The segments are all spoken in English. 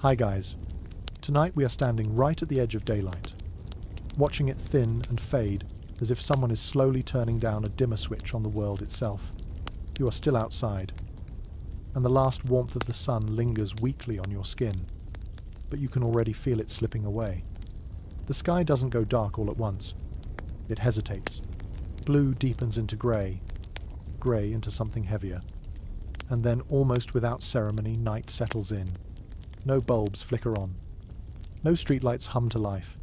Hi guys, tonight we are standing right at the edge of daylight, watching it thin and fade as if someone is slowly turning down a dimmer switch on the world itself. You are still outside, and the last warmth of the sun lingers weakly on your skin, but you can already feel it slipping away. The sky doesn't go dark all at once. It hesitates. Blue deepens into grey, grey into something heavier, and then almost without ceremony night settles in. No bulbs flicker on. No streetlights hum to life.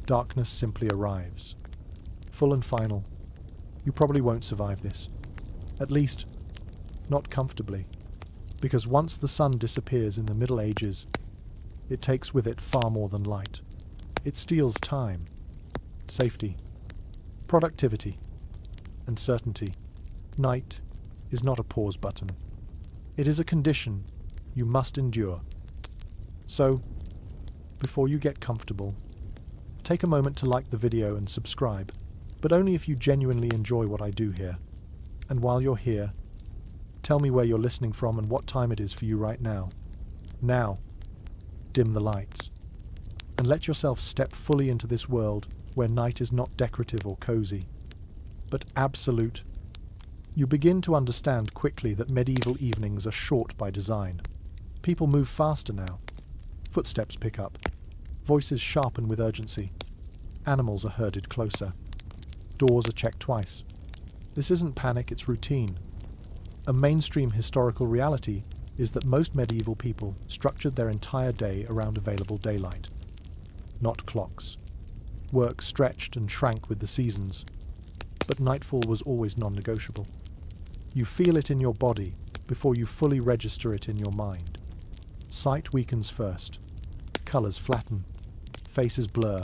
Darkness simply arrives. Full and final. You probably won't survive this. At least, not comfortably. Because once the sun disappears in the Middle Ages, it takes with it far more than light. It steals time, safety, productivity, and certainty. Night is not a pause button. It is a condition you must endure. So, before you get comfortable, take a moment to like the video and subscribe, but only if you genuinely enjoy what I do here. And while you're here, tell me where you're listening from and what time it is for you right now. Now, dim the lights, and let yourself step fully into this world where night is not decorative or cozy, but absolute. You begin to understand quickly that medieval evenings are short by design. People move faster now. Footsteps pick up. Voices sharpen with urgency. Animals are herded closer. Doors are checked twice. This isn't panic, it's routine. A mainstream historical reality is that most medieval people structured their entire day around available daylight. Not clocks. Work stretched and shrank with the seasons, but nightfall was always non-negotiable. You feel it in your body before you fully register it in your mind. Sight weakens first. Colors flatten. Faces blur.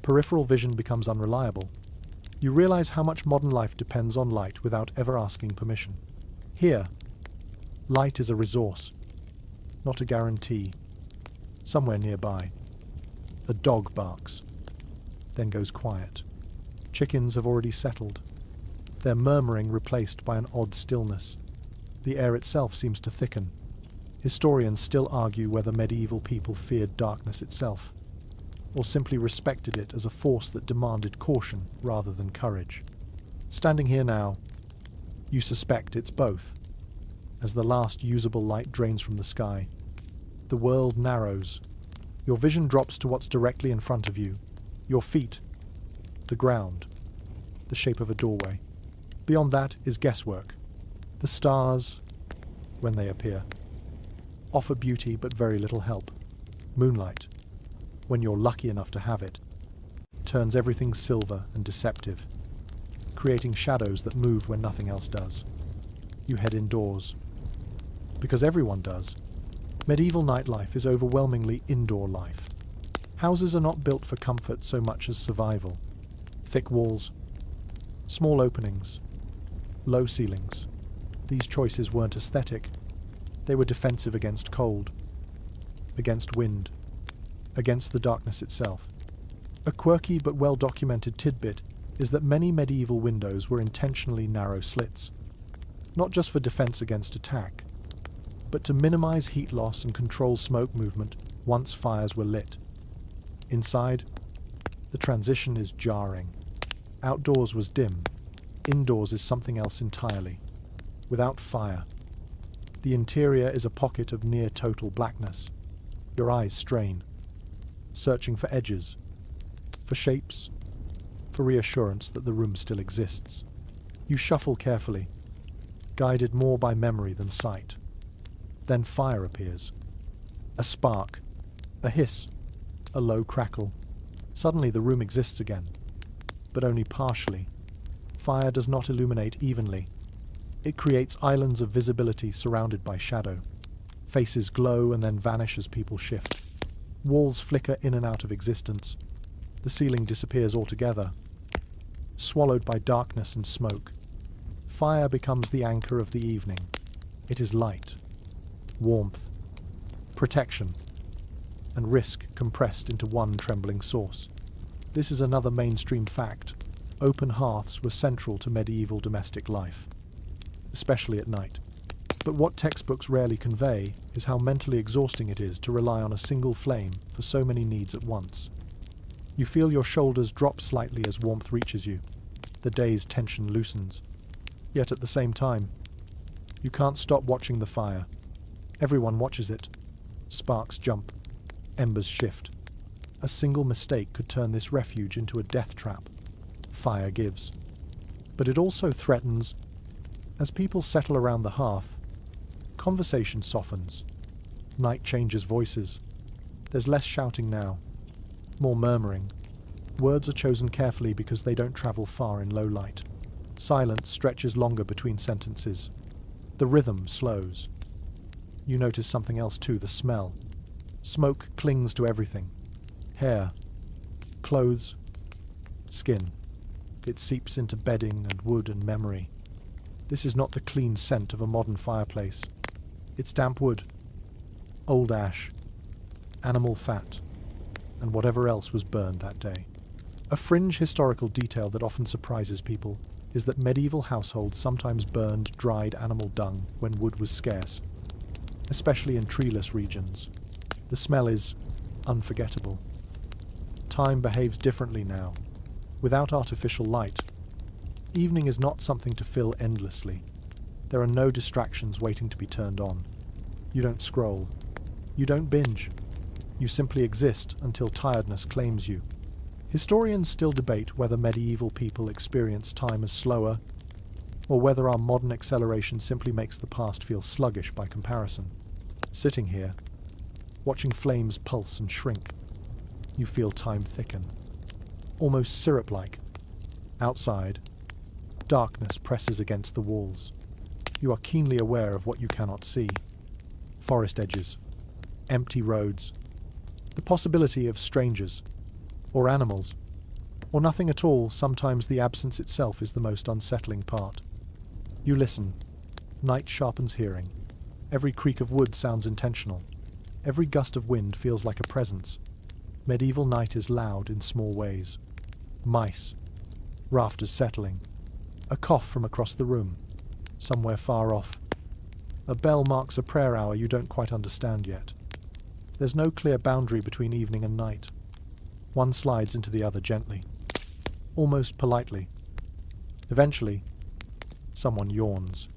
Peripheral vision becomes unreliable. You realize how much modern life depends on light without ever asking permission. Here, light is a resource, not a guarantee. Somewhere nearby, a dog barks, then goes quiet. Chickens have already settled, their murmuring replaced by an odd stillness. The air itself seems to thicken. Historians still argue whether medieval people feared darkness itself, or simply respected it as a force that demanded caution rather than courage. Standing here now, you suspect it's both. As the last usable light drains from the sky, the world narrows. Your vision drops to what's directly in front of you. Your feet, the ground, the shape of a doorway. Beyond that is guesswork. The stars, when they appear, offer beauty but very little help. Moonlight, when you're lucky enough to have it, turns everything silver and deceptive, creating shadows that move when nothing else does. You head indoors, because everyone does. Medieval nightlife is overwhelmingly indoor life. Houses are not built for comfort so much as survival. Thick walls, small openings, low ceilings. These choices weren't aesthetic. They were defensive against cold, against wind, against the darkness itself. A quirky but well-documented tidbit is that many medieval windows were intentionally narrow slits, not just for defense against attack, but to minimize heat loss and control smoke movement once fires were lit. Inside, the transition is jarring. Outdoors was dim. Indoors is something else entirely. Without fire. The interior is a pocket of near-total blackness. Your eyes strain, searching for edges, for shapes, for reassurance that the room still exists. You shuffle carefully, guided more by memory than sight. Then fire appears. A spark, a hiss, a low crackle. Suddenly the room exists again, but only partially. Fire does not illuminate evenly. It creates islands of visibility surrounded by shadow. Faces glow and then vanish as people shift. Walls flicker in and out of existence. The ceiling disappears altogether, swallowed by darkness and smoke. Fire becomes the anchor of the evening. It is light, warmth, protection, and risk compressed into one trembling source. This is another mainstream fact. Open hearths were central to medieval domestic life, especially at night. But what textbooks rarely convey is how mentally exhausting it is to rely on a single flame for so many needs at once. You feel your shoulders drop slightly as warmth reaches you. The day's tension loosens. Yet at the same time, you can't stop watching the fire. Everyone watches it. Sparks jump. Embers shift. A single mistake could turn this refuge into a death trap. Fire gives. But it also threatens. As people settle around the hearth, conversation softens. Night changes voices. There's less shouting now. More murmuring. Words are chosen carefully because they don't travel far in low light. Silence stretches longer between sentences. The rhythm slows. You notice something else too, the smell. Smoke clings to everything. Hair, clothes, skin. It seeps into bedding and wood and memory. This is not the clean scent of a modern fireplace. It's damp wood, old ash, animal fat, and whatever else was burned that day. A fringe historical detail that often surprises people is that medieval households sometimes burned dried animal dung when wood was scarce, especially in treeless regions. The smell is unforgettable. Time behaves differently now, without artificial light. Evening is not something to fill endlessly. There are no distractions waiting to be turned on. You don't scroll. You don't binge. You simply exist until tiredness claims you. Historians still debate whether medieval people experienced time as slower, or whether our modern acceleration simply makes the past feel sluggish by comparison. Sitting here, watching flames pulse and shrink, you feel time thicken, almost syrup-like. Outside, darkness presses against the walls. You are keenly aware of what you cannot see. Forest edges, empty roads, the possibility of strangers, or animals, or nothing at all. Sometimes the absence itself is the most unsettling part. You listen. Night sharpens hearing. Every creak of wood sounds intentional. Every gust of wind feels like a presence. Medieval night is loud in small ways. Mice, rafters settling, a cough from across the room, somewhere far off. A bell marks a prayer hour you don't quite understand yet. There's no clear boundary between evening and night. One slides into the other gently, almost politely. Eventually, someone yawns.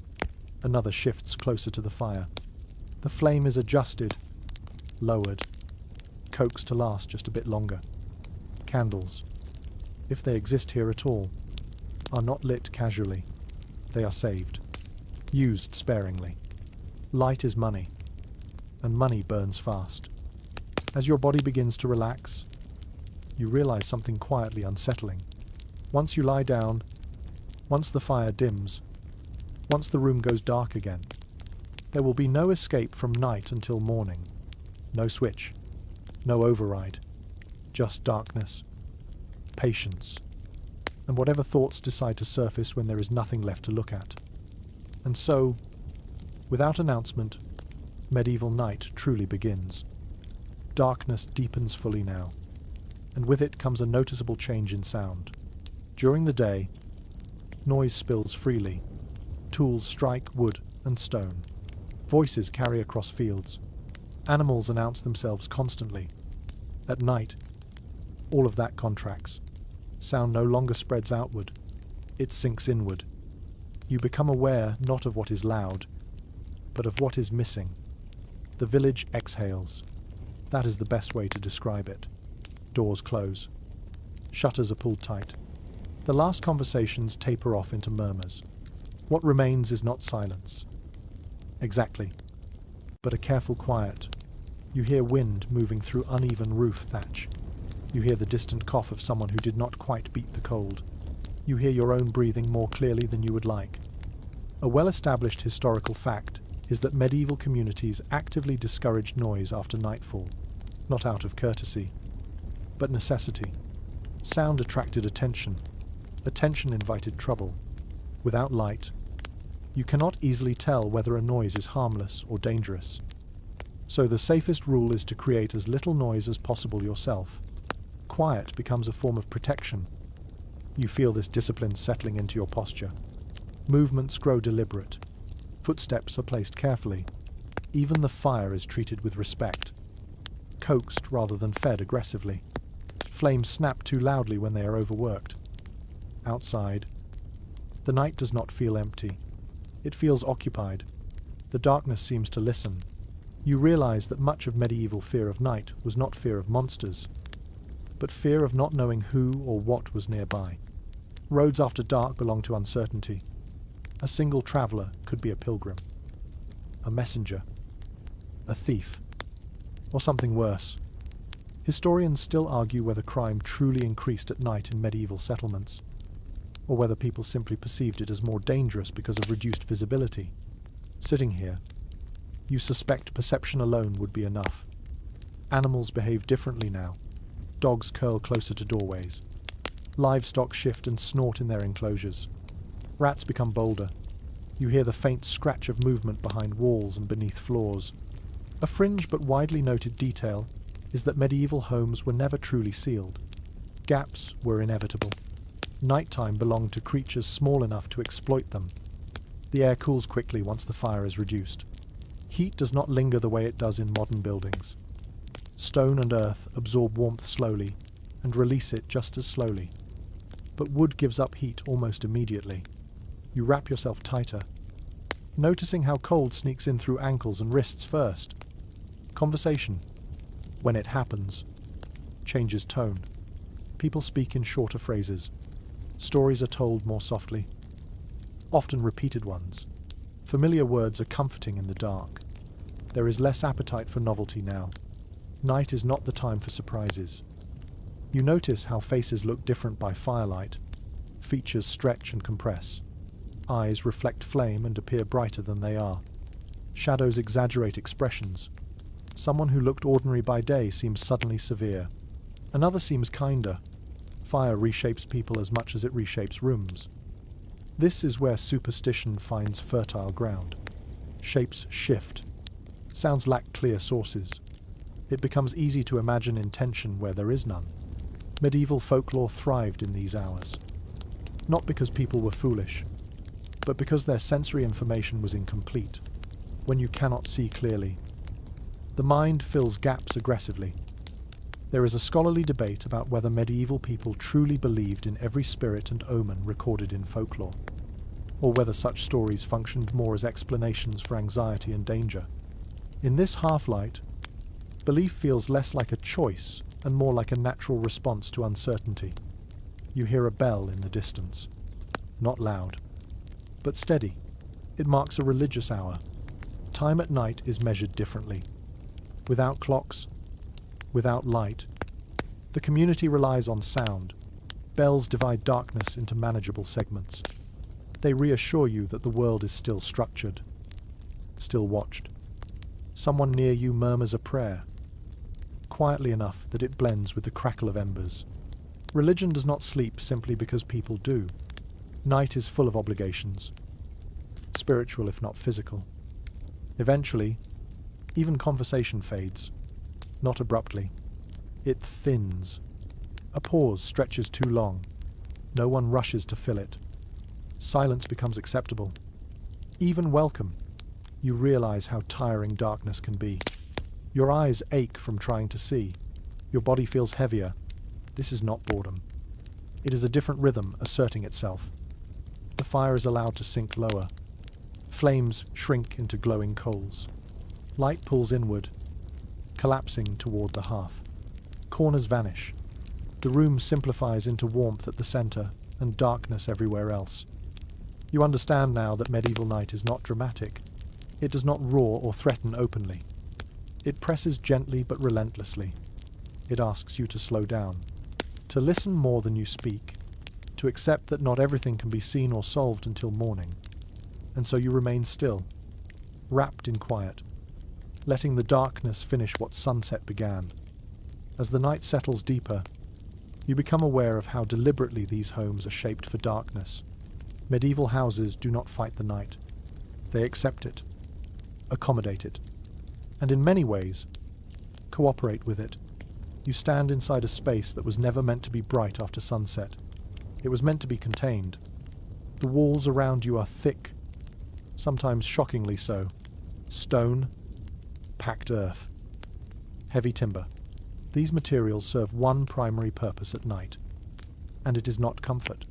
Another shifts closer to the fire. The flame is adjusted, lowered, coaxed to last just a bit longer. Candles, if they exist here at all, are not lit casually. They are saved, used sparingly. Light is money, and money burns fast. As your body begins to relax, you realize something quietly unsettling. Once you lie down, once the fire dims, once the room goes dark again, there will be no escape from night until morning. No switch, no override, just darkness, patience, and whatever thoughts decide to surface when there is nothing left to look at. And so, without announcement, medieval night truly begins. Darkness deepens fully now, and with it comes a noticeable change in sound. During the day, noise spills freely. Tools strike wood and stone. Voices carry across fields. Animals announce themselves constantly. At night, all of that contracts. Sound no longer spreads outward. It sinks inward. You become aware not of what is loud, but of what is missing. The village exhales. That is the best way to describe it. Doors close. Shutters are pulled tight. The last conversations taper off into murmurs. What remains is not silence. Exactly. But a careful quiet. You hear wind moving through uneven roof thatch. You hear the distant cough of someone who did not quite beat the cold. You hear your own breathing more clearly than you would like. A well-established historical fact is that medieval communities actively discouraged noise after nightfall, not out of courtesy, but necessity. Sound attracted attention. Attention invited trouble. Without light, you cannot easily tell whether a noise is harmless or dangerous. So the safest rule is to create as little noise as possible yourself. Quiet becomes a form of protection. You feel this discipline settling into your posture. Movements grow deliberate. Footsteps are placed carefully. Even the fire is treated with respect, coaxed rather than fed aggressively. Flames snap too loudly when they are overworked. Outside, the night does not feel empty. It feels occupied. The darkness seems to listen. You realize that much of medieval fear of night was not fear of monsters, but fear of not knowing who or what was nearby. Roads after dark belong to uncertainty. A single traveller could be a pilgrim, a messenger, a thief, or something worse. Historians still argue whether crime truly increased at night in medieval settlements, or whether people simply perceived it as more dangerous because of reduced visibility. Sitting here, you suspect perception alone would be enough. Animals behave differently now. Dogs curl closer to doorways. Livestock shift and snort in their enclosures. Rats become bolder. You hear the faint scratch of movement behind walls and beneath floors. A fringe but widely noted detail is that medieval homes were never truly sealed. Gaps were inevitable. Nighttime belonged to creatures small enough to exploit them. The air cools quickly once the fire is reduced. Heat does not linger the way it does in modern buildings. Stone and earth absorb warmth slowly and release it just as slowly. But wood gives up heat almost immediately. You wrap yourself tighter, noticing how cold sneaks in through ankles and wrists first. Conversation, when it happens, changes tone. People speak in shorter phrases. Stories are told more softly, often repeated ones. Familiar words are comforting in the dark. There is less appetite for novelty now. Night is not the time for surprises. You notice how faces look different by firelight. Features stretch and compress. Eyes reflect flame and appear brighter than they are. Shadows exaggerate expressions. Someone who looked ordinary by day seems suddenly severe. Another seems kinder. Fire reshapes people as much as it reshapes rooms. This is where superstition finds fertile ground. Shapes shift. Sounds lack clear sources. It becomes easy to imagine intention where there is none. Medieval folklore thrived in these hours. Not because people were foolish, but because their sensory information was incomplete. When you cannot see clearly, the mind fills gaps aggressively. There is a scholarly debate about whether medieval people truly believed in every spirit and omen recorded in folklore, or whether such stories functioned more as explanations for anxiety and danger. In this half-light, belief feels less like a choice and more like a natural response to uncertainty. You hear a bell in the distance. Not loud, but steady. It marks a religious hour. Time at night is measured differently. Without clocks, without light. The community relies on sound. Bells divide darkness into manageable segments. They reassure you that the world is still structured, still watched. Someone near you murmurs a prayer, quietly enough that it blends with the crackle of embers. Religion does not sleep simply because people do. Night is full of obligations, spiritual if not physical. Eventually, even conversation fades, not abruptly. It thins. A pause stretches too long. No one rushes to fill it. Silence becomes acceptable, even welcome. You realize how tiring darkness can be. Your eyes ache from trying to see. Your body feels heavier. This is not boredom. It is a different rhythm asserting itself. The fire is allowed to sink lower. Flames shrink into glowing coals. Light pulls inward, collapsing toward the hearth. Corners vanish. The room simplifies into warmth at the center and darkness everywhere else. You understand now that medieval night is not dramatic. It does not roar or threaten openly. It presses gently but relentlessly. It asks you to slow down, to listen more than you speak, to accept that not everything can be seen or solved until morning. And so you remain still, wrapped in quiet, letting the darkness finish what sunset began. As the night settles deeper, you become aware of how deliberately these homes are shaped for darkness. Medieval houses do not fight the night. They accept it, accommodate it, and in many ways, cooperate with it. You stand inside a space that was never meant to be bright after sunset. It was meant to be contained. The walls around you are thick, sometimes shockingly so. Stone, packed earth, heavy timber. These materials serve one primary purpose at night, and it is not comfort.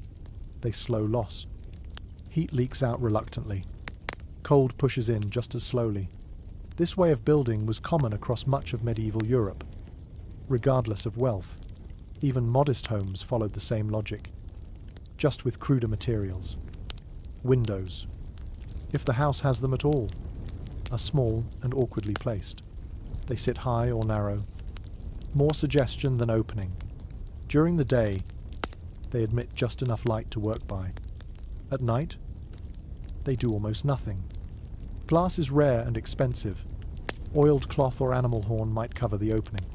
They slow loss. Heat leaks out reluctantly. Cold pushes in just as slowly. This way of building was common across much of medieval Europe. Regardless of wealth, even modest homes followed the same logic, just with cruder materials. Windows, if the house has them at all, are small and awkwardly placed. They sit high or narrow, more suggestion than opening. During the day, they admit just enough light to work by. At night, they do almost nothing. Glass is rare and expensive. Oiled cloth or animal horn might cover the opening,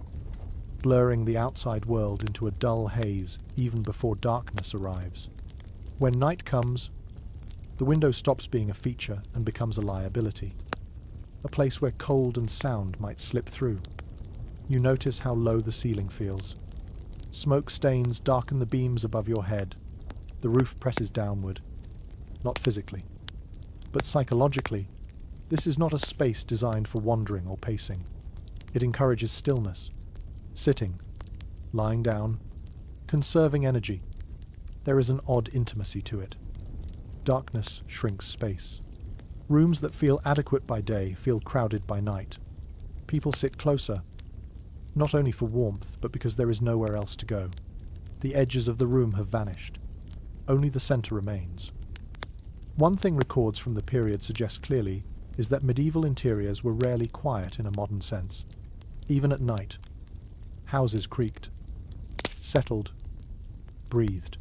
blurring the outside world into a dull haze even before darkness arrives. When night comes, the window stops being a feature and becomes a liability, a place where cold and sound might slip through. You notice how low the ceiling feels. Smoke stains darken the beams above your head. The roof presses downward, not physically, but psychologically. This is not a space designed for wandering or pacing. It encourages stillness, sitting, lying down, conserving energy. There is an odd intimacy to it. Darkness shrinks space. Rooms that feel adequate by day feel crowded by night. People sit closer, not only for warmth, but because there is nowhere else to go. The edges of the room have vanished. Only the center remains. One thing records from the period suggest clearly is that medieval interiors were rarely quiet in a modern sense. Even at night, houses creaked, settled, breathed.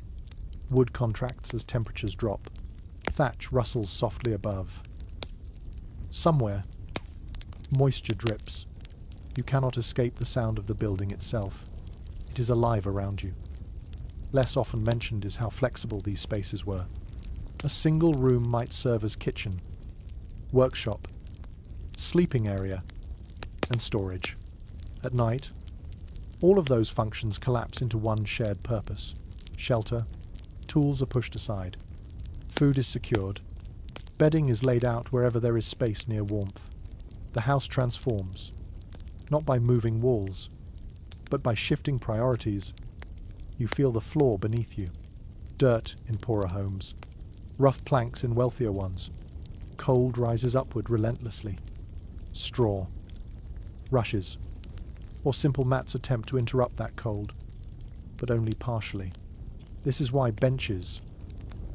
Wood contracts as temperatures drop. Thatch rustles softly above. Somewhere, moisture drips. You cannot escape the sound of the building itself. It is alive around you. Less often mentioned is how flexible these spaces were. A single room might serve as kitchen, workshop, sleeping area, and storage. At night, all of those functions collapse into one shared purpose. Shelter, tools are pushed aside. Food is secured. Bedding is laid out wherever there is space near warmth. The house transforms, not by moving walls, but by shifting priorities. You feel the floor beneath you. Dirt in poorer homes, rough planks in wealthier ones. Cold rises upward relentlessly. Straw, rushes, or simple mats attempt to interrupt that cold, but only partially. This is why benches,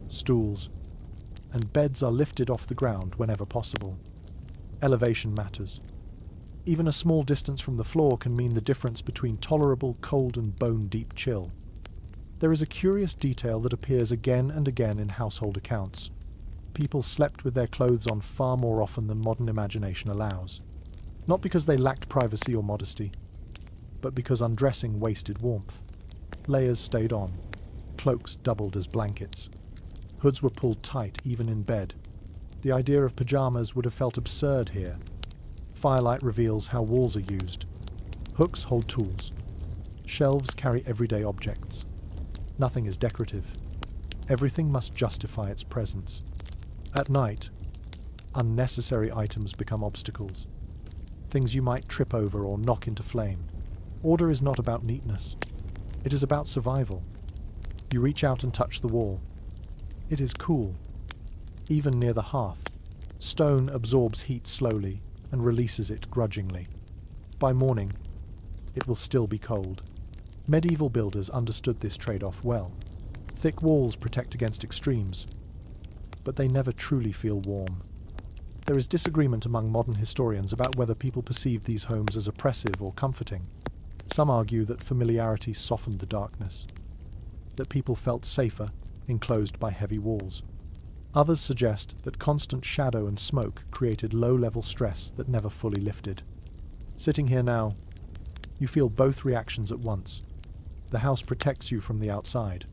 stools, and beds are lifted off the ground whenever possible. Elevation matters. Even a small distance from the floor can mean the difference between tolerable cold and bone-deep chill. There is a curious detail that appears again and again in household accounts. People slept with their clothes on far more often than modern imagination allows. Not because they lacked privacy or modesty, but because undressing wasted warmth. Layers stayed on. Cloaks doubled as blankets. Hoods were pulled tight even in bed. The idea of pajamas would have felt absurd here. Firelight reveals how walls are used. Hooks hold tools. Shelves carry everyday objects. Nothing is decorative. Everything must justify its presence. At night, unnecessary items become obstacles. Things you might trip over or knock into flame. Order is not about neatness. It is about survival. You reach out and touch the wall. It is cool, even near the hearth. Stone absorbs heat slowly and releases it grudgingly. By morning, it will still be cold. Medieval builders understood this trade-off well. Thick walls protect against extremes, but they never truly feel warm. There is disagreement among modern historians about whether people perceived these homes as oppressive or comforting. Some argue that familiarity softened the darkness, that people felt safer, enclosed by heavy walls. Others suggest that constant shadow and smoke created low-level stress that never fully lifted. Sitting here now, you feel both reactions at once. The house protects you from the outside,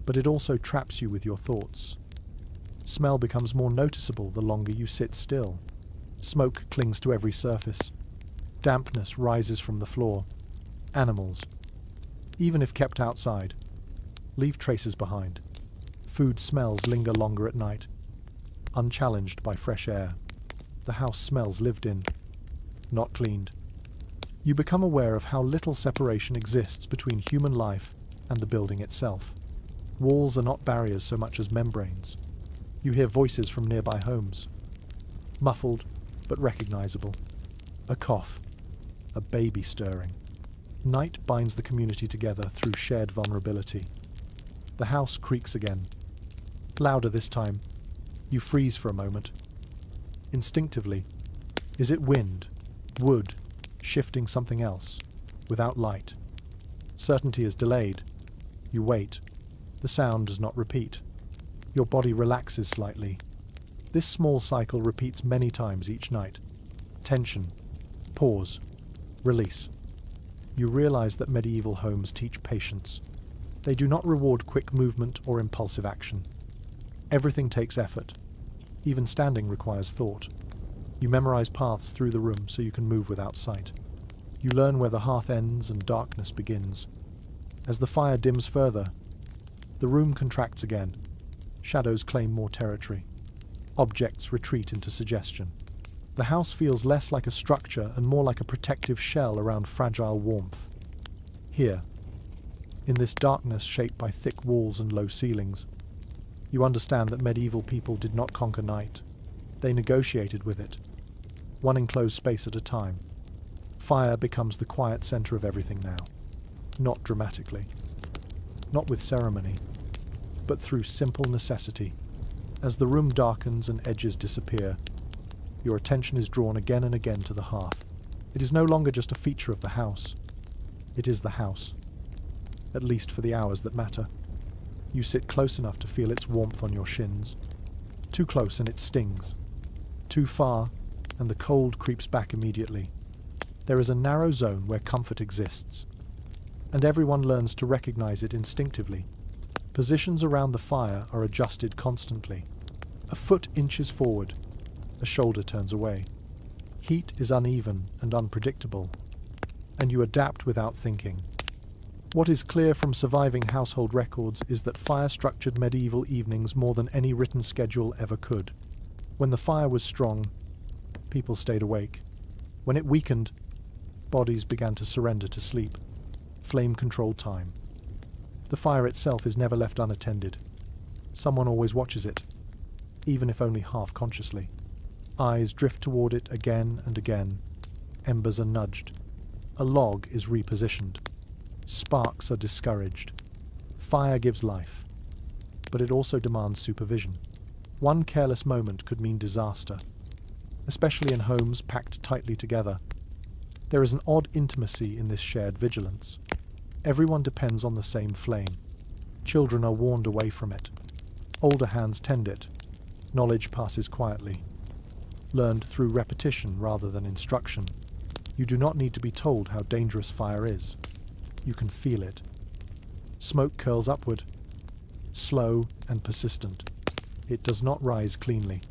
but it also traps you with your thoughts. Smell becomes more noticeable the longer you sit still. Smoke clings to every surface. Dampness rises from the floor. Animals, even if kept outside, leave traces behind. Food smells linger longer at night. unchallenged by fresh air. The house smells lived in, not cleaned. You become aware of how little separation exists between human life and the building itself. Walls are not barriers so much as membranes. You hear voices from nearby homes. Muffled, but recognizable. A cough. A baby stirring. Night binds the community together through shared vulnerability. The house creaks again. Louder this time. You freeze for a moment. Instinctively, is it wind, wood, shifting something else, without light? Certainty is delayed. You wait. The sound does not repeat. Your body relaxes slightly. This small cycle repeats many times each night. Tension. Pause. Release. You realize that medieval homes teach patience. They do not reward quick movement or impulsive action. Everything takes effort. Even standing requires thought. You memorize paths through the room so you can move without sight. You learn where the hearth ends and darkness begins. As the fire dims further, the room contracts again. Shadows claim more territory. Objects retreat into suggestion. The house feels less like a structure and more like a protective shell around fragile warmth. Here, in this darkness shaped by thick walls and low ceilings, you understand that medieval people did not conquer night. They negotiated with it, one enclosed space at a time. Fire becomes the quiet center of everything now, not dramatically, not with ceremony, but through simple necessity. As the room darkens and edges disappear, your attention is drawn again and again to the hearth. It is no longer just a feature of the house. It is the house, at least for the hours that matter. You sit close enough to feel its warmth on your shins. Too close and it stings. Too far, and the cold creeps back immediately. There is a narrow zone where comfort exists, and everyone learns to recognize it instinctively. Positions around the fire are adjusted constantly. A foot inches forward, a shoulder turns away. Heat is uneven and unpredictable, and you adapt without thinking. What is clear from surviving household records is that fire structured medieval evenings more than any written schedule ever could. When the fire was strong, people stayed awake. When it weakened, bodies began to surrender to sleep. Flame-controlled time. The fire itself is never left unattended. Someone always watches it, even if only half-consciously. Eyes drift toward it again and again. Embers are nudged. A log is repositioned. Sparks are discouraged. Fire gives life, but it also demands supervision. One careless moment could mean disaster, especially in homes packed tightly together. There is an odd intimacy in this shared vigilance. Everyone depends on the same flame. Children are warned away from it. Older hands tend it. Knowledge passes quietly, learned through repetition rather than instruction. You do not need to be told how dangerous fire is. You can feel it. Smoke curls upward, slow and persistent. It does not rise cleanly.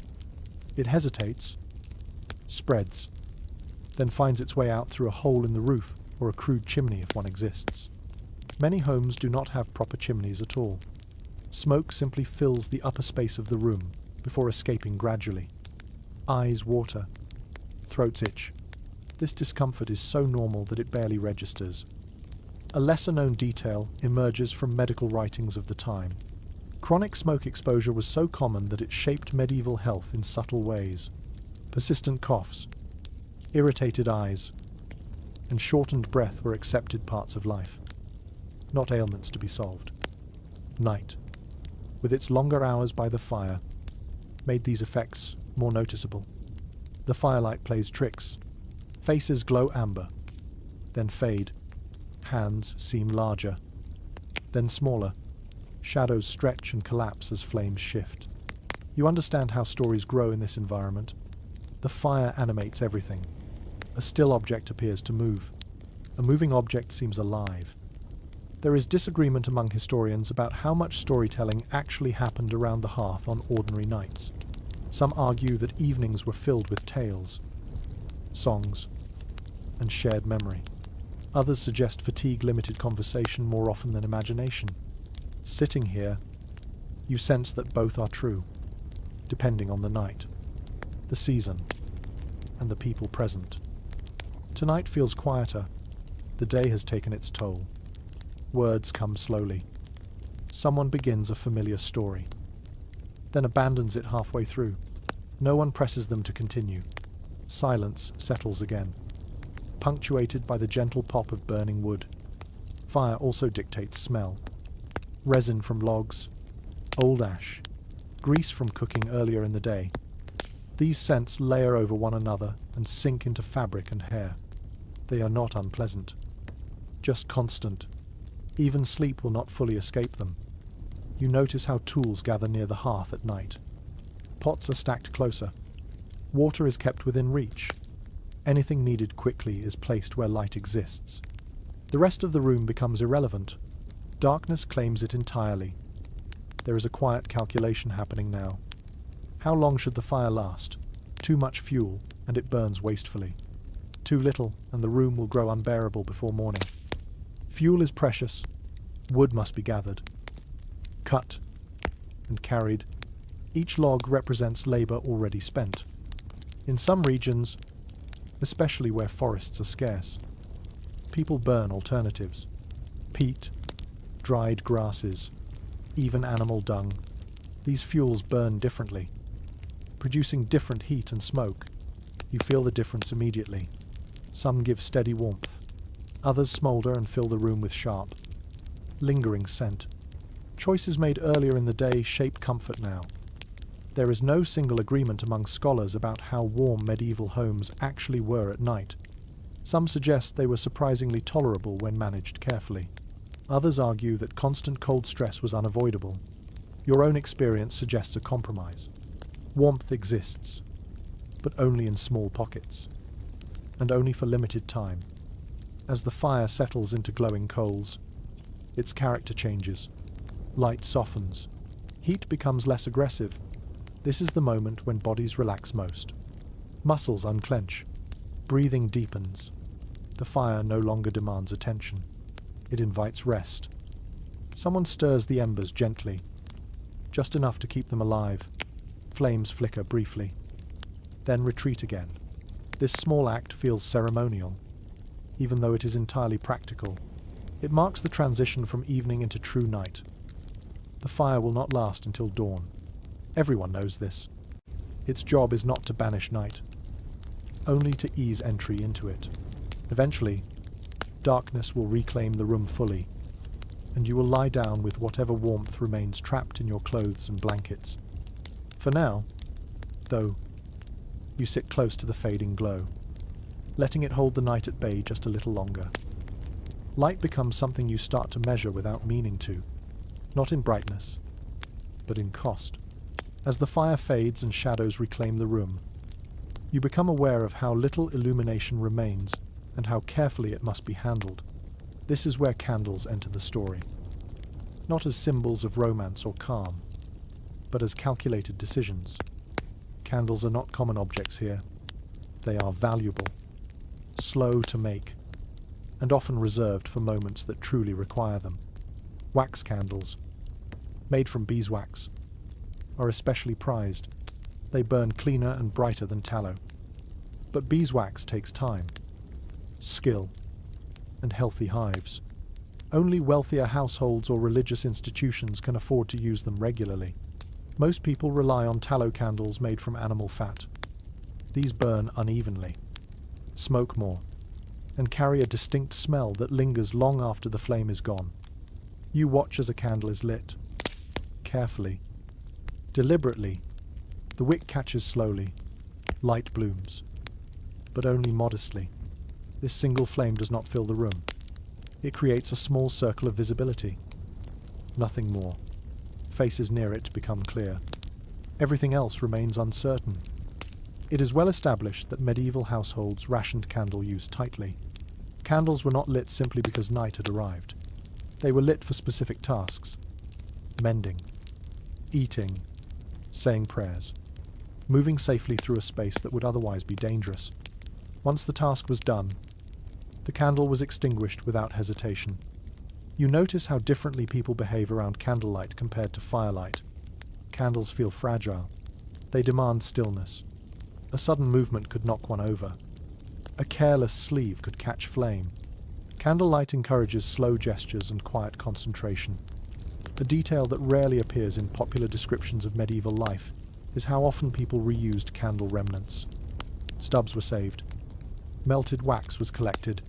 It hesitates, spreads, then finds its way out through a hole in the roof or a crude chimney if one exists. Many homes do not have proper chimneys at all. Smoke simply fills the upper space of the room before escaping gradually. Eyes water, throats itch. This discomfort is so normal that it barely registers. A lesser-known detail emerges from medical writings of the time. Chronic smoke exposure was so common that it shaped medieval health in subtle ways. Persistent coughs, irritated eyes, and shortened breath were accepted parts of life, not ailments to be solved. Night, with its longer hours by the fire, made these effects more noticeable. The firelight plays tricks. Faces glow amber, then fade. Hands seem larger, then smaller. Shadows stretch and collapse as flames shift. You understand how stories grow in this environment. The fire animates everything. A still object appears to move. A moving object seems alive. There is disagreement among historians about how much storytelling actually happened around the hearth on ordinary nights. Some argue that evenings were filled with tales, songs, and shared memory. Others suggest fatigue limited conversation more often than imagination. Sitting here, you sense that both are true. depending on the night, the season, and the people present. Tonight feels quieter. The day has taken its toll. Words come slowly. Someone begins a familiar story, then abandons it halfway through. No one presses them to continue. Silence settles again, punctuated by the gentle pop of burning wood. Fire also dictates smell. Resin from logs, old ash, grease from cooking earlier in the day. These scents layer over one another and sink into fabric and hair. They are not unpleasant, just constant. Even sleep will not fully escape them. You notice how tools gather near the hearth at night. Pots are stacked closer. Water is kept within reach. Anything needed quickly is placed where light exists. The rest of the room becomes irrelevant. Darkness claims it entirely. There is a quiet calculation happening now. How long should the fire last? Too much fuel, and it burns wastefully. Too little, and the room will grow unbearable before morning. Fuel is precious. Wood must be gathered, cut, and carried. Each log represents labor already spent. In some regions, especially where forests are scarce, people burn alternatives. Peat, dried grasses, even animal dung. These fuels burn differently, producing different heat and smoke. You feel the difference immediately. Some give steady warmth. Others smolder and fill the room with sharp, lingering scent. Choices made earlier in the day shape comfort now. There is no single agreement among scholars about how warm medieval homes actually were at night. Some suggest they were surprisingly tolerable when managed carefully. Others argue that constant cold stress was unavoidable. Your own experience suggests a compromise. Warmth exists, but only in small pockets, and only for limited time. As the fire settles into glowing coals, its character changes. Light softens. Heat becomes less aggressive. This is the moment when bodies relax most. Muscles unclench. Breathing deepens. The fire no longer demands attention. It invites rest. Someone stirs the embers gently, just enough to keep them alive. Flames flicker briefly, then retreat again. This small act feels ceremonial, even though it is entirely practical. It marks the transition from evening into true night. The fire will not last until dawn. Everyone knows this. Its job is not to banish night, only to ease entry into it. Eventually, darkness will reclaim the room fully, and you will lie down with whatever warmth remains trapped in your clothes and blankets. For now, though, you sit close to the fading glow, letting it hold the night at bay just a little longer. Light becomes something you start to measure without meaning to, not in brightness, but in cost. As the fire fades and shadows reclaim the room, you become aware of how little illumination remains and how carefully it must be handled. This is where candles enter the story, not as symbols of romance or calm, but as calculated decisions. Candles are not common objects here. They are valuable, slow to make, and often reserved for moments that truly require them. Wax candles, made from beeswax, are especially prized. They burn cleaner and brighter than tallow. But beeswax takes time, skill, and healthy hives. Only wealthier households or religious institutions can afford to use them regularly. Most people rely on tallow candles made from animal fat. These burn unevenly, smoke more, and carry a distinct smell that lingers long after the flame is gone. You watch as a candle is lit. Carefully, deliberately, the wick catches slowly. Light blooms, but only modestly. This single flame does not fill the room. It creates a small circle of visibility. Nothing more. Faces near it become clear. Everything else remains uncertain. It is well established that medieval households rationed candle use tightly. Candles were not lit simply because night had arrived. They were lit for specific tasks: mending, eating, saying prayers, moving safely through a space that would otherwise be dangerous. Once the task was done, the candle was extinguished without hesitation. You notice how differently people behave around candlelight compared to firelight. Candles feel fragile. They demand stillness. A sudden movement could knock one over. A careless sleeve could catch flame. Candlelight encourages slow gestures and quiet concentration. A detail that rarely appears in popular descriptions of medieval life is how often people reused candle remnants. Stubs were saved. Melted wax was collected.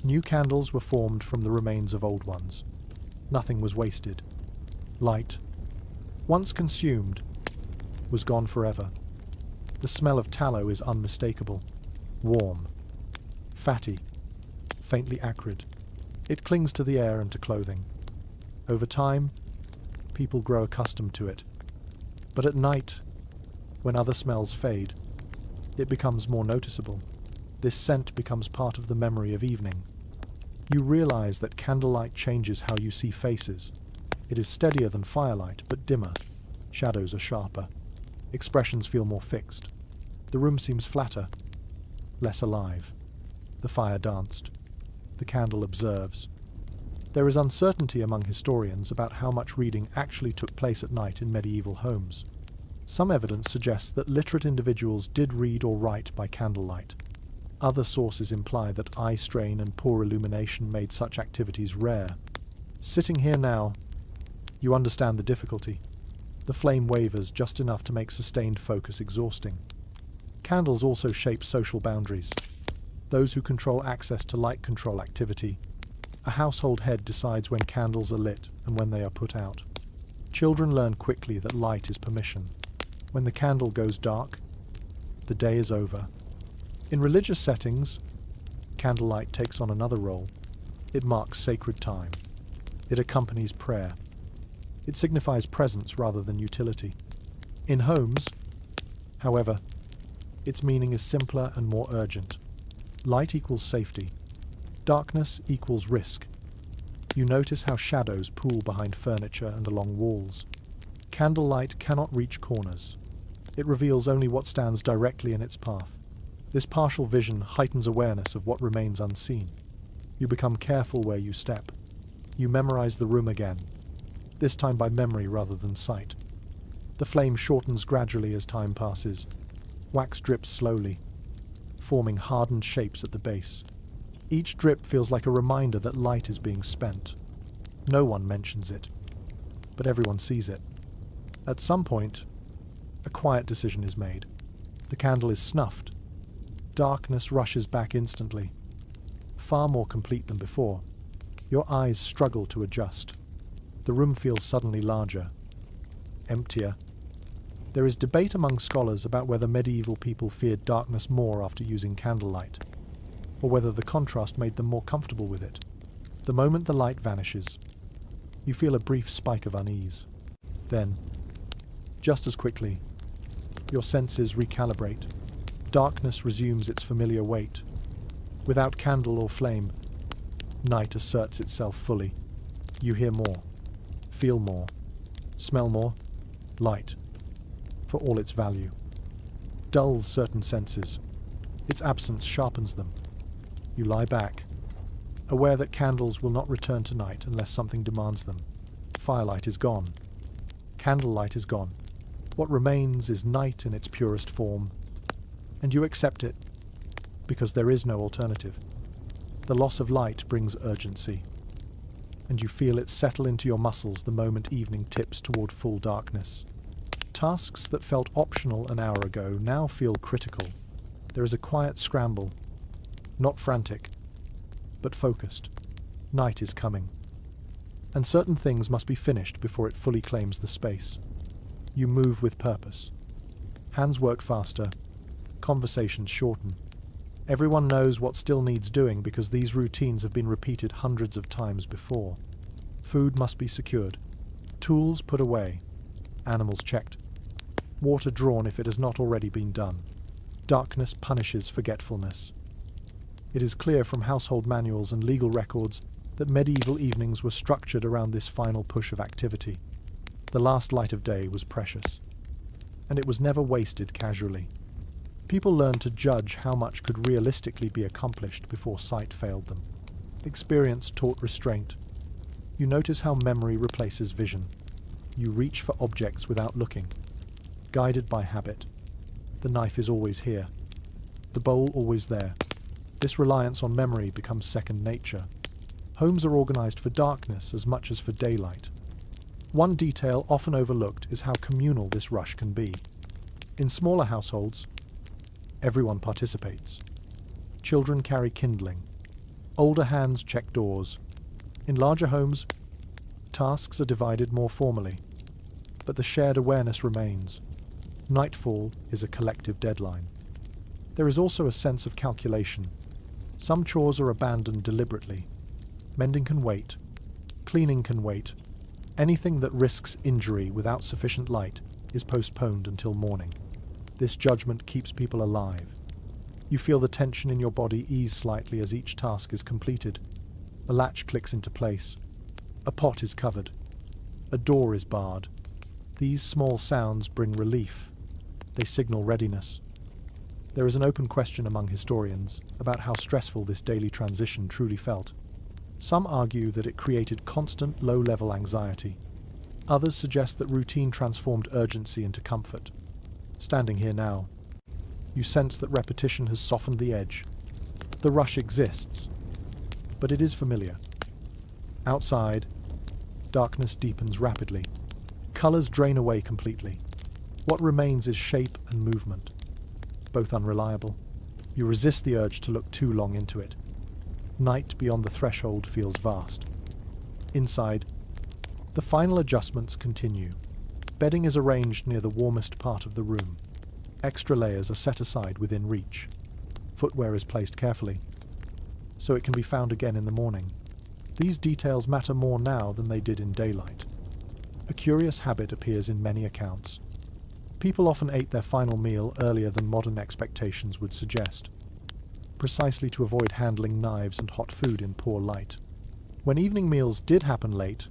New candles were formed from the remains of old ones. Nothing was wasted. Light, once consumed, was gone forever. The smell of tallow is unmistakable. Warm, fatty, faintly acrid. It clings to the air and to clothing. Over time, people grow accustomed to it. But at night, when other smells fade, it becomes more noticeable. This scent becomes part of the memory of evening. You realize that candlelight changes how you see faces. It is steadier than firelight, but dimmer. Shadows are sharper. Expressions feel more fixed. The room seems flatter, less alive. The fire danced. The candle observes. There is uncertainty among historians about how much reading actually took place at night in medieval homes. Some evidence suggests that literate individuals did read or write by candlelight. Other sources imply that eye strain and poor illumination made such activities rare. Sitting here now, you understand the difficulty. The flame wavers just enough to make sustained focus exhausting. Candles also shape social boundaries. Those who control access to light control activity. A household head decides when candles are lit and when they are put out. Children learn quickly that light is permission. When the candle goes dark, the day is over. In religious settings, candlelight takes on another role. It marks sacred time. It accompanies prayer. It signifies presence rather than utility. In homes, however, its meaning is simpler and more urgent. Light equals safety. Darkness equals risk. You notice how shadows pool behind furniture and along walls. Candlelight cannot reach corners. It reveals only what stands directly in its path. This partial vision heightens awareness of what remains unseen. You become careful where you step. You memorize the room again, this time by memory rather than sight. The flame shortens gradually as time passes. Wax drips slowly, forming hardened shapes at the base. Each drip feels like a reminder that light is being spent. No one mentions it, but everyone sees it. At some point, a quiet decision is made. The candle is snuffed. Darkness rushes back instantly, far more complete than before. Your eyes struggle to adjust. The room feels suddenly larger, emptier. There is debate among scholars about whether medieval people feared darkness more after using candlelight, or whether the contrast made them more comfortable with it. The moment the light vanishes, you feel a brief spike of unease. Then, just as quickly, your senses recalibrate. Darkness resumes its familiar weight. Without candle or flame, night asserts itself fully. You hear more, feel more, smell more. Light, for all its value, dulls certain senses. Its absence sharpens them. You lie back, aware that candles will not return tonight unless something demands them. Firelight is gone. Candlelight is gone. What remains is night in its purest form, and you accept it because there is no alternative. The loss of light brings urgency, and you feel it settle into your muscles the moment evening tips toward full darkness. Tasks that felt optional an hour ago now feel critical. There is a quiet scramble, not frantic, but focused. Night is coming, and certain things must be finished before it fully claims the space. You move with purpose. Hands work faster, conversations shorten. Everyone knows what still needs doing because these routines have been repeated hundreds of times before. Food must be secured, tools put away, animals checked, water drawn if it has not already been done. Darkness punishes forgetfulness. It is clear from household manuals and legal records that medieval evenings were structured around this final push of activity. The last light of day was precious, and it was never wasted casually. People learned to judge how much could realistically be accomplished before sight failed them. Experience taught restraint. You notice how memory replaces vision. You reach for objects without looking. guided by habit. The knife is always here, the bowl always there. This reliance on memory becomes second nature. Homes are organized for darkness as much as for daylight. One detail often overlooked is how communal this rush can be. In smaller households, everyone participates. Children carry kindling. Older hands check doors. In larger homes, tasks are divided more formally, but the shared awareness remains. Nightfall is a collective deadline. There is also a sense of calculation. Some chores are abandoned deliberately. Mending can wait. Cleaning can wait. Anything that risks injury without sufficient light is postponed until morning. This judgment keeps people alive. You feel the tension in your body ease slightly as each task is completed. A latch clicks into place. A pot is covered. A door is barred. These small sounds bring relief. They signal readiness. There is an open question among historians about how stressful this daily transition truly felt. Some argue that it created constant low-level anxiety. Others suggest that routine transformed urgency into comfort. Standing here now, you sense that repetition has softened the edge. The rush exists, but it is familiar. Outside, darkness deepens rapidly. Colors drain away completely. What remains is shape and movement, both unreliable. You resist the urge to look too long into it. Night beyond the threshold feels vast. Inside, the final adjustments continue. Bedding is arranged near the warmest part of the room. Extra layers are set aside within reach. Footwear is placed carefully, so it can be found again in the morning. These details matter more now than they did in daylight. A curious habit appears in many accounts. People often ate their final meal earlier than modern expectations would suggest, precisely to avoid handling knives and hot food in poor light. When evening meals did happen late,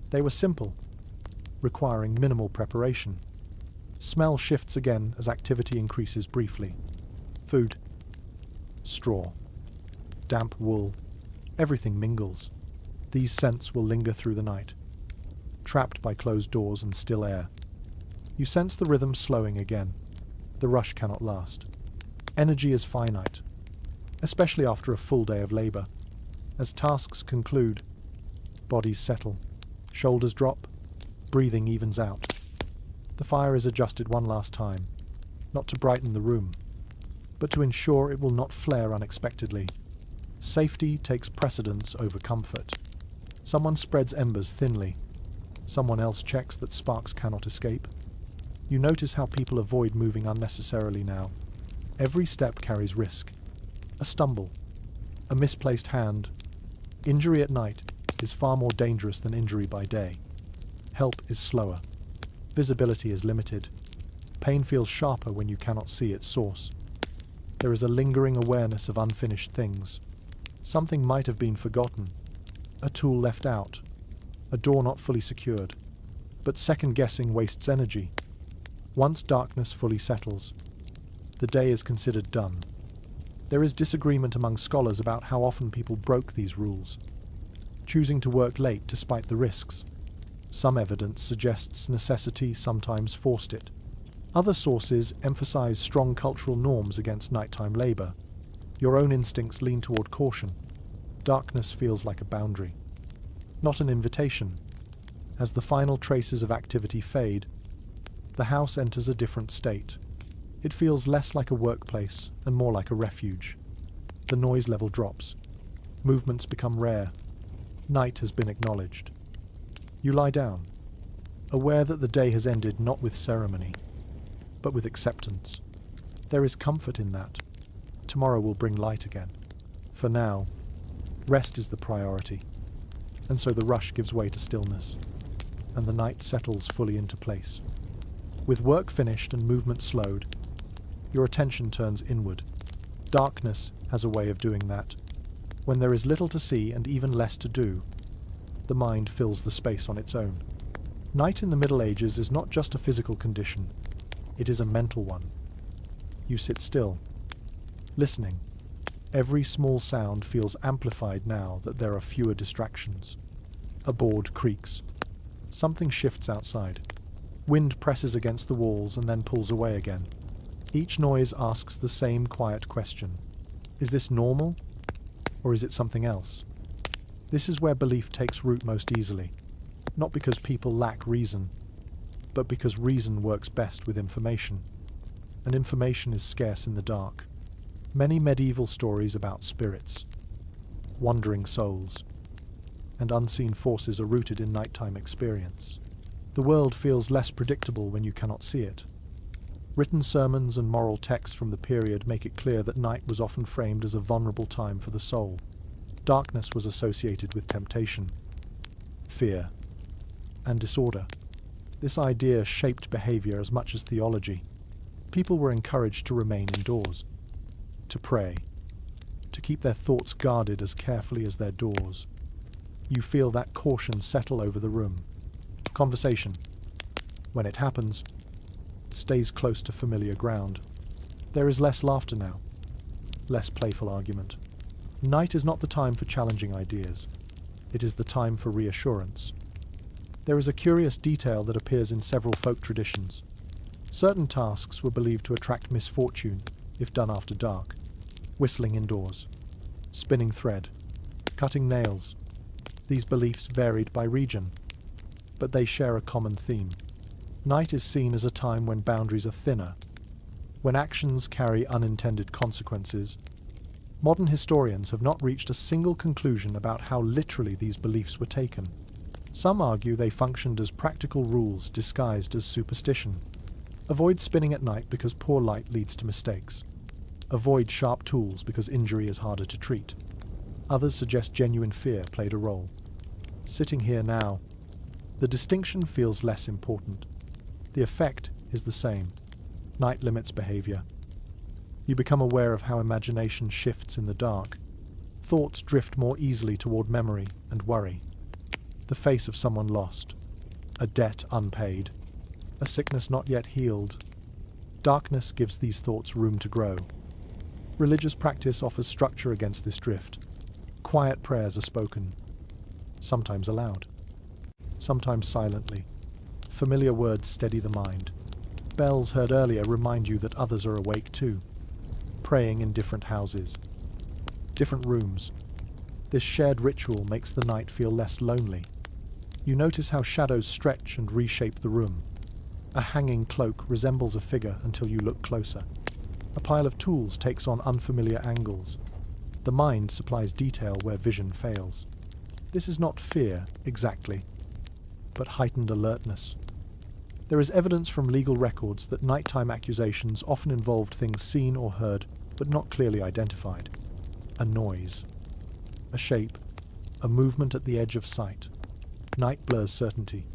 they were simple, requiring minimal preparation. Smell shifts again as activity increases briefly. Food, straw, damp wool, everything mingles. These scents will linger through the night, trapped by closed doors and still air. You sense the rhythm slowing again. The rush cannot last. Energy is finite, especially after a full day of labor. As tasks conclude, bodies settle, shoulders drop, breathing evens out. The fire is adjusted one last time, not to brighten the room, but to ensure it will not flare unexpectedly. Safety takes precedence over comfort. Someone spreads embers thinly. Someone else checks that sparks cannot escape. You notice how people avoid moving unnecessarily now. Every step carries risk. A stumble, a misplaced hand. Injury at night is far more dangerous than injury by day. Help is slower. Visibility is limited. Pain feels sharper when you cannot see its source. There is a lingering awareness of unfinished things. Something might have been forgotten. A tool left out. A door not fully secured. But second-guessing wastes energy. Once darkness fully settles, the day is considered done. There is disagreement among scholars about how often people broke these rules, choosing to work late despite the risks. Some evidence suggests necessity sometimes forced it. Other sources emphasize strong cultural norms against nighttime labor. Your own instincts lean toward caution. Darkness feels like a boundary, not an invitation. As the final traces of activity fade, the house enters a different state. It feels less like a workplace and more like a refuge. The noise level drops. Movements become rare. Night has been acknowledged. You lie down, aware that the day has ended not with ceremony, but with acceptance. There is comfort in that. Tomorrow will bring light again. For now, rest is the priority, and so the rush gives way to stillness, and the night settles fully into place. With work finished and movement slowed, your attention turns inward. Darkness has a way of doing that. When there is little to see and even less to do, the mind fills the space on its own. Night in the Middle Ages is not just a physical condition, it is a mental one. You sit still, listening. Every small sound feels amplified now that there are fewer distractions. A board creaks. Something shifts outside. Wind presses against the walls and then pulls away again. Each noise asks the same quiet question. Is this normal, or is it something else? This is where belief takes root most easily, not because people lack reason, but because reason works best with information, and information is scarce in the dark. Many medieval stories about spirits, wandering souls, and unseen forces are rooted in nighttime experience. The world feels less predictable when you cannot see it. Written sermons and moral texts from the period make it clear that night was often framed as a vulnerable time for the soul. Darkness was associated with temptation, fear, and disorder. This idea shaped behavior as much as theology. People were encouraged to remain indoors, to pray, to keep their thoughts guarded as carefully as their doors. You feel that caution settle over the room. Conversation, when it happens, stays close to familiar ground. There is less laughter now, less playful argument. Night is not the time for challenging ideas. It is the time for reassurance. There is a curious detail that appears in several folk traditions. Certain tasks were believed to attract misfortune if done after dark. Whistling indoors, spinning thread, cutting nails. These beliefs varied by region, but they share a common theme. Night is seen as a time when boundaries are thinner, when actions carry unintended consequences. Modern historians have not reached a single conclusion about how literally these beliefs were taken. Some argue they functioned as practical rules disguised as superstition. Avoid spinning at night because poor light leads to mistakes. Avoid sharp tools because injury is harder to treat. Others suggest genuine fear played a role. Sitting here now, the distinction feels less important. The effect is the same. Night limits behavior. You become aware of how imagination shifts in the dark. Thoughts drift more easily toward memory and worry. The face of someone lost, a debt unpaid, a sickness not yet healed. Darkness gives these thoughts room to grow. Religious practice offers structure against this drift. Quiet prayers are spoken, sometimes aloud, sometimes silently. Familiar words steady the mind. Bells heard earlier remind you that others are awake too. Praying in different houses, different rooms. This shared ritual makes the night feel less lonely. You notice how shadows stretch and reshape the room. A hanging cloak resembles a figure until you look closer. A pile of tools takes on unfamiliar angles. The mind supplies detail where vision fails. This is not fear, exactly, but heightened alertness. There is evidence from legal records that nighttime accusations often involved things seen or heard, but not clearly identified. A noise, a shape, a movement at the edge of sight. Night blurs certainty,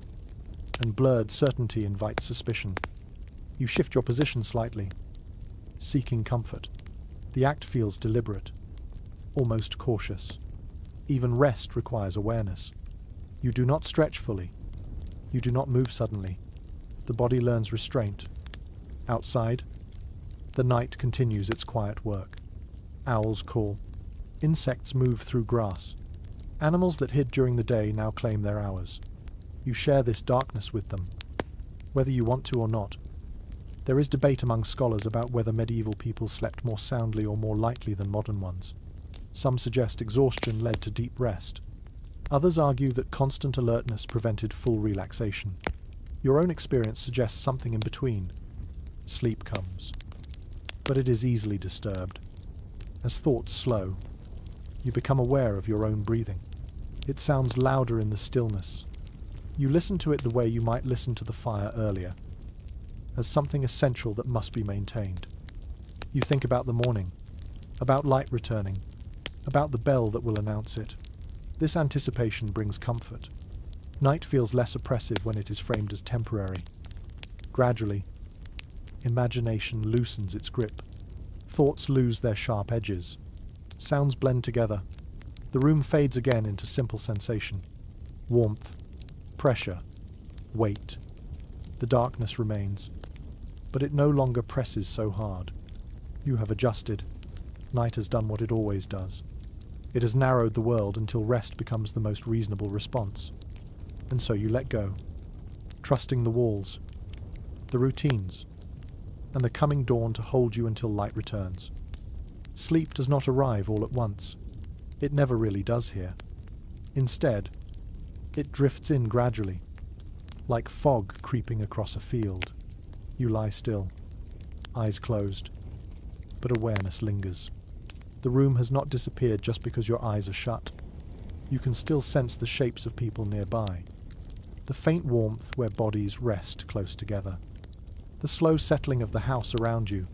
and blurred certainty invites suspicion. You shift your position slightly, seeking comfort. The act feels deliberate, almost cautious. Even rest requires awareness. You do not stretch fully. You do not move suddenly. The body learns restraint. Outside, the night continues its quiet work. Owls call. Insects move through grass. Animals that hid during the day now claim their hours. You share this darkness with them, whether you want to or not. There is debate among scholars about whether medieval people slept more soundly or more lightly than modern ones. Some suggest exhaustion led to deep rest. Others argue that constant alertness prevented full relaxation. Your own experience suggests something in between. Sleep comes, but it is easily disturbed. As thoughts slow, you become aware of your own breathing. It sounds louder in the stillness. You listen to it the way you might listen to the fire earlier, as something essential that must be maintained. You think about the morning, about light returning, about the bell that will announce it. This anticipation brings comfort. Night feels less oppressive when it is framed as temporary. Gradually, imagination loosens its grip. Thoughts lose their sharp edges. Sounds blend together. The room fades again into simple sensation. Warmth, pressure, weight. The darkness remains, but it no longer presses so hard. You have adjusted. Night has done what it always does. It has narrowed the world until rest becomes the most reasonable response. And so you let go, trusting the walls, the routines, and the coming dawn to hold you until light returns. Sleep does not arrive all at once. It never really does here. Instead, it drifts in gradually, like fog creeping across a field. You lie still, eyes closed, but awareness lingers. The room has not disappeared just because your eyes are shut. You can still sense the shapes of people nearby, the faint warmth where bodies rest close together, the slow settling of the house around you.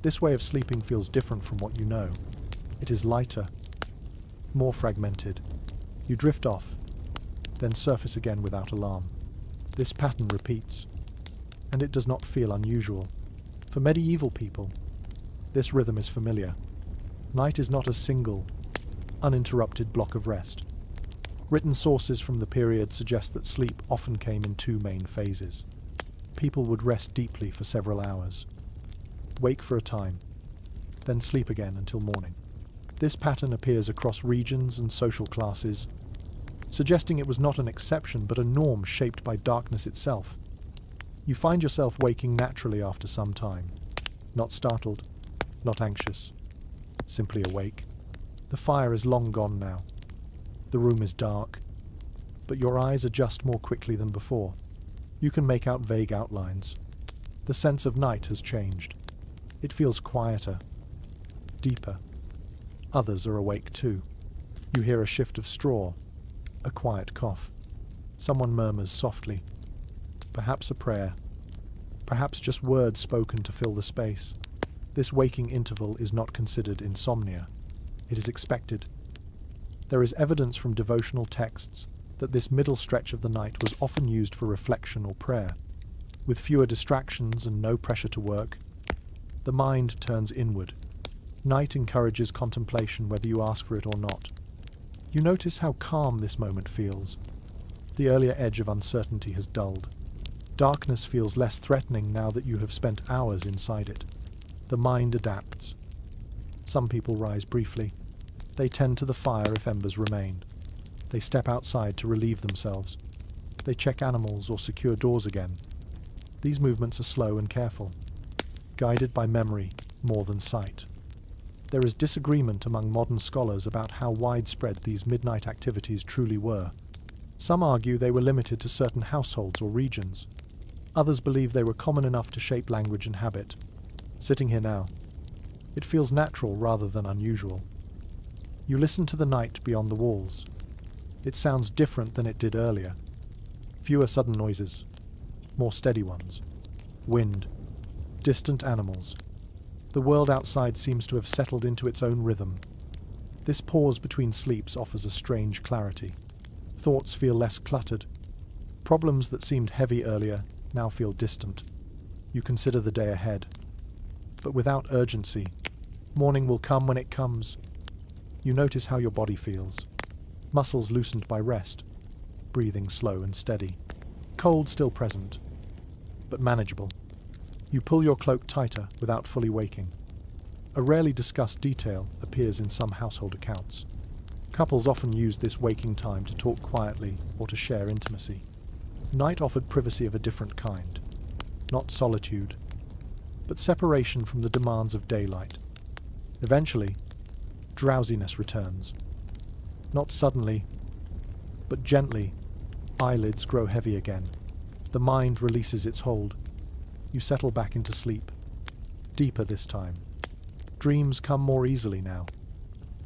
This way of sleeping feels different from what you know. It is lighter, more fragmented. You drift off, then surface again without alarm. This pattern repeats, and it does not feel unusual. For medieval people, this rhythm is familiar. Night is not a single, uninterrupted block of rest. Written sources from the period suggest that sleep often came in two main phases. People would rest deeply for several hours, wake for a time, then sleep again until morning. This pattern appears across regions and social classes, suggesting it was not an exception but a norm shaped by darkness itself. You find yourself waking naturally after some time, not startled, not anxious, simply awake. The fire is long gone now. The room is dark, but your eyes adjust more quickly than before. You can make out vague outlines. The sense of night has changed. It feels quieter, deeper. Others are awake too. You hear a shift of straw, a quiet cough. Someone murmurs softly, perhaps a prayer, perhaps just words spoken to fill the space. This waking interval is not considered insomnia. It is expected. There is evidence from devotional texts that this middle stretch of the night was often used for reflection or prayer. With fewer distractions and no pressure to work, the mind turns inward. Night encourages contemplation whether you ask for it or not. You notice how calm this moment feels. The earlier edge of uncertainty has dulled. Darkness feels less threatening now that you have spent hours inside it. The mind adapts. Some people rise briefly. They tend to the fire if embers remain. They step outside to relieve themselves. They check animals or secure doors again. These movements are slow and careful, guided by memory more than sight. There is disagreement among modern scholars about how widespread these midnight activities truly were. Some argue they were limited to certain households or regions. Others believe they were common enough to shape language and habit. Sitting here now, it feels natural rather than unusual. You listen to the night beyond the walls. It sounds different than it did earlier. Fewer sudden noises, more steady ones. Wind, distant animals. The world outside seems to have settled into its own rhythm. This pause between sleeps offers a strange clarity. Thoughts feel less cluttered. Problems that seemed heavy earlier now feel distant. You consider the day ahead, but without urgency. Morning will come when it comes. You notice how your body feels. Muscles loosened by rest, breathing slow and steady. Cold still present, but manageable. You pull your cloak tighter without fully waking. A rarely discussed detail appears in some household accounts. Couples often use this waking time to talk quietly or to share intimacy. Night offered privacy of a different kind. Not solitude, but separation from the demands of daylight. Eventually, drowsiness returns. Not suddenly, but gently, eyelids grow heavy again. The mind releases its hold. You settle back into sleep, deeper this time. Dreams come more easily now.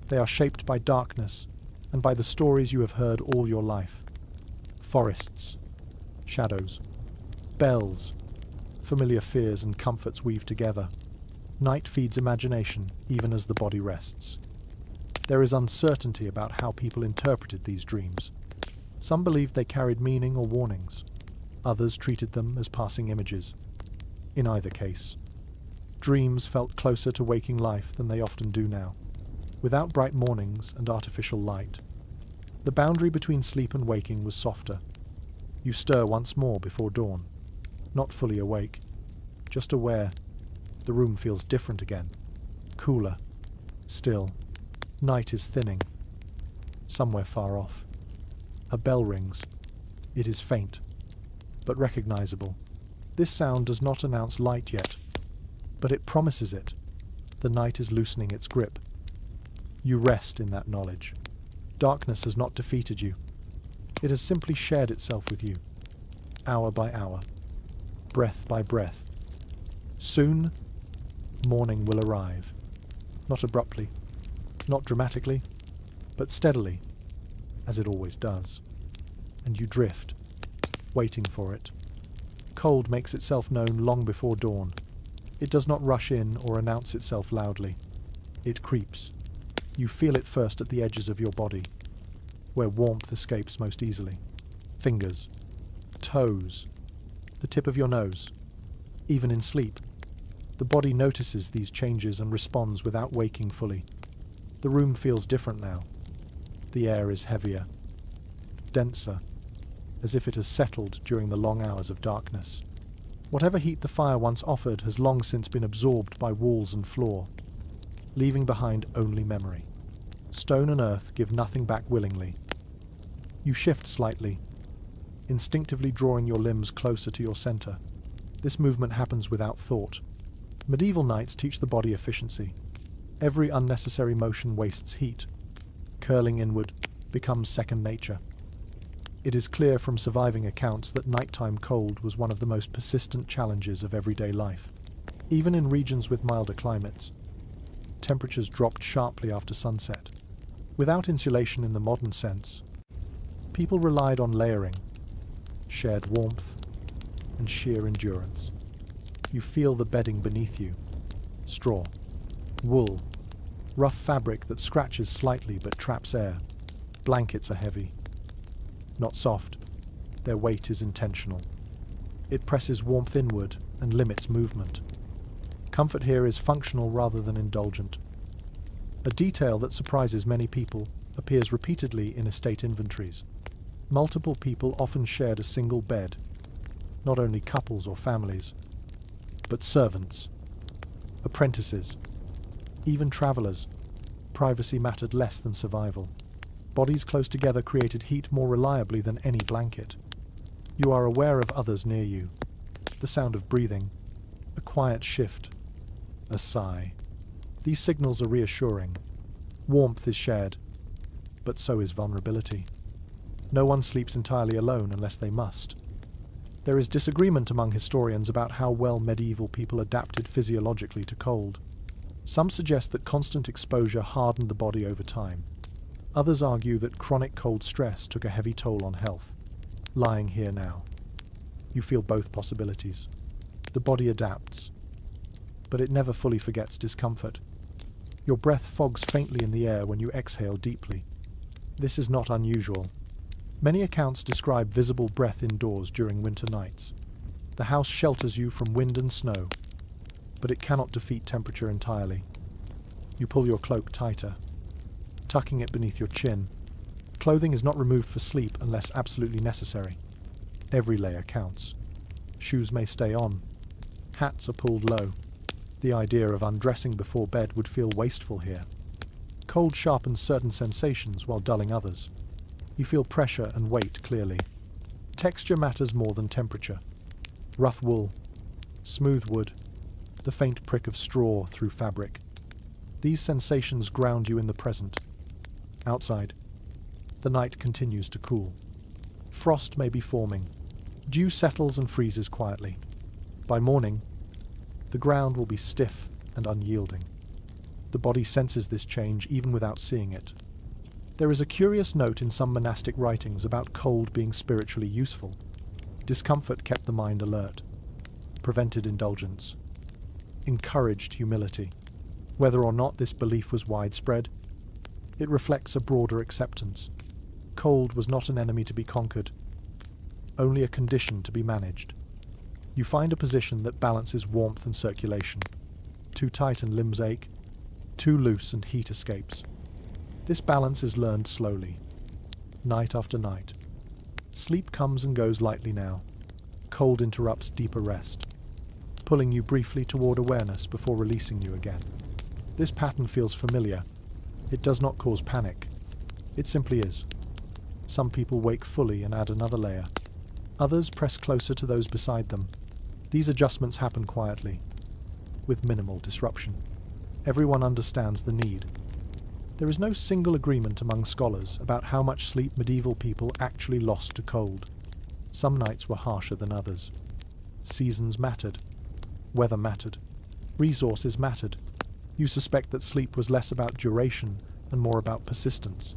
They are shaped by darkness and by the stories you have heard all your life. Forests, shadows, bells, familiar fears and comforts weave together. Night feeds imagination even as the body rests. There is uncertainty about how people interpreted these dreams. Some believed they carried meaning or warnings. Others treated them as passing images. In either case, dreams felt closer to waking life than they often do now. Without bright mornings and artificial light, the boundary between sleep and waking was softer. You stir once more before dawn, not fully awake, just aware. The room feels different again, cooler, still. Night is thinning. Somewhere far off, a bell rings. It is faint, but recognizable. This sound does not announce light yet, but it promises it. The night is loosening its grip. You rest in that knowledge. Darkness has not defeated you. It has simply shared itself with you, hour by hour, breath by breath. Soon, morning will arrive. Not abruptly, not dramatically, but steadily, as it always does. And you drift, waiting for it. Cold makes itself known long before dawn. It does not rush in or announce itself loudly. It creeps. You feel it first at the edges of your body, where warmth escapes most easily. Fingers, toes, the tip of your nose. Even in sleep, the body notices these changes and responds without waking fully. The room feels different now. The air is heavier, denser, as if it has settled during the long hours of darkness. Whatever heat the fire once offered has long since been absorbed by walls and floor, leaving behind only memory. Stone and earth give nothing back willingly. You shift slightly, instinctively drawing your limbs closer to your center. This movement happens without thought. Medieval knights teach the body efficiency. Every unnecessary motion wastes heat. Curling inward becomes second nature. It is clear from surviving accounts that nighttime cold was one of the most persistent challenges of everyday life. Even in regions with milder climates, temperatures dropped sharply after sunset. Without insulation in the modern sense, people relied on layering, shared warmth, and sheer endurance. You feel the bedding beneath you. Straw, wool, rough fabric that scratches slightly but traps air. Blankets are heavy. Not soft. Their weight is intentional. It presses warmth inward and limits movement. Comfort here is functional rather than indulgent. A detail that surprises many people appears repeatedly in estate inventories. Multiple people often shared a single bed, not only couples or families, but servants, apprentices, even travelers. Privacy mattered less than survival. Bodies close together created heat more reliably than any blanket. You are aware of others near you. The sound of breathing, a quiet shift, a sigh. These signals are reassuring. Warmth is shared, but so is vulnerability. No one sleeps entirely alone unless they must. There is disagreement among historians about how well medieval people adapted physiologically to cold. Some suggest that constant exposure hardened the body over time. Others argue that chronic cold stress took a heavy toll on health. Lying here now, you feel both possibilities. The body adapts, but it never fully forgets discomfort. Your breath fogs faintly in the air when you exhale deeply. This is not unusual. Many accounts describe visible breath indoors during winter nights. The house shelters you from wind and snow, but it cannot defeat temperature entirely. You pull your cloak tighter, tucking it beneath your chin. Clothing is not removed for sleep unless absolutely necessary. Every layer counts. Shoes may stay on. Hats are pulled low. The idea of undressing before bed would feel wasteful here. Cold sharpens certain sensations while dulling others. You feel pressure and weight clearly. Texture matters more than temperature. Rough wool, smooth wood, the faint prick of straw through fabric. These sensations ground you in the present. Outside, the night continues to cool. Frost may be forming. Dew settles and freezes quietly. By morning, the ground will be stiff and unyielding. The body senses this change even without seeing it. There is a curious note in some monastic writings about cold being spiritually useful. Discomfort kept the mind alert, prevented indulgence, encouraged humility. Whether or not this belief was widespread, it reflects a broader acceptance. Cold was not an enemy to be conquered, only a condition to be managed. You find a position that balances warmth and circulation. Too tight and limbs ache, too loose and heat escapes. This balance is learned slowly, night after night. Sleep comes and goes lightly now. Cold interrupts deeper rest, pulling you briefly toward awareness before releasing you again. This pattern feels familiar. It does not cause panic. It simply is. Some people wake fully and add another layer. Others press closer to those beside them. These adjustments happen quietly, with minimal disruption. Everyone understands the need. There is no single agreement among scholars about how much sleep medieval people actually lost to cold. Some nights were harsher than others. Seasons mattered. Weather mattered. Resources mattered. You suspect that sleep was less about duration and more about persistence.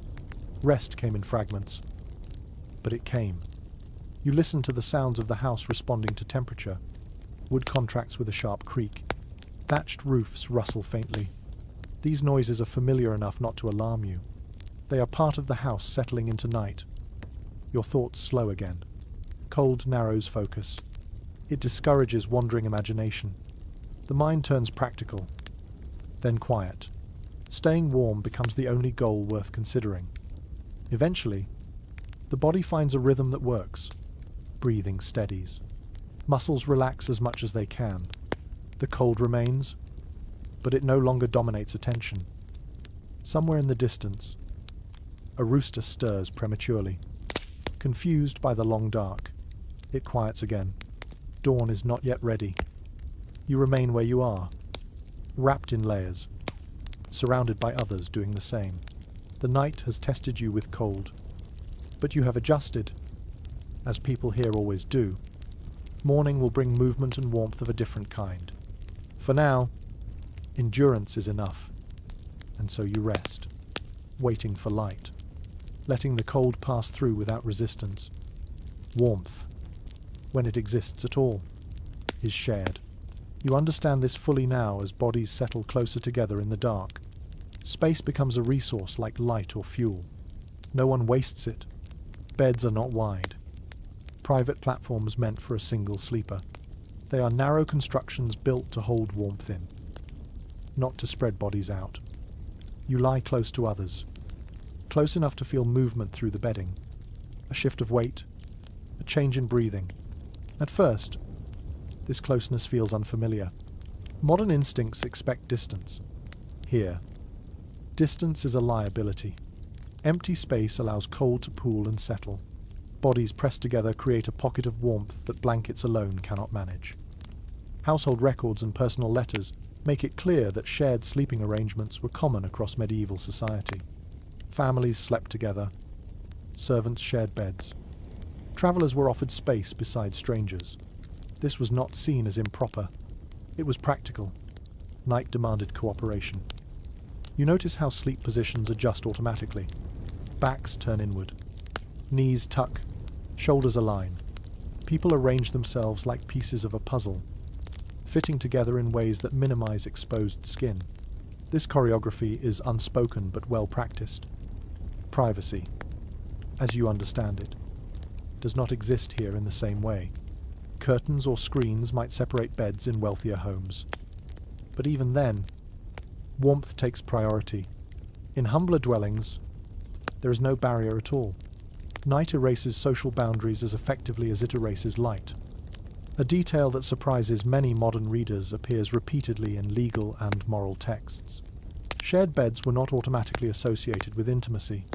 Rest came in fragments. But it came. You listened to the sounds of the house responding to temperature. Wood contracts with a sharp creak. Thatched roofs rustle faintly. These noises are familiar enough not to alarm you. They are part of the house settling into night. Your thoughts slow again. Cold narrows focus. It discourages wandering imagination. The mind turns practical. Then quiet. Staying warm becomes the only goal worth considering. Eventually, the body finds a rhythm that works. Breathing steadies. Muscles relax as much as they can. The cold remains, but it no longer dominates attention. Somewhere in the distance, a rooster stirs prematurely. Confused by the long dark, it quiets again. Dawn is not yet ready. You remain where you are, wrapped in layers, surrounded by others doing the same. The night has tested you with cold, but you have adjusted, as people here always do. Morning will bring movement and warmth of a different kind. For now, endurance is enough, and so you rest, waiting for light, letting the cold pass through without resistance. Warmth, when it exists at all, is shared. You understand this fully now as bodies settle closer together in the dark. Space becomes a resource like light or fuel. No one wastes it. Beds are not wide. Private platforms meant for a single sleeper. They are narrow constructions built to hold warmth in, not to spread bodies out. You lie close to others, close enough to feel movement through the bedding, a shift of weight, a change in breathing. At first, this closeness feels unfamiliar. Modern instincts expect distance. Here, distance is a liability. Empty space allows cold to pool and settle. Bodies pressed together create a pocket of warmth that blankets alone cannot manage. Household records and personal letters make it clear that shared sleeping arrangements were common across medieval society. Families slept together. Servants shared beds. Travellers were offered space beside strangers. This was not seen as improper. It was practical. Night demanded cooperation. You notice how sleep positions adjust automatically. Backs turn inward. Knees tuck. Shoulders align. People arrange themselves like pieces of a puzzle, fitting together in ways that minimize exposed skin. This choreography is unspoken but well practiced. Privacy, as you understand it, does not exist here in the same way. Curtains or screens might separate beds in wealthier homes. But even then, warmth takes priority. In humbler dwellings, there is no barrier at all. Night erases social boundaries as effectively as it erases light. A detail that surprises many modern readers appears repeatedly in legal and moral texts. Shared beds were not automatically associated with intimacy.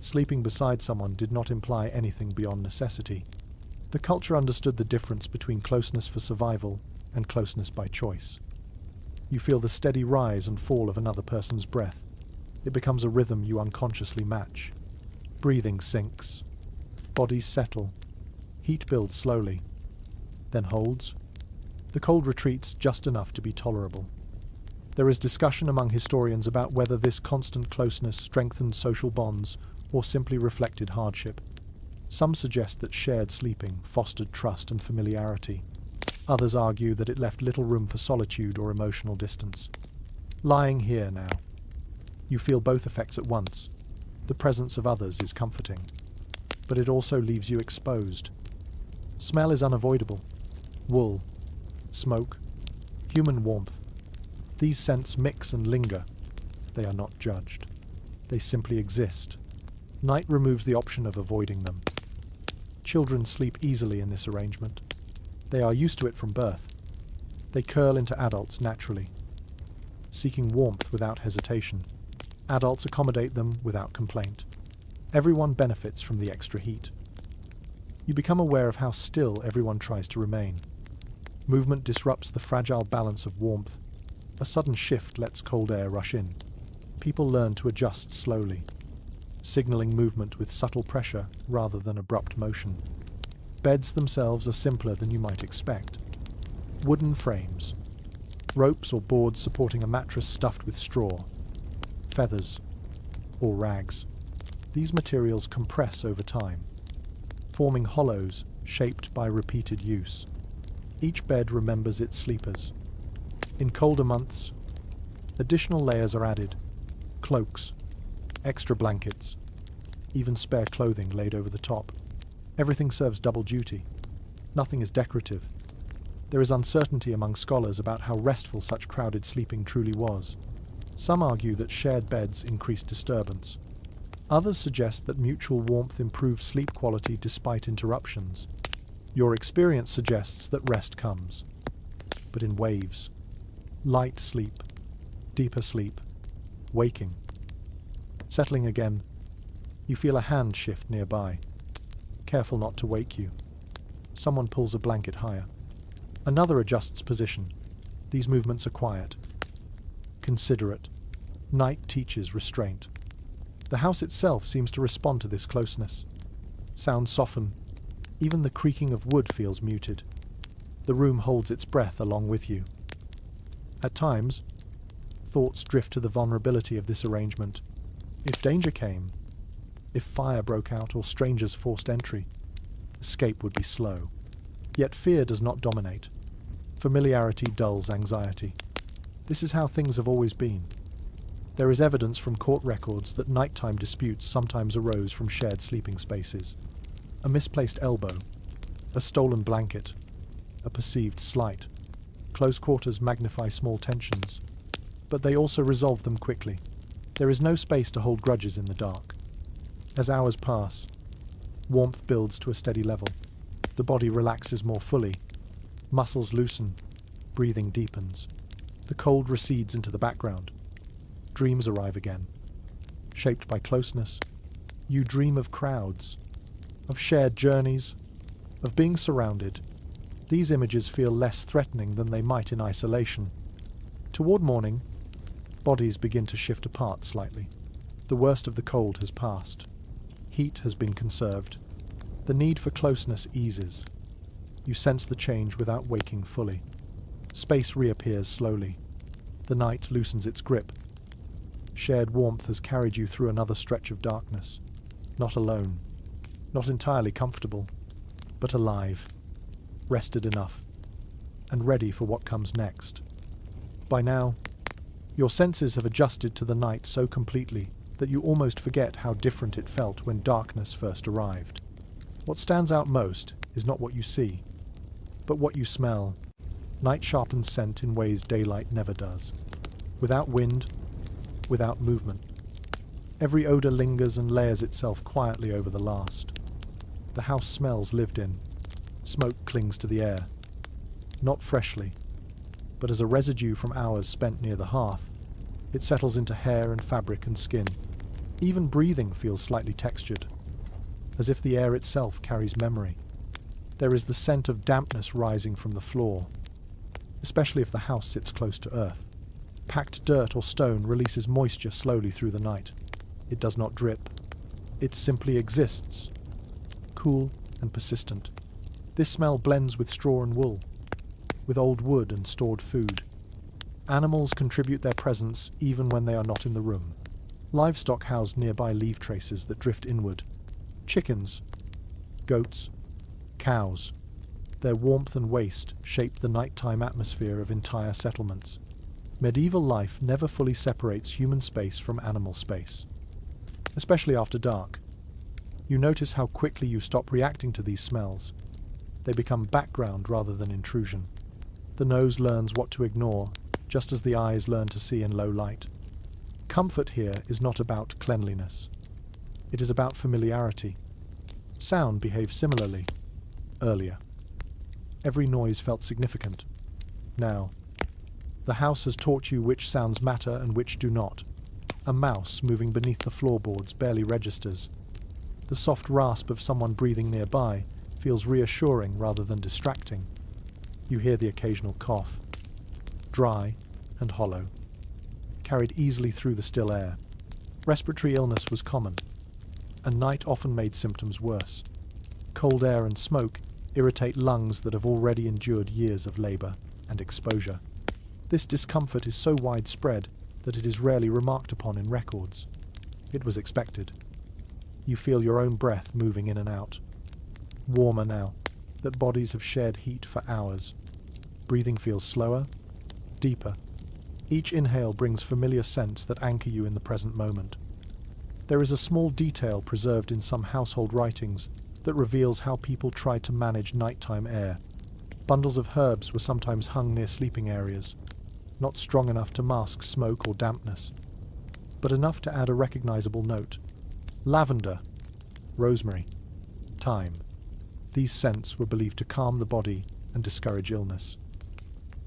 Sleeping beside someone did not imply anything beyond necessity. The culture understood the difference between closeness for survival and closeness by choice. You feel the steady rise and fall of another person's breath. It becomes a rhythm you unconsciously match. Breathing sinks. Bodies settle. Heat builds slowly, then holds. The cold retreats just enough to be tolerable. There is discussion among historians about whether this constant closeness strengthened social bonds or simply reflected hardship. Some suggest that shared sleeping fostered trust and familiarity. Others argue that it left little room for solitude or emotional distance. Lying here now, you feel both effects at once. The presence of others is comforting, but it also leaves you exposed. Smell is unavoidable. Wool, smoke, human warmth. These scents mix and linger. They are not judged. They simply exist. Night removes the option of avoiding them. Children sleep easily in this arrangement. They are used to it from birth. They curl into adults naturally, seeking warmth without hesitation. Adults accommodate them without complaint. Everyone benefits from the extra heat. You become aware of how still everyone tries to remain. Movement disrupts the fragile balance of warmth. A sudden shift lets cold air rush in. People learn to adjust slowly, signaling movement with subtle pressure rather than abrupt motion. Beds themselves are simpler than you might expect. Wooden frames, ropes or boards supporting a mattress stuffed with straw, feathers, or rags. These materials compress over time, forming hollows shaped by repeated use. Each bed remembers its sleepers. In colder months, additional layers are added: cloaks, extra blankets, even spare clothing laid over the top. Everything serves double duty. Nothing is decorative. There is uncertainty among scholars about how restful such crowded sleeping truly was. Some argue that shared beds increase disturbance. Others suggest that mutual warmth improves sleep quality despite interruptions. Your experience suggests that rest comes, but in waves. Light sleep, deeper sleep, waking. Settling again, you feel a hand shift nearby. Careful not to wake you. Someone pulls a blanket higher. Another adjusts position. These movements are quiet, considerate. Night teaches restraint. The house itself seems to respond to this closeness. Sounds soften. Even the creaking of wood feels muted. The room holds its breath along with you. At times, thoughts drift to the vulnerability of this arrangement. If danger came, if fire broke out or strangers forced entry, escape would be slow. Yet fear does not dominate. Familiarity dulls anxiety. This is how things have always been. There is evidence from court records that nighttime disputes sometimes arose from shared sleeping spaces. A misplaced elbow, a stolen blanket, a perceived slight. Close quarters magnify small tensions, but they also resolve them quickly. There is no space to hold grudges in the dark. As hours pass, warmth builds to a steady level. The body relaxes more fully. Muscles loosen. Breathing deepens. The cold recedes into the background. Dreams arrive again. Shaped by closeness, you dream of crowds, of shared journeys, of being surrounded. These images feel less threatening than they might in isolation. Toward morning, bodies begin to shift apart slightly. The worst of the cold has passed. Heat has been conserved. The need for closeness eases. You sense the change without waking fully. Space reappears slowly. The night loosens its grip. Shared warmth has carried you through another stretch of darkness. Not alone. Not entirely comfortable, but alive, rested enough, and ready for what comes next. By now, your senses have adjusted to the night so completely that you almost forget how different it felt when darkness first arrived. What stands out most is not what you see, but what you smell. Night sharpens scent in ways daylight never does. Without wind, without movement. Every odor lingers and layers itself quietly over the last. The house smells lived in. Smoke clings to the air. Not freshly, but as a residue from hours spent near the hearth. It settles into hair and fabric and skin. Even breathing feels slightly textured, as if the air itself carries memory. There is the scent of dampness rising from the floor, especially if the house sits close to earth. Packed dirt or stone releases moisture slowly through the night. It does not drip. It simply exists, cool and persistent. This smell blends with straw and wool, with old wood and stored food. Animals contribute their presence even when they are not in the room. Livestock house nearby leaf traces that drift inward. Chickens, goats, cows. Their warmth and waste shape the nighttime atmosphere of entire settlements. Medieval life never fully separates human space from animal space, especially after dark. You notice how quickly you stop reacting to these smells. They become background rather than intrusion. The nose learns what to ignore, just as the eyes learn to see in low light. Comfort here is not about cleanliness. It is about familiarity. Sound behaves similarly. Earlier, every noise felt significant. Now, the house has taught you which sounds matter and which do not. A mouse moving beneath the floorboards barely registers. The soft rasp of someone breathing nearby feels reassuring rather than distracting. You hear the occasional cough, dry and hollow, carried easily through the still air. Respiratory illness was common, and night often made symptoms worse. Cold air and smoke irritate lungs that have already endured years of labour and exposure. This discomfort is so widespread that it is rarely remarked upon in records. It was expected. You feel your own breath moving in and out. Warmer now, that bodies have shared heat for hours. Breathing feels slower, deeper. Each inhale brings familiar scents that anchor you in the present moment. There is a small detail preserved in some household writings that reveals how people tried to manage nighttime air. Bundles of herbs were sometimes hung near sleeping areas, not strong enough to mask smoke or dampness, but enough to add a recognizable note. Lavender, rosemary, thyme. These scents were believed to calm the body and discourage illness.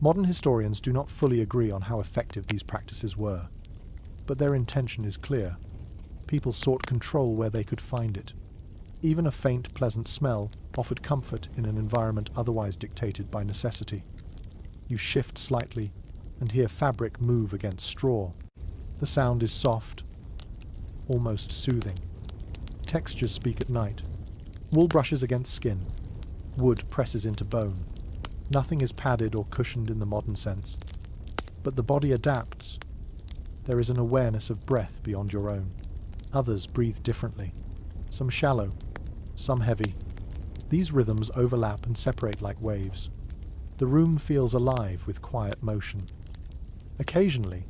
Modern historians do not fully agree on how effective these practices were, but their intention is clear. People sought control where they could find it. Even a faint, pleasant smell offered comfort in an environment otherwise dictated by necessity. You shift slightly and hear fabric move against straw. The sound is soft, almost soothing. Textures speak at night. Wool brushes against skin. Wood presses into bone. Nothing is padded or cushioned in the modern sense. But the body adapts. There is an awareness of breath beyond your own. Others breathe differently. Some shallow, some heavy. These rhythms overlap and separate like waves. The room feels alive with quiet motion. Occasionally,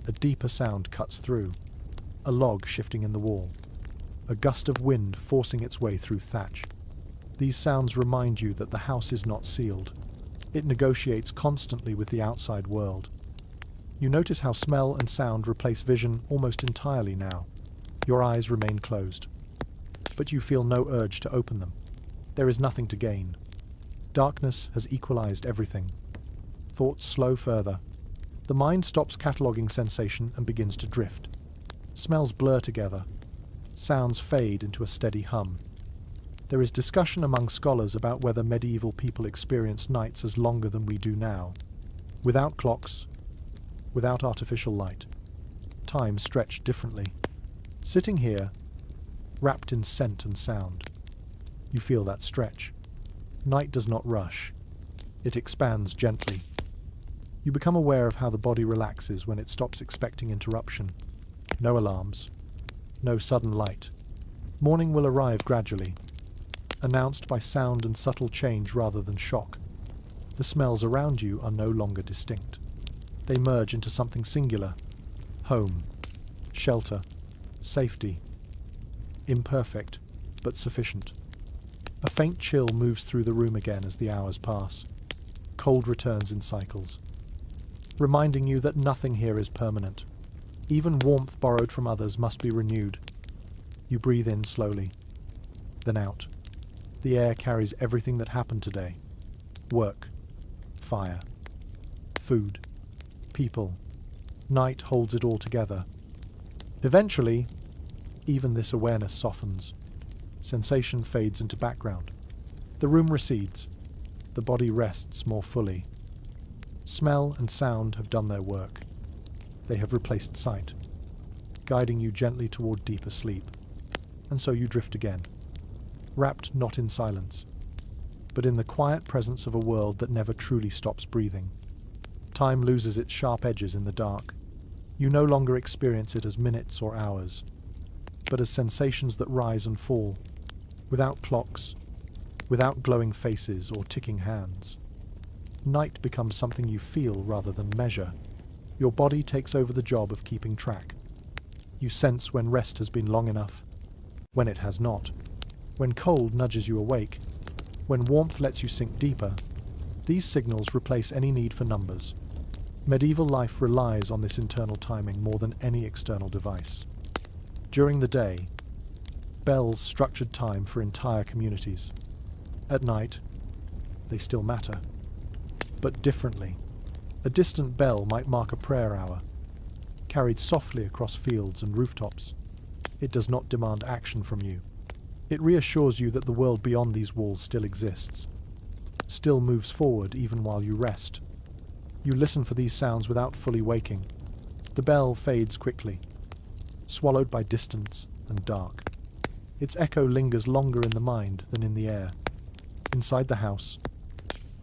a deeper sound cuts through. A log shifting in the wall. A gust of wind forcing its way through thatch. These sounds remind you that the house is not sealed. It negotiates constantly with the outside world. You notice how smell and sound replace vision almost entirely now. Your eyes remain closed, but you feel no urge to open them. There is nothing to gain. Darkness has equalized everything. Thoughts slow further. The mind stops cataloguing sensation and begins to drift. Smells blur together. Sounds fade into a steady hum. There is discussion among scholars about whether medieval people experienced nights as longer than we do now. Without clocks, without artificial light. Time stretched differently. Sitting here, wrapped in scent and sound, you feel that stretch. Night does not rush. It expands gently. You become aware of how the body relaxes when it stops expecting interruption. No alarms. No sudden light. Morning will arrive gradually, announced by sound and subtle change rather than shock. The smells around you are no longer distinct. They merge into something singular. Home. Shelter. Safety. Imperfect, but sufficient. A faint chill moves through the room again as the hours pass. Cold returns in cycles, reminding you that nothing here is permanent. Even warmth borrowed from others must be renewed. You breathe in slowly, then out. The air carries everything that happened today. Work, fire, food, people. Night holds it all together. Eventually, even this awareness softens. Sensation fades into background. The room recedes. The body rests more fully. Smell and sound have done their work. They have replaced sight, guiding you gently toward deeper sleep. And so you drift again, wrapped not in silence, but in the quiet presence of a world that never truly stops breathing. Time loses its sharp edges in the dark. You no longer experience it as minutes or hours, but as sensations that rise and fall, without clocks, without glowing faces or ticking hands. Night becomes something you feel rather than measure. Your body takes over the job of keeping track. You sense when rest has been long enough, when it has not, when cold nudges you awake, when warmth lets you sink deeper. These signals replace any need for numbers. Medieval life relies on this internal timing more than any external device. During the day, bells structured time for entire communities. At night, they still matter, but differently. A distant bell might mark a prayer hour, carried softly across fields and rooftops. It does not demand action from you. It reassures you that the world beyond these walls still exists. still moves forward even while you rest. You listen for these sounds without fully waking. The bell fades quickly, swallowed by distance and dark. Its echo lingers longer in the mind than in the air. Inside the house,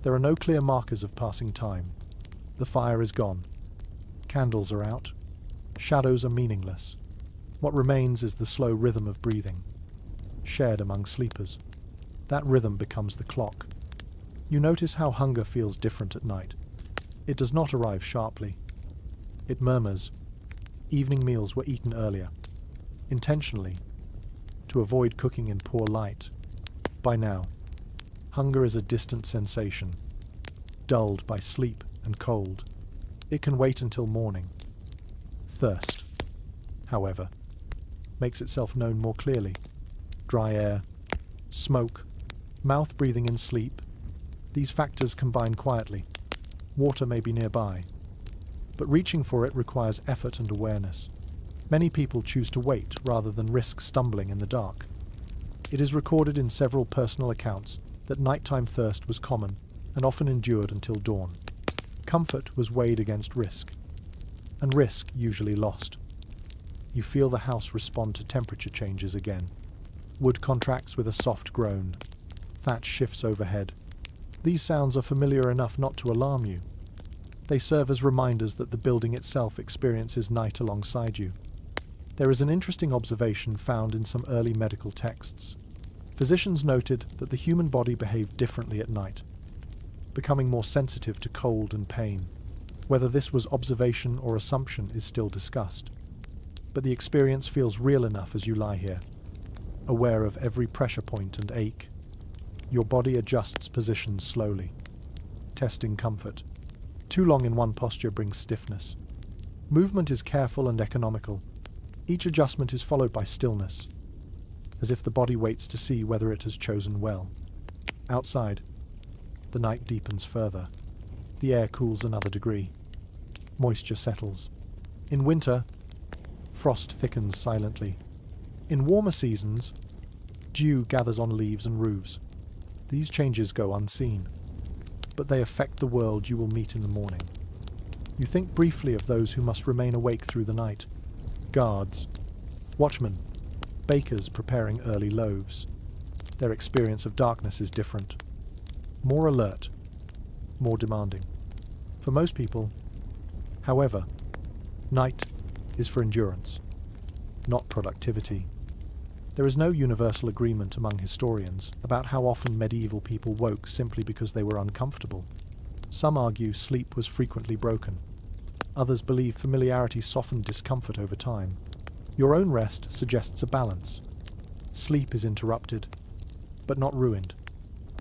there are no clear markers of passing time. The fire is gone. Candles are out. Shadows are meaningless. What remains is the slow rhythm of breathing, shared among sleepers. That rhythm becomes the clock. You notice how hunger feels different at night. It does not arrive sharply. It murmurs. Evening meals were eaten earlier, intentionally, to avoid cooking in poor light. By now, hunger is a distant sensation, dulled by sleep and cold. It can wait until morning. Thirst, however, makes itself known more clearly. Dry air, smoke, mouth breathing in sleep, these factors combine quietly. Water may be nearby, but reaching for it requires effort and awareness. Many people choose to wait rather than risk stumbling in the dark. It is recorded in several personal accounts that nighttime thirst was common and often endured until dawn. Comfort was weighed against risk, and risk usually lost. You feel the house respond to temperature changes again. Wood contracts with a soft groan. Thatch shifts overhead. These sounds are familiar enough not to alarm you. They serve as reminders that the building itself experiences night alongside you. There is an interesting observation found in some early medical texts. Physicians noted that the human body behaved differently at night, becoming more sensitive to cold and pain. Whether this was observation or assumption is still discussed. But the experience feels real enough as you lie here, aware of every pressure point and ache. Your body adjusts positions slowly, testing comfort. Too long in one posture brings stiffness. Movement is careful and economical. Each adjustment is followed by stillness, as if the body waits to see whether it has chosen well. Outside, the night deepens further. The air cools another degree. Moisture settles. In winter, frost thickens silently. In warmer seasons, dew gathers on leaves and roofs. These changes go unseen, but they affect the world you will meet in the morning. You think briefly of those who must remain awake through the night. Guards, watchmen, bakers preparing early loaves. Their experience of darkness is different. More alert, more demanding. For most people, however, night is for endurance, not productivity. There is no universal agreement among historians about how often medieval people woke simply because they were uncomfortable. Some argue sleep was frequently broken. Others believe familiarity softened discomfort over time. Your own rest suggests a balance. Sleep is interrupted, but not ruined.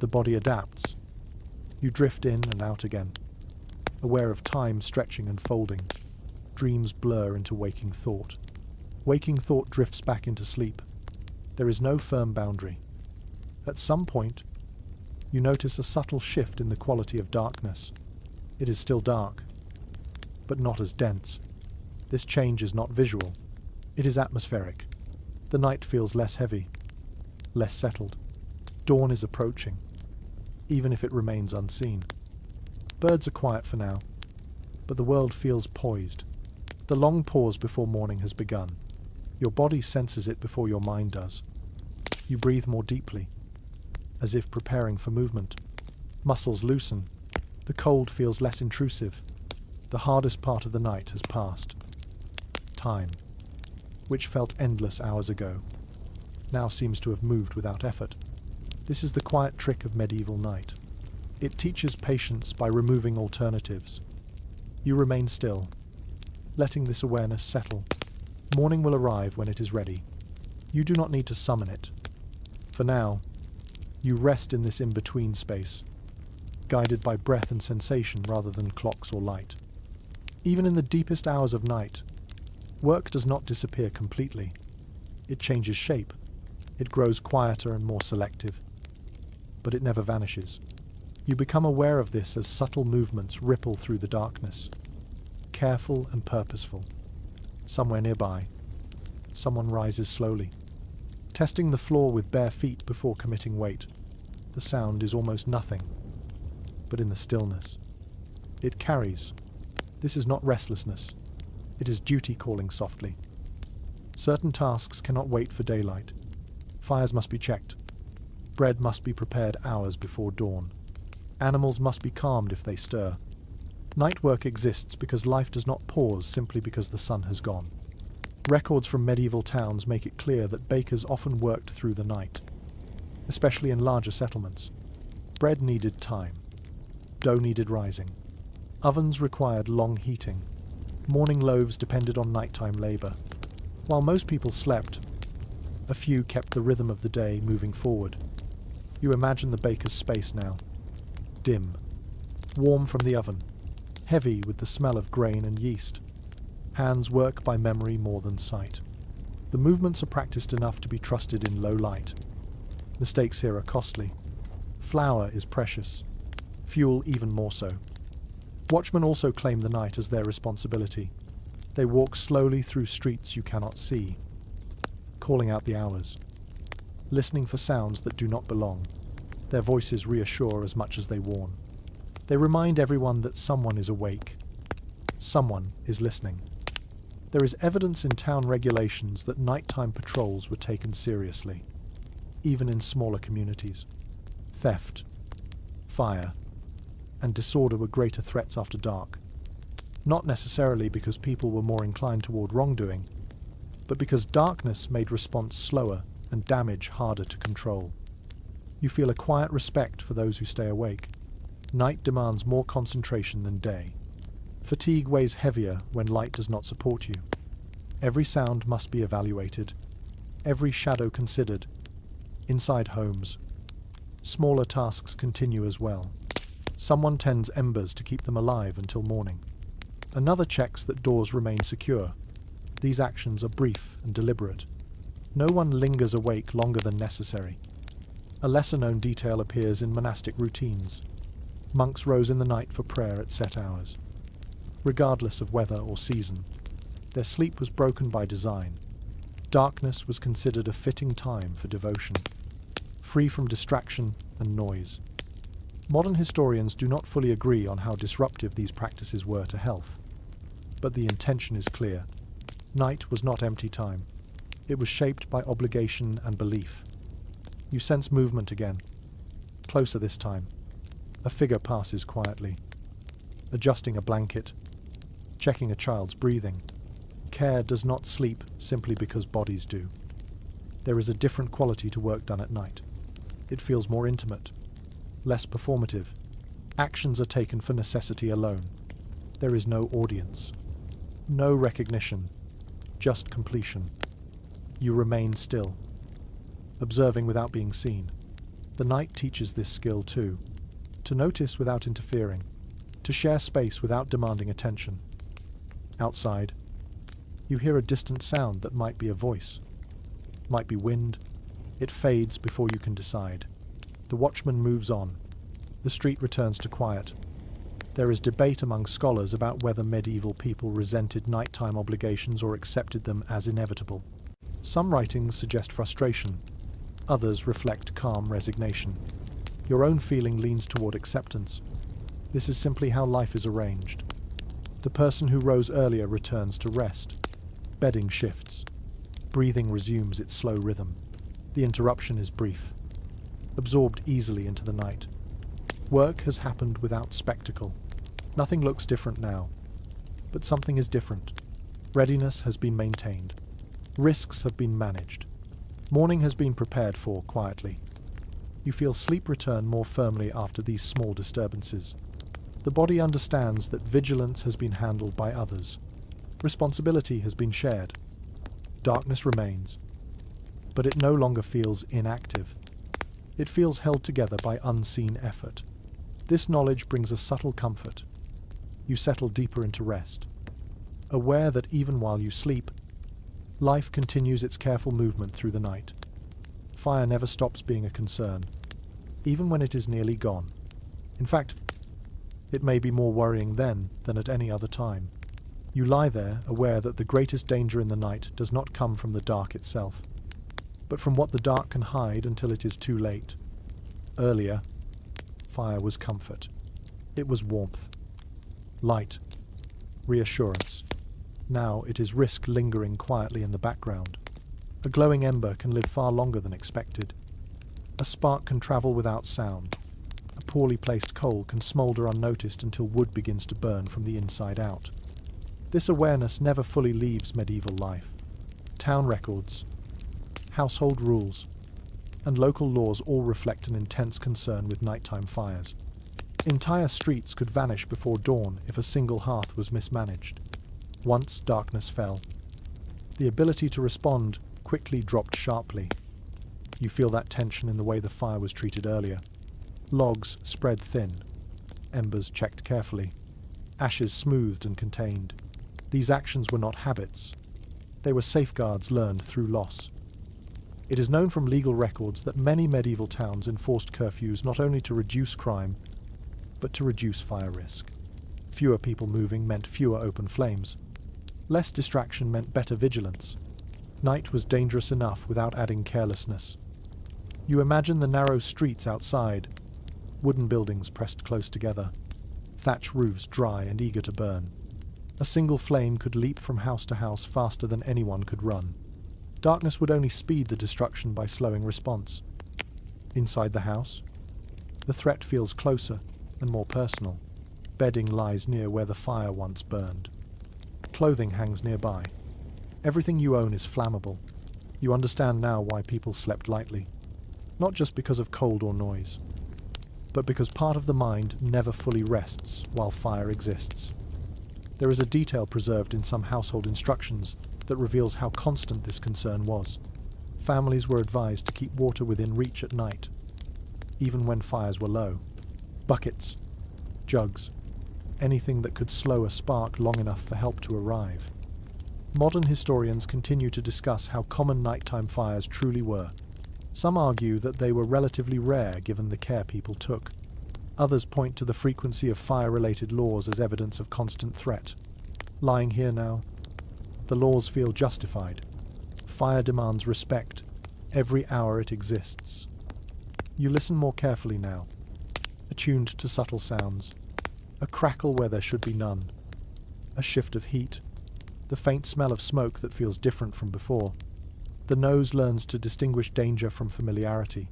The body adapts. You drift in and out again, aware of time stretching and folding. Dreams blur into waking thought. Waking thought drifts back into sleep. There is no firm boundary. At some point, you notice a subtle shift in the quality of darkness. It is still dark, but not as dense. This change is not visual. It is atmospheric. The night feels less heavy, less settled. Dawn is approaching, even if it remains unseen. Birds are quiet for now, but the world feels poised. The long pause before morning has begun. Your body senses it before your mind does. You breathe more deeply, as if preparing for movement. Muscles loosen. The cold feels less intrusive. The hardest part of the night has passed. Time, which felt endless hours ago, now seems to have moved without effort. This is the quiet trick of medieval night. It teaches patience by removing alternatives. You remain still, letting this awareness settle. Morning will arrive when it is ready. You do not need to summon it. For now, you rest in this in-between space, guided by breath and sensation rather than clocks or light. Even in the deepest hours of night, work does not disappear completely. It changes shape. It grows quieter and more selective. But it never vanishes. You become aware of this as subtle movements ripple through the darkness, careful and purposeful. Somewhere nearby, someone rises slowly, testing the floor with bare feet before committing weight. The sound is almost nothing, but in the stillness. It carries. This is not restlessness. It is duty calling softly. Certain tasks cannot wait for daylight. Fires must be checked. Bread must be prepared hours before dawn. Animals must be calmed if they stir. Night work exists because life does not pause simply because the sun has gone. Records from medieval towns make it clear that bakers often worked through the night, especially in larger settlements. Bread needed time. Dough needed rising. Ovens required long heating. Morning loaves depended on nighttime labor. While most people slept, a few kept the rhythm of the day moving forward. You imagine the baker's space now. Dim. Warm from the oven. Heavy with the smell of grain and yeast. Hands work by memory more than sight. The movements are practiced enough to be trusted in low light. Mistakes here are costly. Flour is precious. Fuel even more so. Watchmen also claim the night as their responsibility. They walk slowly through streets you cannot see, calling out the hours, listening for sounds that do not belong. Their voices reassure as much as they warn. They remind everyone that someone is awake. Someone is listening. There is evidence in town regulations that nighttime patrols were taken seriously, even in smaller communities. Theft, fire, and disorder were greater threats after dark. Not necessarily because people were more inclined toward wrongdoing, but because darkness made response slower and damage harder to control. You feel a quiet respect for those who stay awake. Night demands more concentration than day. Fatigue weighs heavier when light does not support you. Every sound must be evaluated, every shadow considered. Inside homes, smaller tasks continue as well. Someone tends embers to keep them alive until morning. Another checks that doors remain secure. These actions are brief and deliberate. No one lingers awake longer than necessary. A lesser-known detail appears in monastic routines. Monks rose in the night for prayer at set hours. Regardless of weather or season, their sleep was broken by design. Darkness was considered a fitting time for devotion, free from distraction and noise. Modern historians do not fully agree on how disruptive these practices were to health, but the intention is clear. Night was not empty time. It was shaped by obligation and belief. You sense movement again. Closer this time. A figure passes quietly, adjusting a blanket, checking a child's breathing. Care does not sleep simply because bodies do. There is a different quality to work done at night. It feels more intimate, less performative. Actions are taken for necessity alone. There is no audience, no recognition, just completion. You remain still, observing without being seen. The night teaches this skill too, to notice without interfering, to share space without demanding attention. Outside, you hear a distant sound that might be a voice, might be wind. It fades before you can decide. The watchman moves on. The street returns to quiet. There is debate among scholars about whether medieval people resented nighttime obligations or accepted them as inevitable. Some writings suggest frustration. Others reflect calm resignation. Your own feeling leans toward acceptance. This is simply how life is arranged. The person who rose earlier returns to rest. Bedding shifts. Breathing resumes its slow rhythm. The interruption is brief, absorbed easily into the night. Work has happened without spectacle. Nothing looks different now, but something is different. Readiness has been maintained. Risks have been managed. Morning has been prepared for quietly. You feel sleep return more firmly after these small disturbances. The body understands that vigilance has been handled by others. Responsibility has been shared. Darkness remains, but it no longer feels inactive. It feels held together by unseen effort. This knowledge brings a subtle comfort. You settle deeper into rest, aware that even while you sleep, life continues its careful movement through the night. Fire never stops being a concern, even when it is nearly gone. In fact, it may be more worrying then than at any other time. You lie there, aware that the greatest danger in the night does not come from the dark itself, but from what the dark can hide until it is too late. Earlier, fire was comfort. It was warmth, light, reassurance. Now it is risk lingering quietly in the background. A glowing ember can live far longer than expected. A spark can travel without sound. A poorly placed coal can smoulder unnoticed until wood begins to burn from the inside out. This awareness never fully leaves medieval life. Town records, household rules, and local laws all reflect an intense concern with nighttime fires. Entire streets could vanish before dawn if a single hearth was mismanaged. Once darkness fell, the ability to respond quickly dropped sharply. You feel that tension in the way the fire was treated earlier. Logs spread thin, embers checked carefully, ashes smoothed and contained. These actions were not habits. They were safeguards learned through loss. It is known from legal records that many medieval towns enforced curfews not only to reduce crime, but to reduce fire risk. Fewer people moving meant fewer open flames. Less distraction meant better vigilance. Night was dangerous enough without adding carelessness. You imagine the narrow streets outside, wooden buildings pressed close together, thatch roofs dry and eager to burn. A single flame could leap from house to house faster than anyone could run. Darkness would only speed the destruction by slowing response. Inside the house, the threat feels closer and more personal. Bedding lies near where the fire once burned. Clothing hangs nearby. Everything you own is flammable. You understand now why people slept lightly. Not just because of cold or noise, but because part of the mind never fully rests while fire exists. There is a detail preserved in some household instructions that reveals how constant this concern was. Families were advised to keep water within reach at night, even when fires were low. Buckets, jugs, anything that could slow a spark long enough for help to arrive. Modern historians continue to discuss how common nighttime fires truly were. Some argue that they were relatively rare given the care people took. Others point to the frequency of fire-related laws as evidence of constant threat. Lying here now, the laws feel justified. Fire demands respect every hour it exists. You listen more carefully now, attuned to subtle sounds. A crackle where there should be none. A shift of heat. The faint smell of smoke that feels different from before. The nose learns to distinguish danger from familiarity.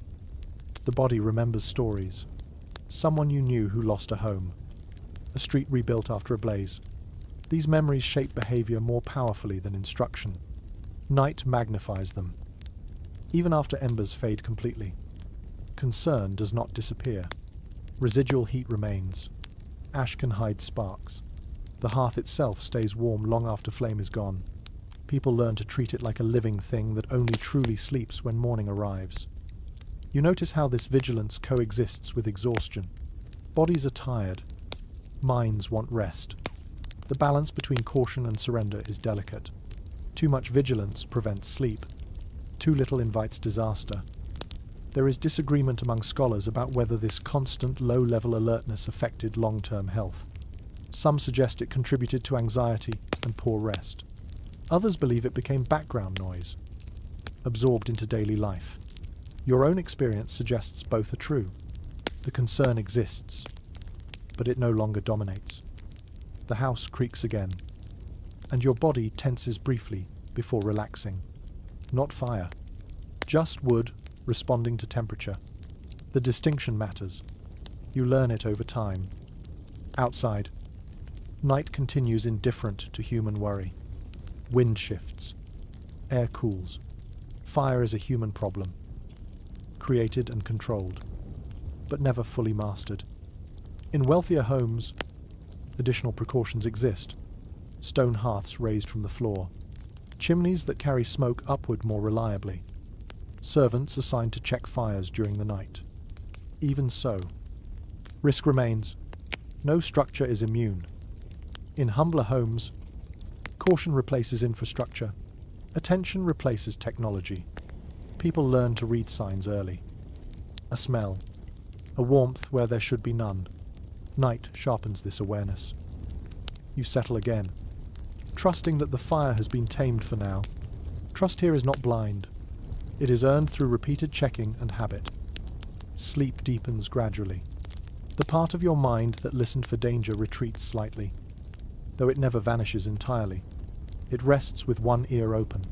The body remembers stories. Someone you knew who lost a home. A street rebuilt after a blaze. These memories shape behavior more powerfully than instruction. Night magnifies them. Even after embers fade completely, concern does not disappear. Residual heat remains. Ash can hide sparks. The hearth itself stays warm long after flame is gone. People learn to treat it like a living thing that only truly sleeps when morning arrives. You notice how this vigilance coexists with exhaustion. Bodies are tired. Minds want rest. The balance between caution and surrender is delicate. Too much vigilance prevents sleep. Too little invites disaster. There is disagreement among scholars about whether this constant low-level alertness affected long-term health. Some suggest it contributed to anxiety and poor rest. Others believe it became background noise, absorbed into daily life. Your own experience suggests both are true. The concern exists, but it no longer dominates. The house creaks again, and your body tenses briefly before relaxing. Not fire, just wood responding to temperature. The distinction matters. You learn it over time. Outside, night continues indifferent to human worry. Wind shifts. Air cools. Fire is a human problem. Created and controlled, but never fully mastered. In wealthier homes, additional precautions exist. Stone hearths raised from the floor. Chimneys that carry smoke upward more reliably. Servants assigned to check fires during the night. Even so, risk remains. No structure is immune. In humbler homes, caution replaces infrastructure. Attention replaces technology. People learn to read signs early. A smell, a warmth where there should be none. Night sharpens this awareness. You settle again, trusting that the fire has been tamed for now. Trust here is not blind. It is earned through repeated checking and habit. Sleep deepens gradually. The part of your mind that listened for danger retreats slightly, though it never vanishes entirely. It rests with one ear open.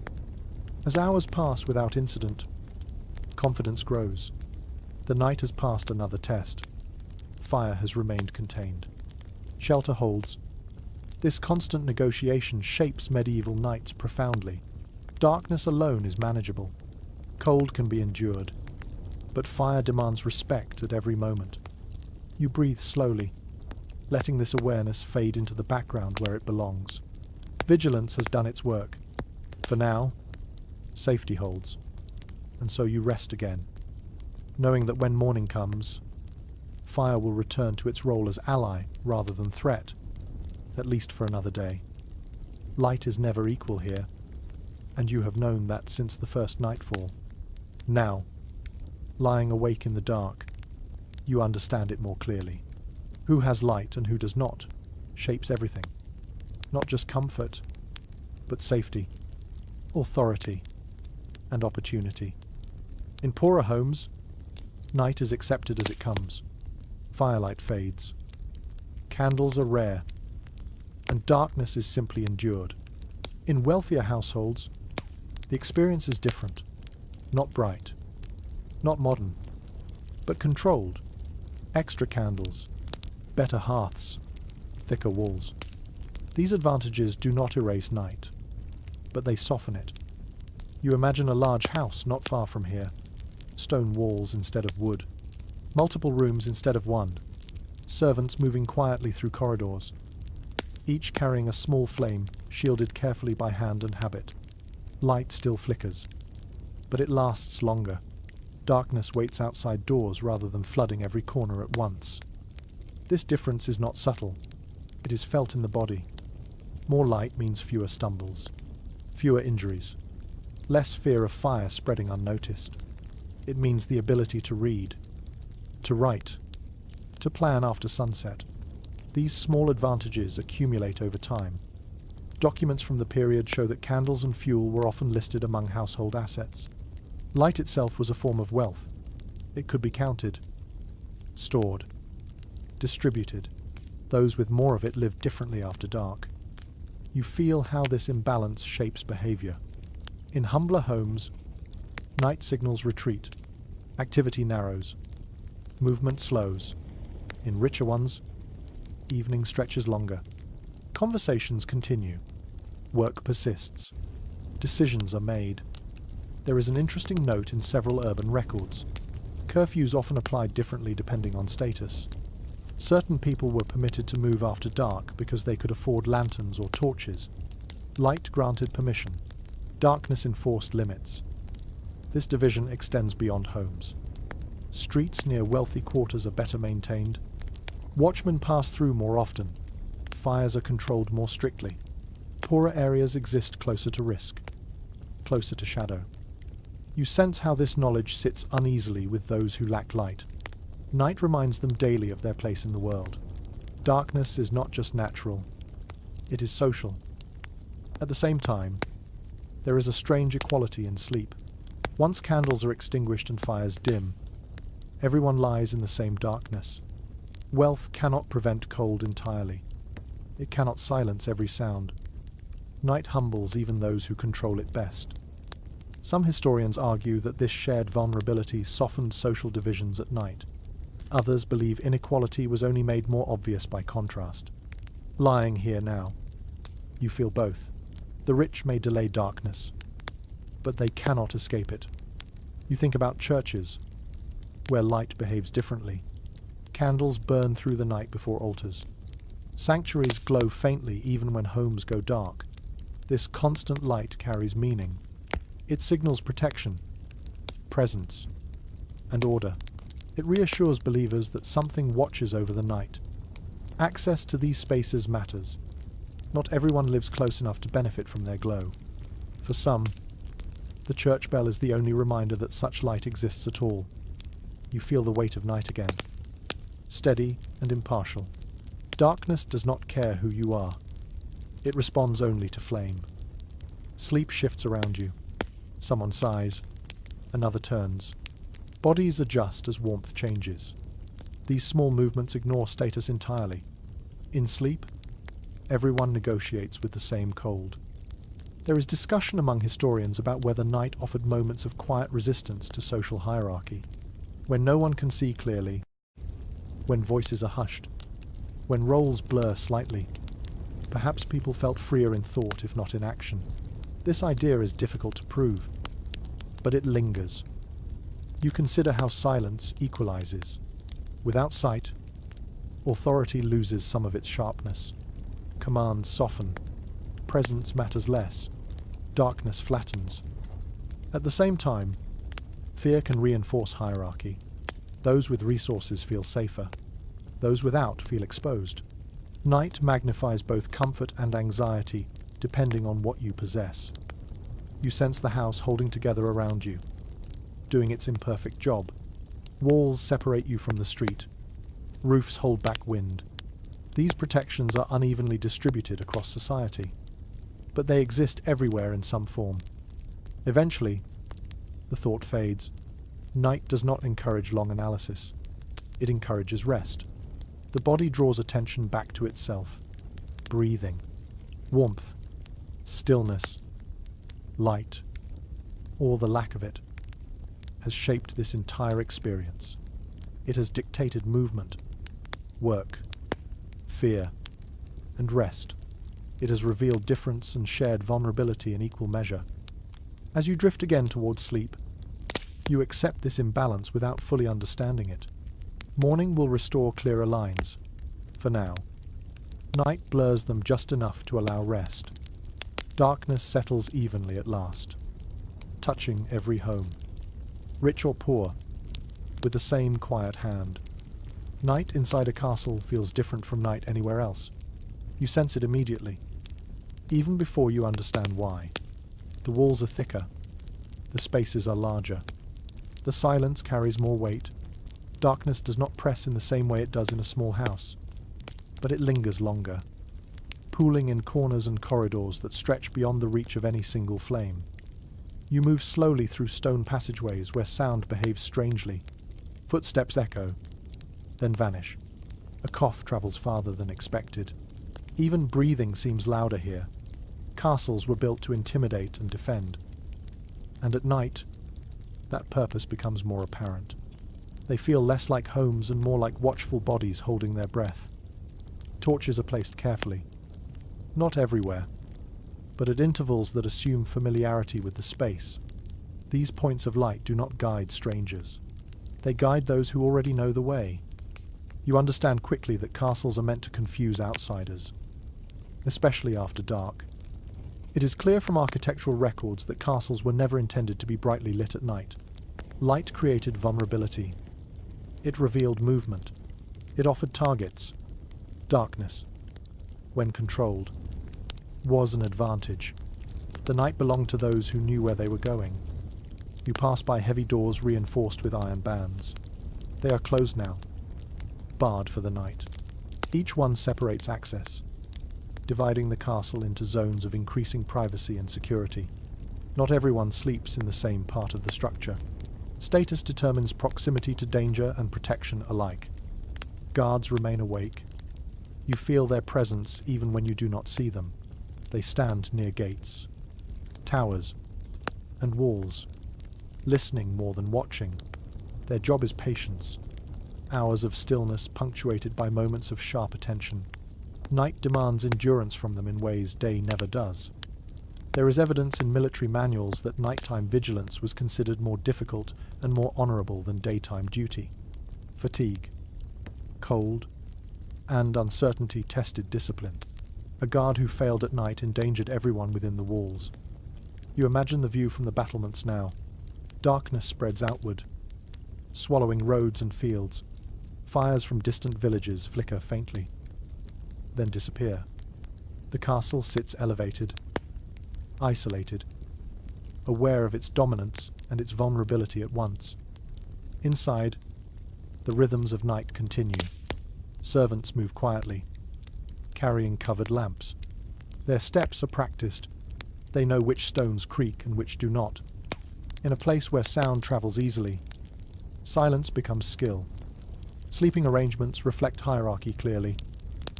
As hours pass without incident, confidence grows. The night has passed another test. Fire has remained contained. Shelter holds. This constant negotiation shapes medieval nights profoundly. Darkness alone is manageable. Cold can be endured. But fire demands respect at every moment. You breathe slowly, letting this awareness fade into the background where it belongs. Vigilance has done its work. For now, safety holds. And so you rest again, knowing that when morning comes, fire will return to its role as ally rather than threat, at least for another day. Light is never equal here, and you have known that since the first nightfall. Now, lying awake in the dark, you understand it more clearly. Who has light and who does not shapes everything. Not just comfort, but safety, authority, and opportunity. In poorer homes, night is accepted as it comes. Firelight fades. Candles are rare, and darkness is simply endured. In wealthier households, the experience is different. Not bright, not modern, but controlled. Extra candles, better hearths, thicker walls. These advantages do not erase night, but they soften it. You imagine a large house not far from here, stone walls instead of wood, multiple rooms instead of one, servants moving quietly through corridors, each carrying a small flame shielded carefully by hand and habit. Light still flickers, but it lasts longer. Darkness waits outside doors rather than flooding every corner at once. This difference is not subtle. It is felt in the body. More light means fewer stumbles, fewer injuries, less fear of fire spreading unnoticed. It means the ability to read, to write, to plan after sunset. These small advantages accumulate over time. Documents from the period show that candles and fuel were often listed among household assets. Light itself was a form of wealth. It could be counted, stored, distributed. Those with more of it lived differently after dark. You feel how this imbalance shapes behavior. In humbler homes, night signals retreat, activity narrows, movement slows. In richer ones, evening stretches longer. Conversations continue. Work persists. Decisions are made. There is an interesting note in several urban records. Curfews often applied differently depending on status. Certain people were permitted to move after dark because they could afford lanterns or torches. Light granted permission. Darkness enforced limits. This division extends beyond homes. Streets near wealthy quarters are better maintained. Watchmen pass through more often. Fires are controlled more strictly. Poorer areas exist closer to risk, closer to shadow. You sense how this knowledge sits uneasily with those who lack light. Night reminds them daily of their place in the world. Darkness is not just natural, it is social. At the same time, there is a strange equality in sleep. Once candles are extinguished and fires dim, everyone lies in the same darkness. Wealth cannot prevent cold entirely. It cannot silence every sound. Night humbles even those who control it best. Some historians argue that this shared vulnerability softened social divisions at night. Others believe inequality was only made more obvious by contrast. Lying here now, you feel both. The rich may delay darkness, but they cannot escape it. You think about churches, where light behaves differently. Candles burn through the night before altars. Sanctuaries glow faintly even when homes go dark. This constant light carries meaning. It signals protection, presence, and order. It reassures believers that something watches over the night. Access to these spaces matters. Not everyone lives close enough to benefit from their glow. For some, the church bell is the only reminder that such light exists at all. You feel the weight of night again, steady and impartial. Darkness does not care who you are. It responds only to flame. Sleep shifts around you. Someone sighs, another turns. Bodies adjust as warmth changes. These small movements ignore status entirely. In sleep, everyone negotiates with the same cold. There is discussion among historians about whether night offered moments of quiet resistance to social hierarchy, when no one can see clearly, when voices are hushed, when roles blur slightly. Perhaps people felt freer in thought if not in action. This idea is difficult to prove, but it lingers. You consider how silence equalizes. Without sight, authority loses some of its sharpness. Commands soften. Presence matters less. Darkness flattens. At the same time, fear can reinforce hierarchy. Those with resources feel safer. Those without feel exposed. Night magnifies both comfort and anxiety, depending on what you possess. You sense the house holding together around you, doing its imperfect job. Walls separate you from the street. Roofs hold back wind. These protections are unevenly distributed across society, but they exist everywhere in some form. Eventually, the thought fades. Night does not encourage long analysis. It encourages rest. The body draws attention back to itself. Breathing, warmth, stillness, light, or the lack of it, has shaped this entire experience. It has dictated movement, work, fear, and rest. It has revealed difference and shared vulnerability in equal measure. As you drift again towards sleep, you accept this imbalance without fully understanding it. Morning will restore clearer lines. For now, night blurs them just enough to allow rest. Darkness settles evenly at last, touching every home, rich or poor, with the same quiet hand. Night inside a castle feels different from night anywhere else. You sense it immediately, even before you understand why. The walls are thicker. The spaces are larger. The silence carries more weight. Darkness does not press in the same way it does in a small house, but it lingers longer, pooling in corners and corridors that stretch beyond the reach of any single flame. You move slowly through stone passageways where sound behaves strangely. Footsteps echo, then vanish. A cough travels farther than expected. Even breathing seems louder here. Castles were built to intimidate and defend. And at night, that purpose becomes more apparent. They feel less like homes and more like watchful bodies holding their breath. Torches are placed carefully. Not everywhere, but at intervals that assume familiarity with the space. These points of light do not guide strangers. They guide those who already know the way. You understand quickly that castles are meant to confuse outsiders, especially after dark. It is clear from architectural records that castles were never intended to be brightly lit at night. Light created vulnerability. It revealed movement. It offered targets. Darkness, when controlled, was an advantage. The night belonged to those who knew where they were going. You pass by heavy doors reinforced with iron bands. They are closed now, barred for the night. Each one separates access, dividing the castle into zones of increasing privacy and security. Not everyone sleeps in the same part of the structure. Status determines proximity to danger and protection alike. Guards remain awake. You feel their presence even when you do not see them. They stand near gates, towers, and walls, listening more than watching. Their job is patience. Hours of stillness punctuated by moments of sharp attention. Night demands endurance from them in ways day never does. There is evidence in military manuals that nighttime vigilance was considered more difficult and more honorable than daytime duty. Fatigue, cold, and uncertainty tested discipline. A guard who failed at night endangered everyone within the walls. You imagine the view from the battlements now. Darkness spreads outward, swallowing roads and fields. Fires from distant villages flicker faintly, then disappear. The castle sits elevated, isolated, aware of its dominance and its vulnerability at once. Inside, the rhythms of night continue. Servants move quietly, carrying covered lamps. Their steps are practiced. They know which stones creak and which do not. In a place where sound travels easily, silence becomes skill. Sleeping arrangements reflect hierarchy clearly.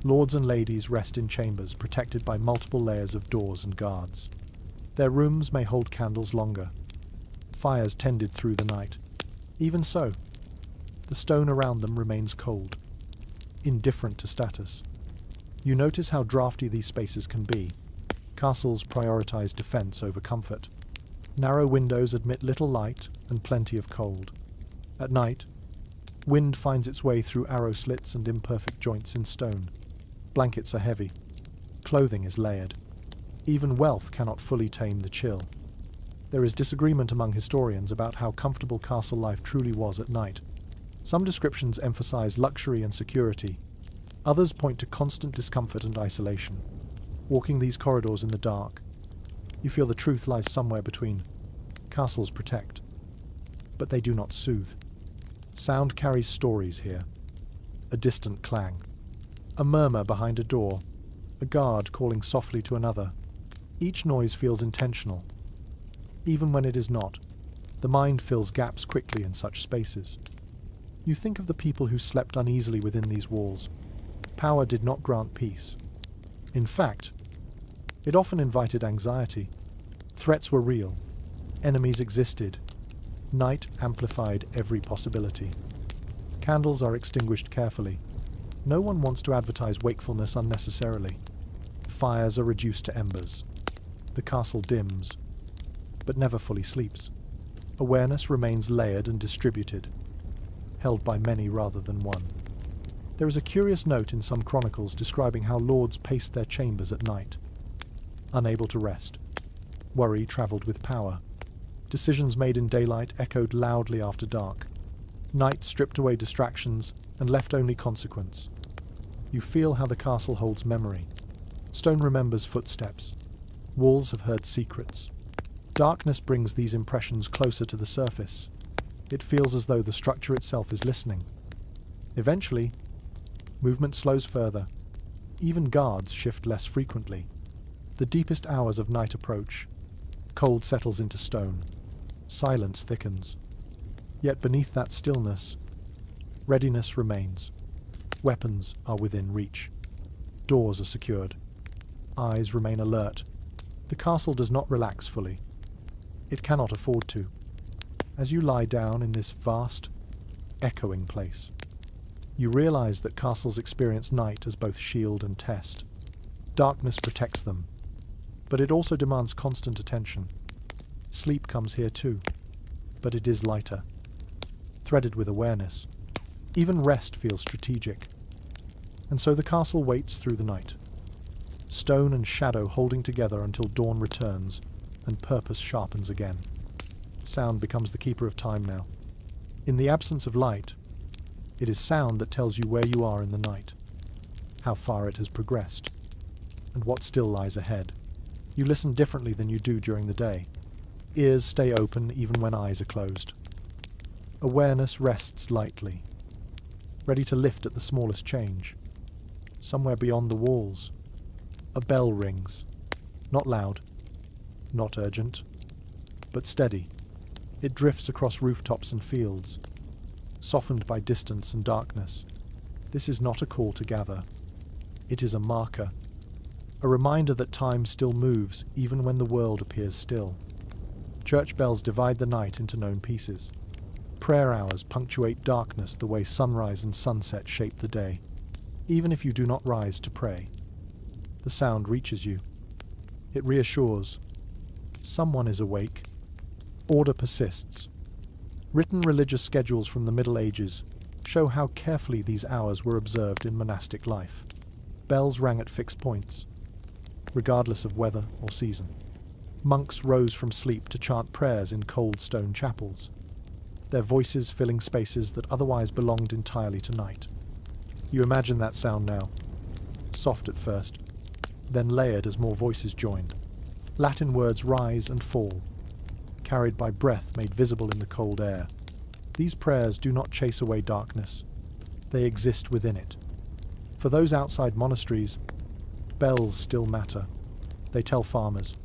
Lords and ladies rest in chambers protected by multiple layers of doors and guards. Their rooms may hold candles longer. Fires tended through the night. Even so, the stone around them remains cold, indifferent to status. You notice how drafty these spaces can be. Castles prioritize defense over comfort. Narrow windows admit little light and plenty of cold. At night, wind finds its way through arrow slits and imperfect joints in stone. Blankets are heavy. Clothing is layered. Even wealth cannot fully tame the chill. There is disagreement among historians about how comfortable castle life truly was at night. Some descriptions emphasize luxury and security. Others point to constant discomfort and isolation. Walking these corridors in the dark, you feel the truth lies somewhere between. Castles protect, but they do not soothe. Sound carries stories here. A distant clang. A murmur behind a door. A guard calling softly to another. Each noise feels intentional. Even when it is not, the mind fills gaps quickly in such spaces. You think of the people who slept uneasily within these walls. Power did not grant peace. In fact, it often invited anxiety. Threats were real. Enemies existed. Night amplified every possibility. Candles are extinguished carefully. No one wants to advertise wakefulness unnecessarily. Fires are reduced to embers. The castle dims, but never fully sleeps. Awareness remains layered and distributed, held by many rather than one. There is a curious note in some chronicles describing how lords paced their chambers at night, unable to rest. Worry travelled with power. Decisions made in daylight echoed loudly after dark. Night stripped away distractions and left only consequence. You feel how the castle holds memory. Stone remembers footsteps. Walls have heard secrets. Darkness brings these impressions closer to the surface. It feels as though the structure itself is listening. Eventually, movement slows further. Even guards shift less frequently. The deepest hours of night approach. Cold settles into stone. Silence thickens. Yet beneath that stillness, readiness remains. Weapons are within reach. Doors are secured. Eyes remain alert. The castle does not relax fully. It cannot afford to. As you lie down in this vast, echoing place, you realize that castles experience night as both shield and test. Darkness protects them, but it also demands constant attention. Sleep comes here too, but it is lighter, threaded with awareness. Even rest feels strategic. And so the castle waits through the night. Stone and shadow holding together until dawn returns and purpose sharpens again. Sound becomes the keeper of time now. In the absence of light, it is sound that tells you where you are in the night, how far it has progressed, and what still lies ahead. You listen differently than you do during the day. Ears stay open even when eyes are closed. Awareness rests lightly, ready to lift at the smallest change. Somewhere beyond the walls, a bell rings. Not loud, not urgent, but steady. It drifts across rooftops and fields, softened by distance and darkness. This is not a call to gather. It is a marker, a reminder that time still moves even when the world appears still. Church bells divide the night into known pieces. Prayer hours punctuate darkness the way sunrise and sunset shape the day. Even if you do not rise to pray, the sound reaches you. It reassures. Someone is awake. Order persists. Written religious schedules from the Middle Ages show how carefully these hours were observed in monastic life. Bells rang at fixed points, regardless of weather or season. Monks rose from sleep to chant prayers in cold stone chapels, their voices filling spaces that otherwise belonged entirely to night. You imagine that sound now, soft at first, then layered as more voices join. Latin words rise and fall, carried by breath made visible in the cold air. These prayers do not chase away darkness. They exist within it. For those outside monasteries, bells still matter. They tell farmers,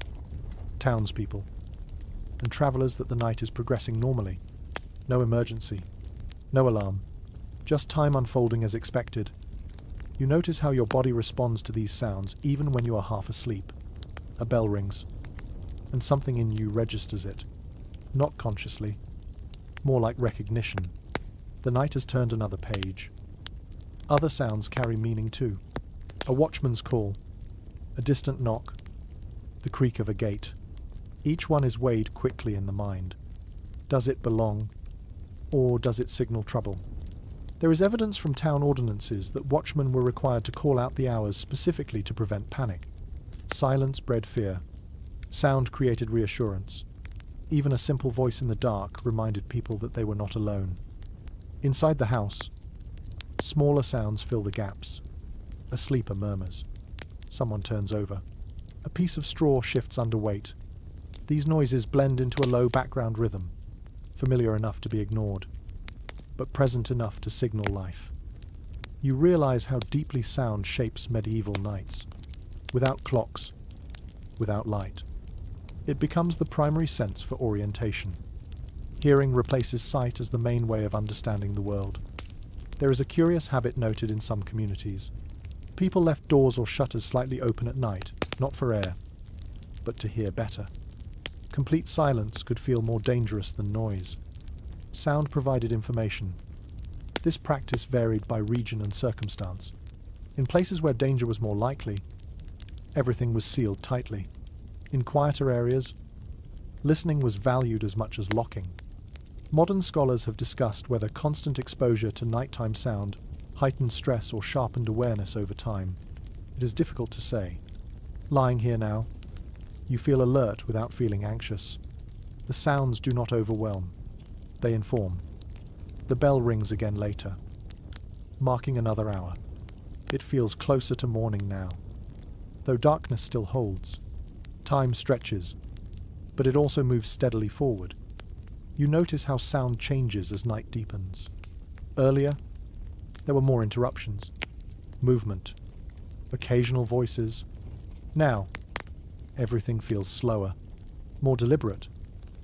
townspeople, and travellers that the night is progressing normally. No emergency, no alarm, just time unfolding as expected. You notice how your body responds to these sounds even when you are half asleep. A bell rings, and something in you registers it. Not consciously, more like recognition. The night has turned another page. Other sounds carry meaning too. A watchman's call, a distant knock, the creak of a gate. Each one is weighed quickly in the mind. Does it belong, or does it signal trouble? There is evidence from town ordinances that watchmen were required to call out the hours specifically to prevent panic. Silence bred fear. Sound created reassurance. Even a simple voice in the dark reminded people that they were not alone. Inside the house, smaller sounds fill the gaps. A sleeper murmurs. Someone turns over. A piece of straw shifts under weight. These noises blend into a low background rhythm, familiar enough to be ignored, but present enough to signal life. You realize how deeply sound shapes medieval nights. Without clocks, without light. It becomes the primary sense for orientation. Hearing replaces sight as the main way of understanding the world. There is a curious habit noted in some communities. People left doors or shutters slightly open at night, not for air, but to hear better. Complete silence could feel more dangerous than noise. Sound provided information. This practice varied by region and circumstance. In places where danger was more likely, everything was sealed tightly. In quieter areas, listening was valued as much as locking. Modern scholars have discussed whether constant exposure to nighttime sound heightened stress or sharpened awareness over time. It is difficult to say. Lying here now, you feel alert without feeling anxious. The sounds do not overwhelm. They inform. The bell rings again later, marking another hour. It feels closer to morning now, though darkness still holds. Time stretches, but it also moves steadily forward. You notice how sound changes as night deepens. Earlier, there were more interruptions, movement, occasional voices. Now, everything feels slower, more deliberate.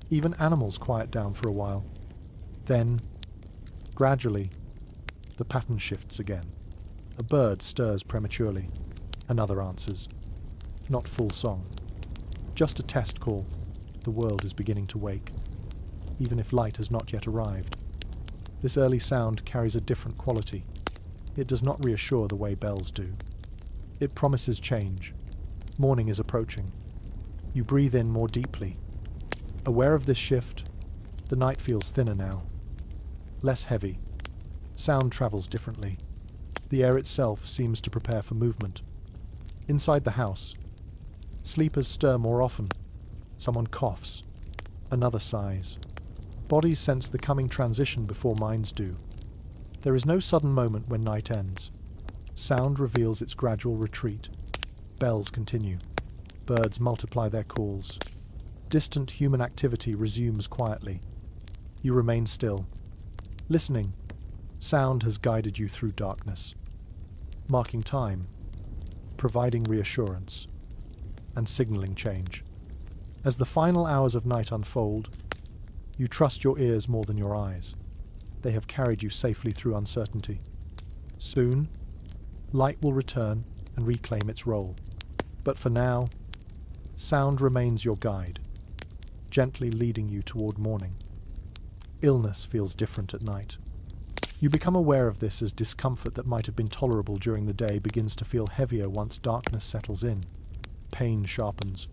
Even animals quiet down for a while. Then, gradually, the pattern shifts again. A bird stirs prematurely. Another answers. Not full song. Just a test call. The world is beginning to wake, even if light has not yet arrived. This early sound carries a different quality. It does not reassure the way bells do. It promises change. Morning is approaching. You breathe in more deeply. Aware of this shift, the night feels thinner now. Less heavy. Sound travels differently. The air itself seems to prepare for movement. Inside the house, sleepers stir more often. Someone coughs. Another sighs. Bodies sense the coming transition before minds do. There is no sudden moment when night ends. Sound reveals its gradual retreat. Bells continue. Birds multiply their calls. Distant human activity resumes quietly. You remain still. Listening. Sound has guided you through darkness, marking time, providing reassurance, and signaling change. As the final hours of night unfold, you trust your ears more than your eyes. They have carried you safely through uncertainty. Soon, light will return and reclaim its role. But for now, sound remains your guide, gently leading you toward morning. Illness feels different at night. You become aware of this as discomfort that might have been tolerable during the day begins to feel heavier once darkness settles in. Pain sharpens.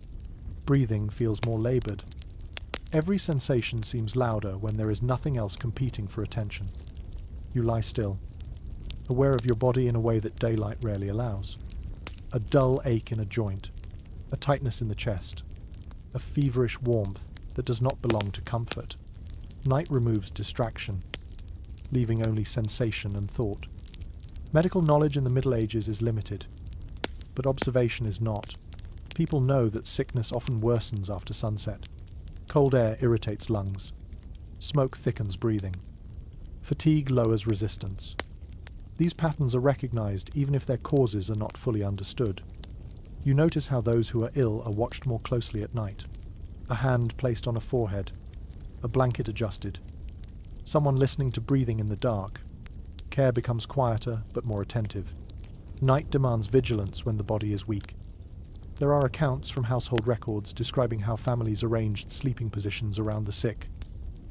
Breathing feels more labored. Every sensation seems louder when there is nothing else competing for attention. You lie still, aware of your body in a way that daylight rarely allows. A dull ache in a joint, a tightness in the chest, a feverish warmth that does not belong to comfort. Night removes distraction, leaving only sensation and thought. Medical knowledge in the Middle Ages is limited, but observation is not. People know that sickness often worsens after sunset. Cold air irritates lungs. Smoke thickens breathing. Fatigue lowers resistance. These patterns are recognized even if their causes are not fully understood. You notice how those who are ill are watched more closely at night. A hand placed on a forehead, a blanket adjusted, someone listening to breathing in the dark. Care becomes quieter but more attentive. Night demands vigilance when the body is weak. There are accounts from household records describing how families arranged sleeping positions around the sick.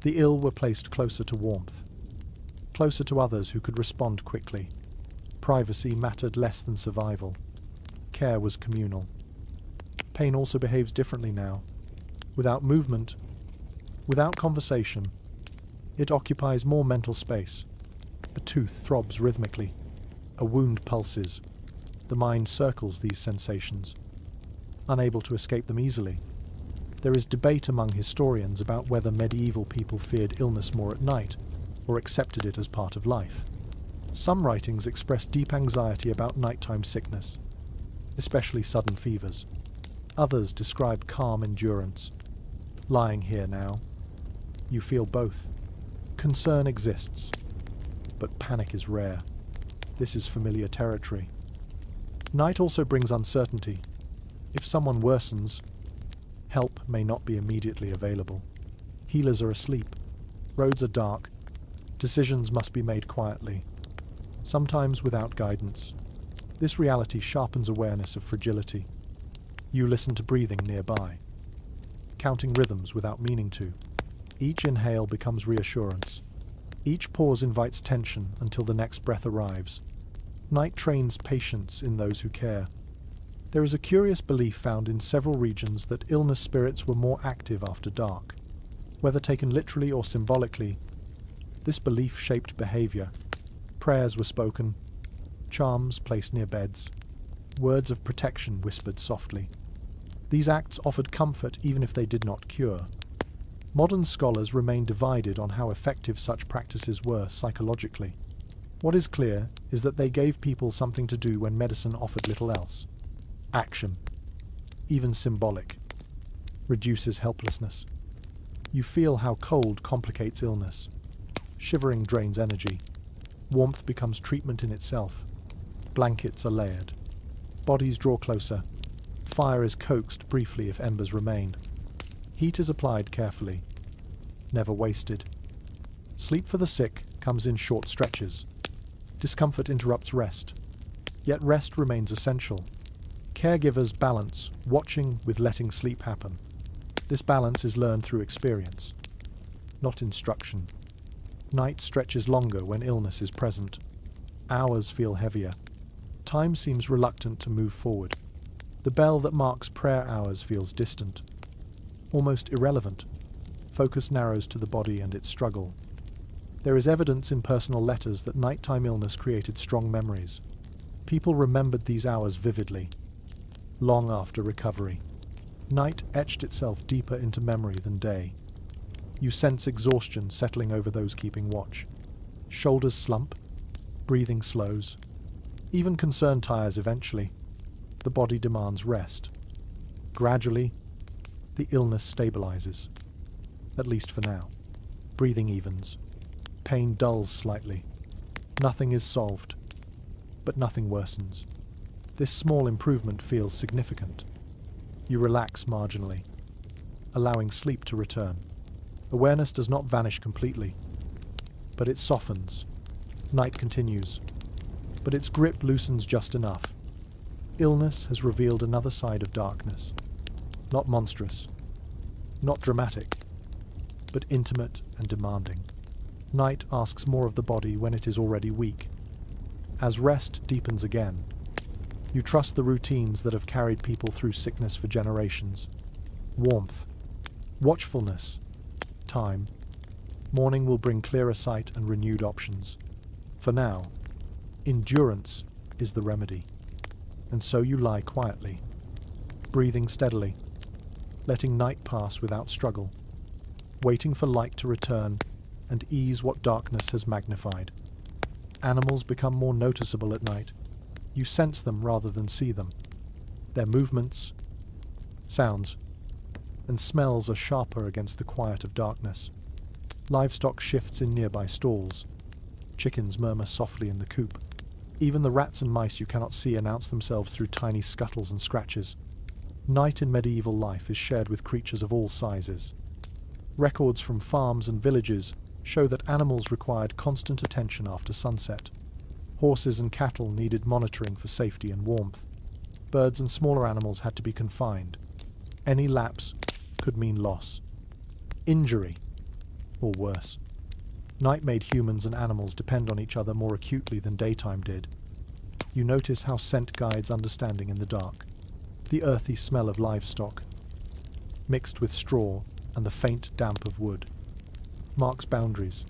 The ill were placed closer to warmth, closer to others who could respond quickly. Privacy mattered less than survival. Care was communal. Pain also behaves differently now. Without movement, without conversation, it occupies more mental space. A tooth throbs rhythmically. A wound pulses. The mind circles these sensations, unable to escape them easily. There is debate among historians about whether medieval people feared illness more at night or accepted it as part of life. Some writings express deep anxiety about nighttime sickness, especially sudden fevers. Others describe calm endurance. Lying here now, you feel both. Concern exists, but panic is rare. This is familiar territory. Night also brings uncertainty. If someone worsens, help may not be immediately available. Healers are asleep. Roads are dark. Decisions must be made quietly, sometimes without guidance. This reality sharpens awareness of fragility. You listen to breathing nearby, counting rhythms without meaning to. Each inhale becomes reassurance. Each pause invites tension until the next breath arrives. Night trains patience in those who care. There is a curious belief found in several regions that illness spirits were more active after dark. Whether taken literally or symbolically, this belief shaped behavior. Prayers were spoken, charms placed near beds, words of protection whispered softly. These acts offered comfort even if they did not cure. Modern scholars remain divided on how effective such practices were psychologically. What is clear is that they gave people something to do when medicine offered little else. Action, even symbolic, reduces helplessness. You feel how cold complicates illness. Shivering drains energy. Warmth becomes treatment in itself. Blankets are layered. Bodies draw closer. Fire is coaxed briefly if embers remain. Heat is applied carefully, never wasted. Sleep for the sick comes in short stretches. Discomfort interrupts rest, yet rest remains essential. Caregivers balance watching with letting sleep happen. This balance is learned through experience, not instruction. Night stretches longer when illness is present. Hours feel heavier. Time seems reluctant to move forward. The bell that marks prayer hours feels distant, almost irrelevant. Focus narrows to the body and its struggle. There is evidence in personal letters that nighttime illness created strong memories. People remembered these hours vividly, long after recovery. Night etched itself deeper into memory than day. You sense exhaustion settling over those keeping watch. Shoulders slump, breathing slows. Even concern tires eventually. The body demands rest. Gradually, the illness stabilizes, at least for now. Breathing evens. Pain dulls slightly. Nothing is solved, but nothing worsens. This small improvement feels significant. You relax marginally, allowing sleep to return. Awareness does not vanish completely, but it softens. Night continues, but its grip loosens just enough. Illness has revealed another side of darkness. Not monstrous, not dramatic, but intimate and demanding. Night asks more of the body when it is already weak. As rest deepens again, you trust the routines that have carried people through sickness for generations. Warmth, watchfulness, time. Morning will bring clearer sight and renewed options. For now, endurance is the remedy. And so you lie quietly, breathing steadily, letting night pass without struggle, waiting for light to return and ease what darkness has magnified. Animals become more noticeable at night. You sense them rather than see them. Their movements, sounds, and smells are sharper against the quiet of darkness. Livestock shifts in nearby stalls. Chickens murmur softly in the coop. Even the rats and mice you cannot see announce themselves through tiny scuttles and scratches. Night in medieval life is shared with creatures of all sizes. Records from farms and villages show that animals required constant attention after sunset. Horses and cattle needed monitoring for safety and warmth. Birds and smaller animals had to be confined. Any lapse could mean loss, injury, or worse. Night made humans and animals depend on each other more acutely than daytime did. You notice how scent guides understanding in the dark. The earthy smell of livestock, mixed with straw and the faint damp of wood, marks boundaries.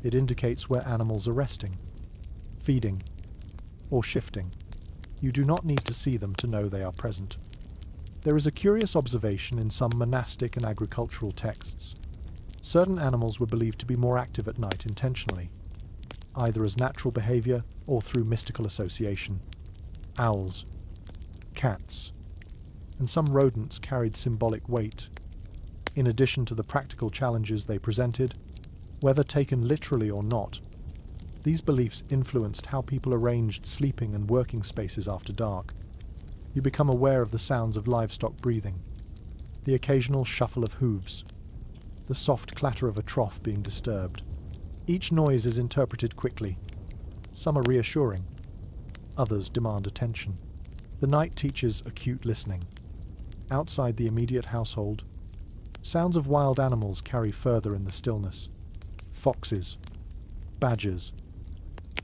It indicates where animals are resting, feeding, or shifting. You do not need to see them to know they are present. There is a curious observation in some monastic and agricultural texts. Certain animals were believed to be more active at night intentionally, either as natural behavior or through mystical association. Owls, cats, and some rodents carried symbolic weight. In addition to the practical challenges they presented, whether taken literally or not, these beliefs influenced how people arranged sleeping and working spaces after dark. You become aware of the sounds of livestock breathing, the occasional shuffle of hooves, the soft clatter of a trough being disturbed. Each noise is interpreted quickly. Some are reassuring, others demand attention. The night teaches acute listening. Outside the immediate household, sounds of wild animals carry further in the stillness. Foxes, badgers,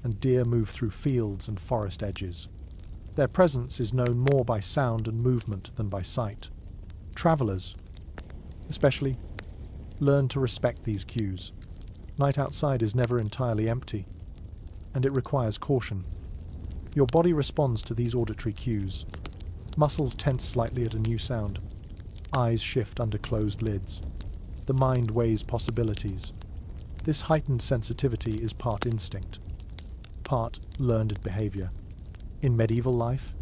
and deer move through fields and forest edges. Their presence is known more by sound and movement than by sight. Travelers, especially, learn to respect these cues. Night outside is never entirely empty, and it requires caution. Your body responds to these auditory cues. Muscles tense slightly at a new sound. Eyes shift under closed lids. The mind weighs possibilities. This heightened sensitivity is part instinct, part learned behavior. In medieval life,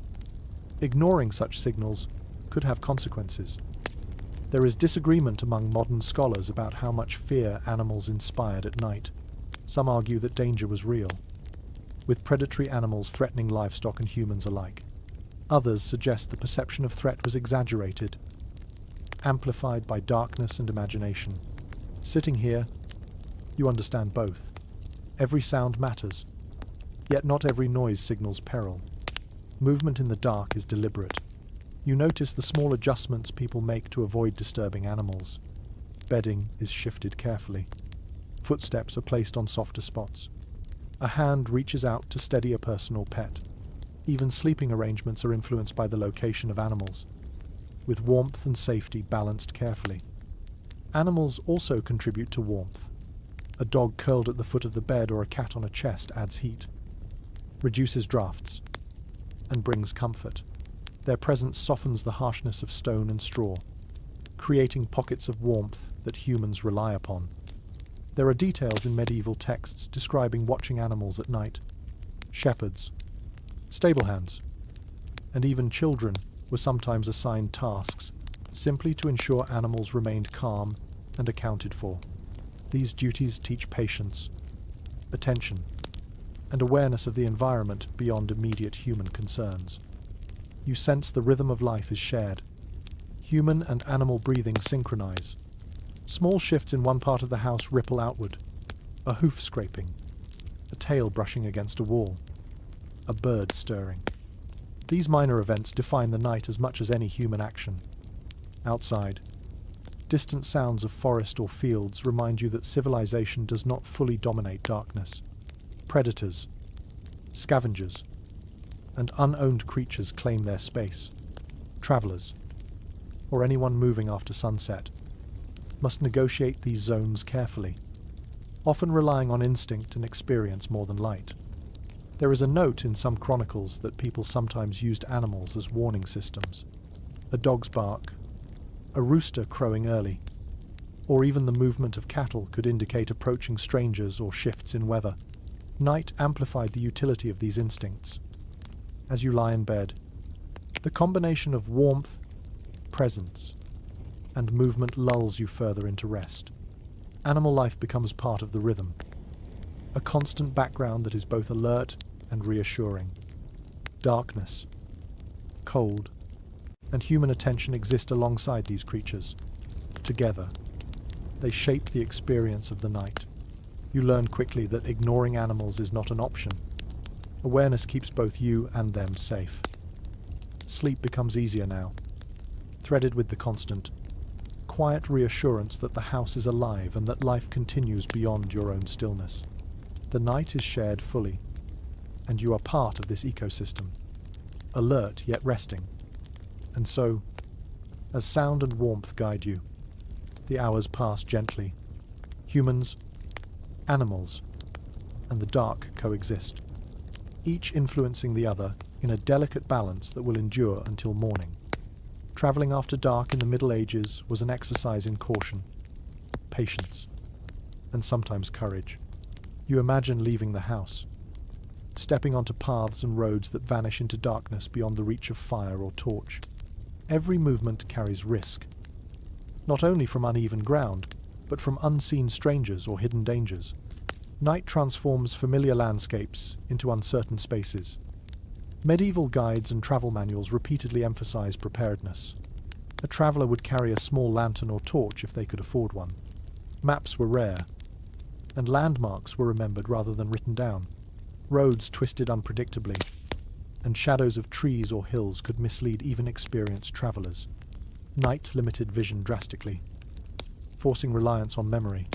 ignoring such signals could have consequences. There is disagreement among modern scholars about how much fear animals inspired at night. Some argue that danger was real, with predatory animals threatening livestock and humans alike. Others suggest the perception of threat was exaggerated, amplified by darkness and imagination. Sitting here, you understand both. Every sound matters, yet not every noise signals peril. Movement in the dark is deliberate. You notice the small adjustments people make to avoid disturbing animals. Bedding is shifted carefully. Footsteps are placed on softer spots. A hand reaches out to steady a person or pet. Even sleeping arrangements are influenced by the location of animals, with warmth and safety balanced carefully. Animals also contribute to warmth. A dog curled at the foot of the bed or a cat on a chest adds heat, reduces drafts, and brings comfort. Their presence softens the harshness of stone and straw, creating pockets of warmth that humans rely upon. There are details in medieval texts describing watching animals at night. Shepherds, stable hands, and even children were sometimes assigned tasks simply to ensure animals remained calm and accounted for. These duties teach patience, attention, and awareness of the environment beyond immediate human concerns. You sense the rhythm of life is shared. Human and animal breathing synchronize. Small shifts in one part of the house ripple outward. A hoof scraping, a tail brushing against a wall, a bird stirring. These minor events define the night as much as any human action. Outside, distant sounds of forest or fields remind you that civilization does not fully dominate darkness. Predators, scavengers, and unowned creatures claim their space. Travelers, or anyone moving after sunset, must negotiate these zones carefully, often relying on instinct and experience more than light. There is a note in some chronicles that people sometimes used animals as warning systems. A dog's bark, a rooster crowing early, or even the movement of cattle could indicate approaching strangers or shifts in weather. Night amplified the utility of these instincts. As you lie in bed, the combination of warmth, presence, and movement lulls you further into rest. Animal life becomes part of the rhythm, a constant background that is both alert and reassuring. Darkness, cold, and human attention exist alongside these creatures. Together, they shape the experience of the night. You learn quickly that ignoring animals is not an option. Awareness keeps both you and them safe. Sleep becomes easier now, threaded with the constant, quiet reassurance that the house is alive and that life continues beyond your own stillness. The night is shared fully, and you are part of this ecosystem, alert yet resting. And so, as sound and warmth guide you, the hours pass gently. Humans, animals, and the dark coexist, each influencing the other in a delicate balance that will endure until morning. Travelling after dark in the Middle Ages was an exercise in caution, patience, and sometimes courage. You imagine leaving the house, stepping onto paths and roads that vanish into darkness beyond the reach of fire or torch. Every movement carries risk, not only from uneven ground, but from unseen strangers or hidden dangers. Night transforms familiar landscapes into uncertain spaces. Medieval guides and travel manuals repeatedly emphasize preparedness. A traveller would carry a small lantern or torch if they could afford one. Maps were rare, and landmarks were remembered rather than written down. Roads twisted unpredictably, and shadows of trees or hills could mislead even experienced travellers. Night limited vision drastically, forcing reliance on memory,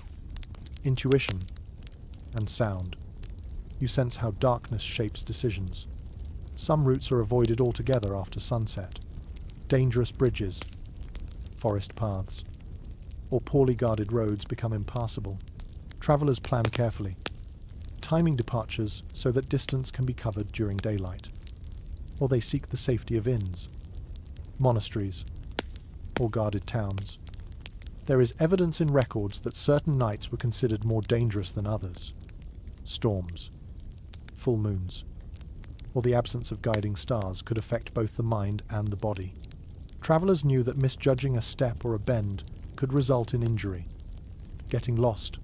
intuition, and sound. You sense how darkness shapes decisions. Some routes are avoided altogether after sunset. Dangerous bridges, forest paths, or poorly guarded roads become impassable. Travellers plan carefully, timing departures so that distance can be covered during daylight. Or they seek the safety of inns, monasteries, or guarded towns. There is evidence in records that certain nights were considered more dangerous than others. Storms, full moons, or the absence of guiding stars could affect both the mind and the body. Travellers knew that misjudging a step or a bend could result in injury, getting lost,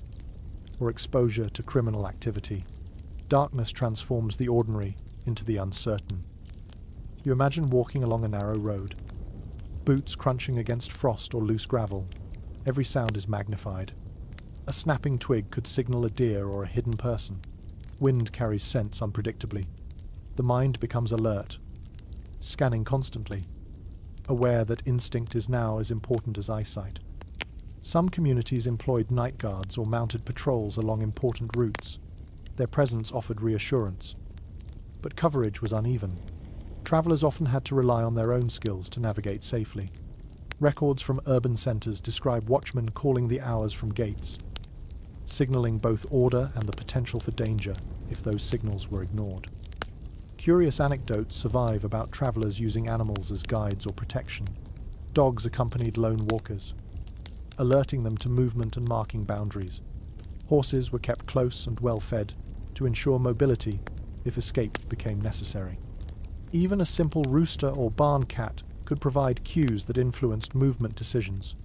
or exposure to criminal activity. Darkness transforms the ordinary into the uncertain. You imagine walking along a narrow road, boots crunching against frost or loose gravel. Every sound is magnified. A snapping twig could signal a deer or a hidden person. Wind carries scents unpredictably. The mind becomes alert, scanning constantly, aware that instinct is now as important as eyesight. Some communities employed night guards or mounted patrols along important routes. Their presence offered reassurance, but coverage was uneven. Travellers often had to rely on their own skills to navigate safely. Records from urban centres describe watchmen calling the hours from gates, signalling both order and the potential for danger if those signals were ignored. Curious anecdotes survive about travellers using animals as guides or protection. Dogs accompanied lone walkers, alerting them to movement and marking boundaries. Horses were kept close and well fed to ensure mobility if escape became necessary. Even a simple rooster or barn cat could provide cues that influenced movement decisions.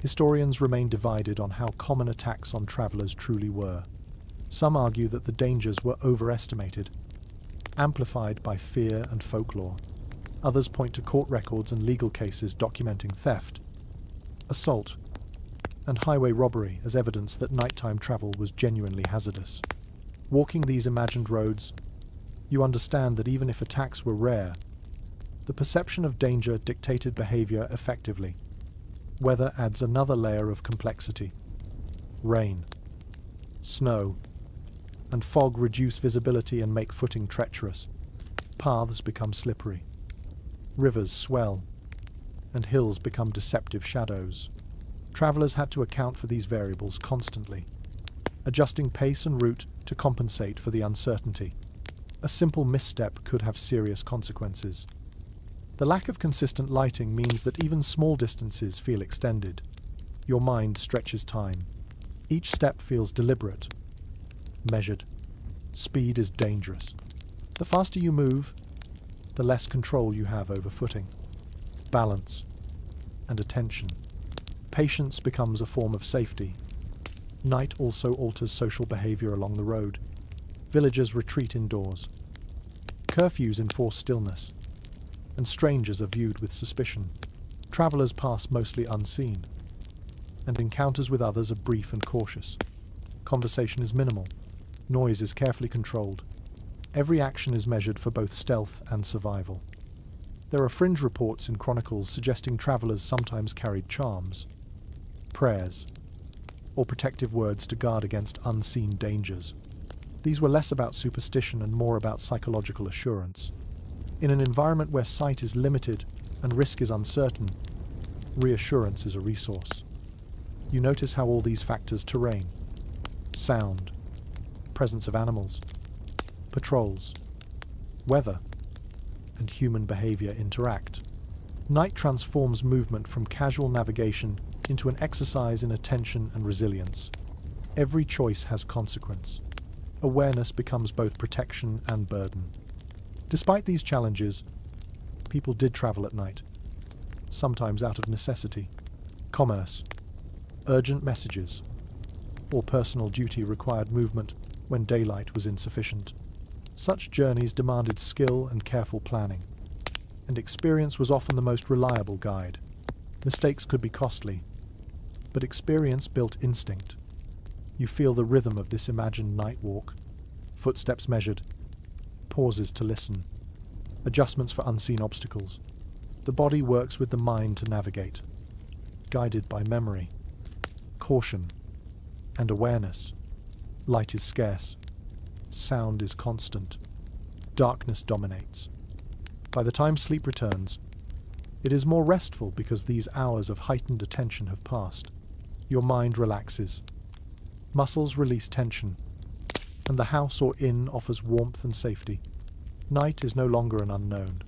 Historians remain divided on how common attacks on travellers truly were. Some argue that the dangers were overestimated, amplified by fear and folklore. Others point to court records and legal cases documenting theft, assault, and highway robbery as evidence that nighttime travel was genuinely hazardous. Walking these imagined roads, you understand that even if attacks were rare, the perception of danger dictated behavior effectively. Weather adds another layer of complexity. Rain, snow, and fog reduce visibility and make footing treacherous. Paths become slippery. Rivers swell, and hills become deceptive shadows. Travellers had to account for these variables constantly, adjusting pace and route to compensate for the uncertainty. A simple misstep could have serious consequences. The lack of consistent lighting means that even small distances feel extended. Your mind stretches time. Each step feels deliberate, measured. Speed is dangerous. The faster you move, the less control you have over footing, balance, and attention. Patience becomes a form of safety. Night also alters social behavior along the road. Villagers retreat indoors. Curfews enforce stillness, and strangers are viewed with suspicion. Travellers pass mostly unseen, and encounters with others are brief and cautious. Conversation is minimal. Noise is carefully controlled. Every action is measured for both stealth and survival. There are fringe reports in chronicles suggesting travelers sometimes carried charms, prayers, or protective words to guard against unseen dangers. These were less about superstition and more about psychological assurance. In an environment where sight is limited and risk is uncertain, reassurance is a resource. You notice how all these factors — terrain, sound, presence of animals, patrols, weather, and human behavior — interact. Night transforms movement from casual navigation into an exercise in attention and resilience. Every choice has consequence. Awareness becomes both protection and burden. Despite these challenges, people did travel at night, sometimes out of necessity. Commerce, urgent messages, or personal duty required movement when daylight was insufficient. Such journeys demanded skill and careful planning, and experience was often the most reliable guide. Mistakes could be costly, but experience built instinct. You feel the rhythm of this imagined night walk, footsteps measured, pauses to listen, adjustments for unseen obstacles. The body works with the mind to navigate, guided by memory, caution, and awareness. Light is scarce, sound is constant, darkness dominates. By the time sleep returns, it is more restful because these hours of heightened attention have passed. Your mind relaxes, muscles release tension, and the house or inn offers warmth and safety. Night is no longer an unknown.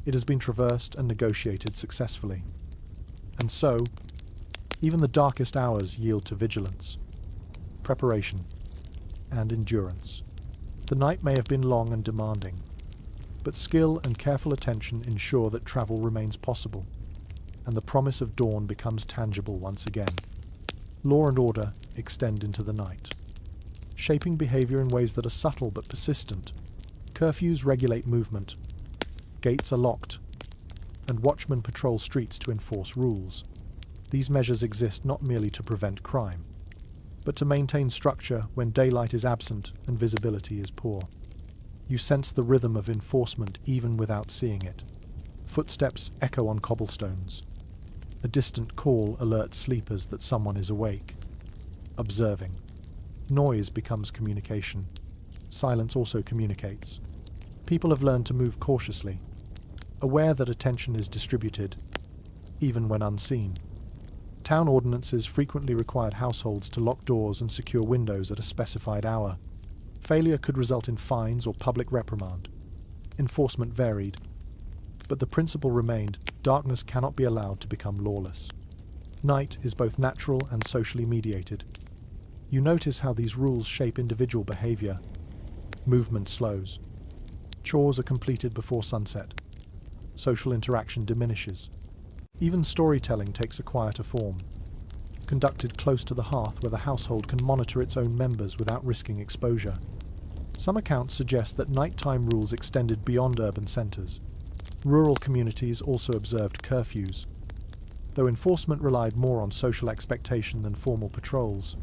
It has been traversed and negotiated successfully. And so, even the darkest hours yield to vigilance, preparation, and endurance. The night may have been long and demanding, but skill and careful attention ensure that travel remains possible, and the promise of dawn becomes tangible once again. Law and order extend into the night, shaping behavior in ways that are subtle but persistent. Curfews regulate movement, gates are locked, and watchmen patrol streets to enforce rules. These measures exist not merely to prevent crime, but to maintain structure when daylight is absent and visibility is poor. You sense the rhythm of enforcement even without seeing it. Footsteps echo on cobblestones. A distant call alerts sleepers that someone is awake, observing. Noise becomes communication. Silence also communicates. People have learned to move cautiously, aware that attention is distributed, even when unseen. Town ordinances frequently required households to lock doors and secure windows at a specified hour. Failure could result in fines or public reprimand. Enforcement varied, but the principle remained: darkness cannot be allowed to become lawless. Night is both natural and socially mediated. You notice how these rules shape individual behavior. Movement slows. Chores are completed before sunset. Social interaction diminishes. Even storytelling takes a quieter form, conducted close to the hearth where the household can monitor its own members without risking exposure. Some accounts suggest that nighttime rules extended beyond urban centres. Rural communities also observed curfews, though enforcement relied more on social expectation than formal patrols.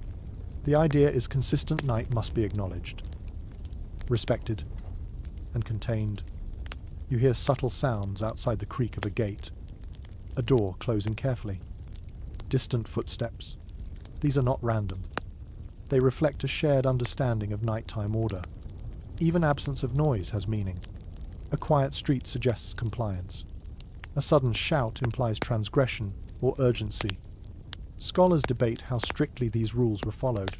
The idea is consistent night must be acknowledged, respected, and contained. You hear subtle sounds outside the creak of a gate, a door closing carefully, distant footsteps. These are not random. They reflect a shared understanding of nighttime order. Even absence of noise has meaning. A quiet street suggests compliance. A sudden shout implies transgression or urgency. Scholars debate how strictly these rules were followed.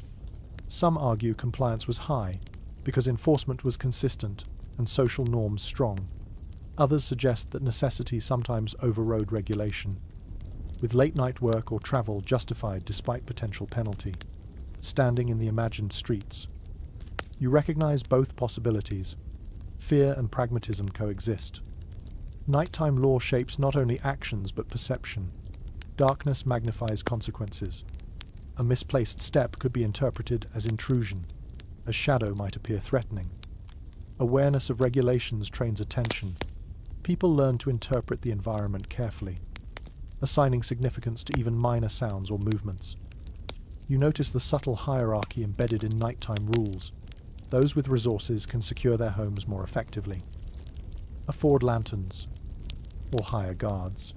Some argue compliance was high because enforcement was consistent and social norms strong. Others suggest that necessity sometimes overrode regulation, with late-night work or travel justified despite potential penalty. Standing in the imagined streets, you recognize both possibilities. Fear and pragmatism coexist. Nighttime law shapes not only actions but perception. Darkness magnifies consequences. A misplaced step could be interpreted as intrusion. A shadow might appear threatening. Awareness of regulations trains attention. People learn to interpret the environment carefully, assigning significance to even minor sounds or movements. You notice the subtle hierarchy embedded in nighttime rules. Those with resources can secure their homes more effectively, afford lanterns, or hire guards.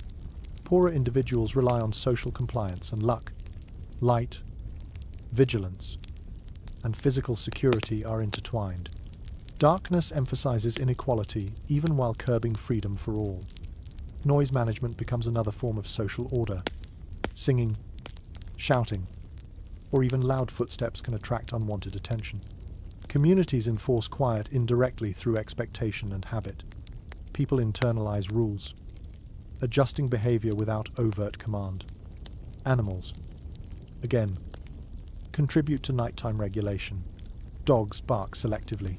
Poorer individuals rely on social compliance and luck. Light, vigilance, and physical security are intertwined. Darkness emphasizes inequality even while curbing freedom for all. Noise management becomes another form of social order. Singing, shouting, or even loud footsteps can attract unwanted attention. Communities enforce quiet indirectly through expectation and habit. People internalize rules, adjusting behavior without overt command. Animals, again, contribute to nighttime regulation. Dogs bark selectively,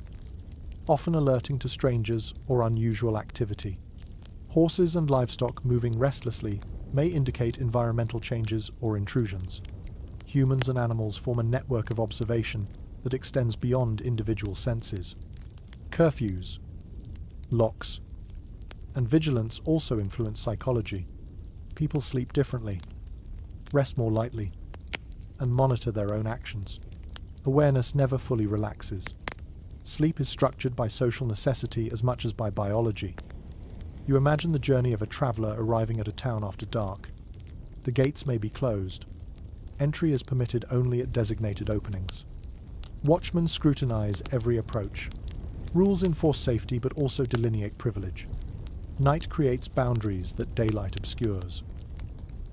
often alerting to strangers or unusual activity. Horses and livestock moving restlessly may indicate environmental changes or intrusions. Humans and animals form a network of observation that extends beyond individual senses. Curfews, locks, and vigilance also influence psychology. People sleep differently, rest more lightly, and monitor their own actions. Awareness never fully relaxes. Sleep is structured by social necessity as much as by biology. You imagine the journey of a traveler arriving at a town after dark. The gates may be closed. Entry is permitted only at designated openings. Watchmen scrutinize every approach. Rules enforce safety but also delineate privilege. Night creates boundaries that daylight obscures.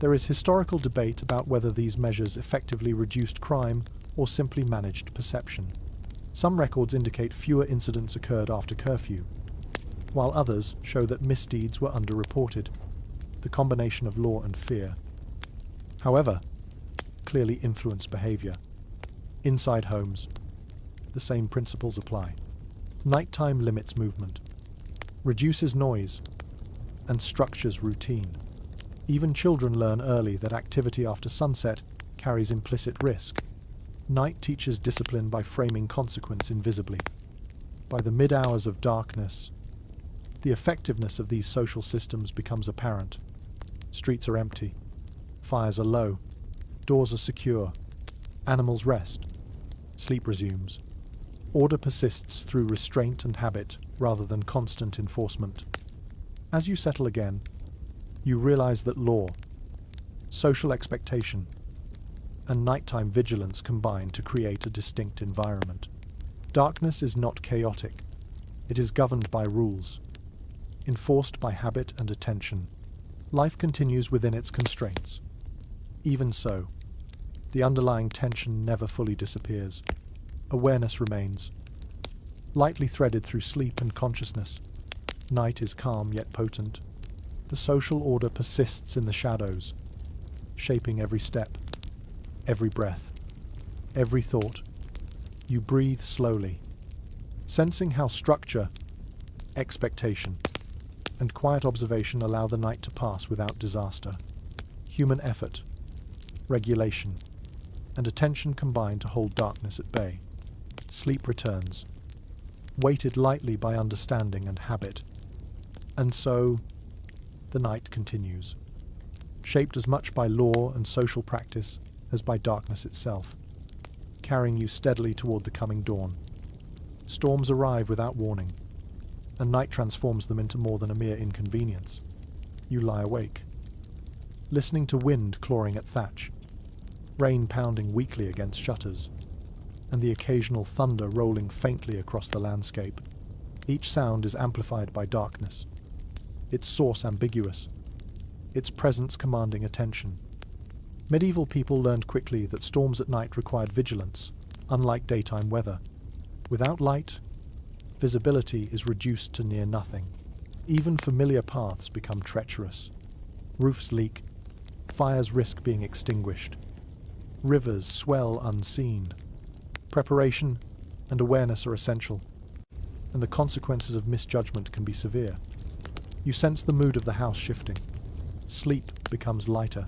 There is historical debate about whether these measures effectively reduced crime or simply managed perception. Some records indicate fewer incidents occurred after curfew, while others show that misdeeds were underreported, the combination of law and fear. However, clearly influenced behavior. Inside homes, the same principles apply. Nighttime limits movement, reduces noise, and structures routine. Even children learn early that activity after sunset carries implicit risk. Night teaches discipline by framing consequence invisibly. By the mid-hours of darkness, the effectiveness of these social systems becomes apparent. Streets are empty, fires are low, doors are secure, animals rest, sleep resumes. Order persists through restraint and habit rather than constant enforcement. As you settle again, you realize that law, social expectation, and nighttime vigilance combine to create a distinct environment. Darkness is not chaotic. It is governed by rules, enforced by habit and attention. Life continues within its constraints. Even so, the underlying tension never fully disappears. Awareness remains, lightly threaded through sleep and consciousness. Night is calm yet potent. The social order persists in the shadows, shaping every step, every breath, every thought. You breathe slowly, sensing how structure, expectation, and quiet observation allow the night to pass without disaster. Human effort, regulation, and attention combine to hold darkness at bay. Sleep returns, weighted lightly by understanding and habit. And so, the night continues, shaped as much by law and social practice as by darkness itself, carrying you steadily toward the coming dawn. Storms arrive without warning, and night transforms them into more than a mere inconvenience. You lie awake, listening to wind clawing at thatch, rain pounding weakly against shutters, and the occasional thunder rolling faintly across the landscape. Each sound is amplified by darkness, its source ambiguous, its presence commanding attention. Medieval people learned quickly that storms at night required vigilance, unlike daytime weather. Without light, visibility is reduced to near nothing. Even familiar paths become treacherous. Roofs leak, fires risk being extinguished. Rivers swell unseen. Preparation and awareness are essential, and the consequences of misjudgment can be severe. You sense the mood of the house shifting. Sleep becomes lighter.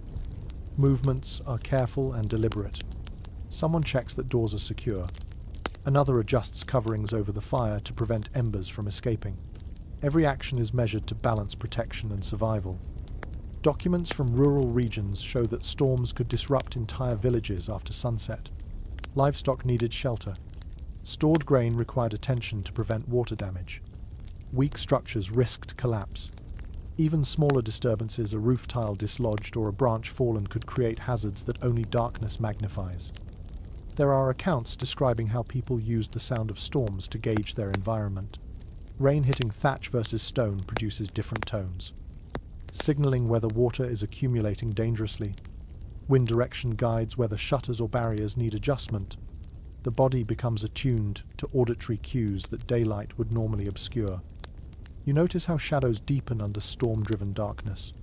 Movements are careful and deliberate. Someone checks that doors are secure. Another adjusts coverings over the fire to prevent embers from escaping. Every action is measured to balance protection and survival. Documents from rural regions show that storms could disrupt entire villages after sunset. Livestock needed shelter. Stored grain required attention to prevent water damage. Weak structures risked collapse. Even smaller disturbances, a roof tile dislodged or a branch fallen, could create hazards that only darkness magnifies. There are accounts describing how people used the sound of storms to gauge their environment. Rain hitting thatch versus stone produces different tones, signaling whether water is accumulating dangerously. Wind direction guides whether shutters or barriers need adjustment. The body becomes attuned to auditory cues that daylight would normally obscure. You notice how shadows deepen under storm-driven darkness.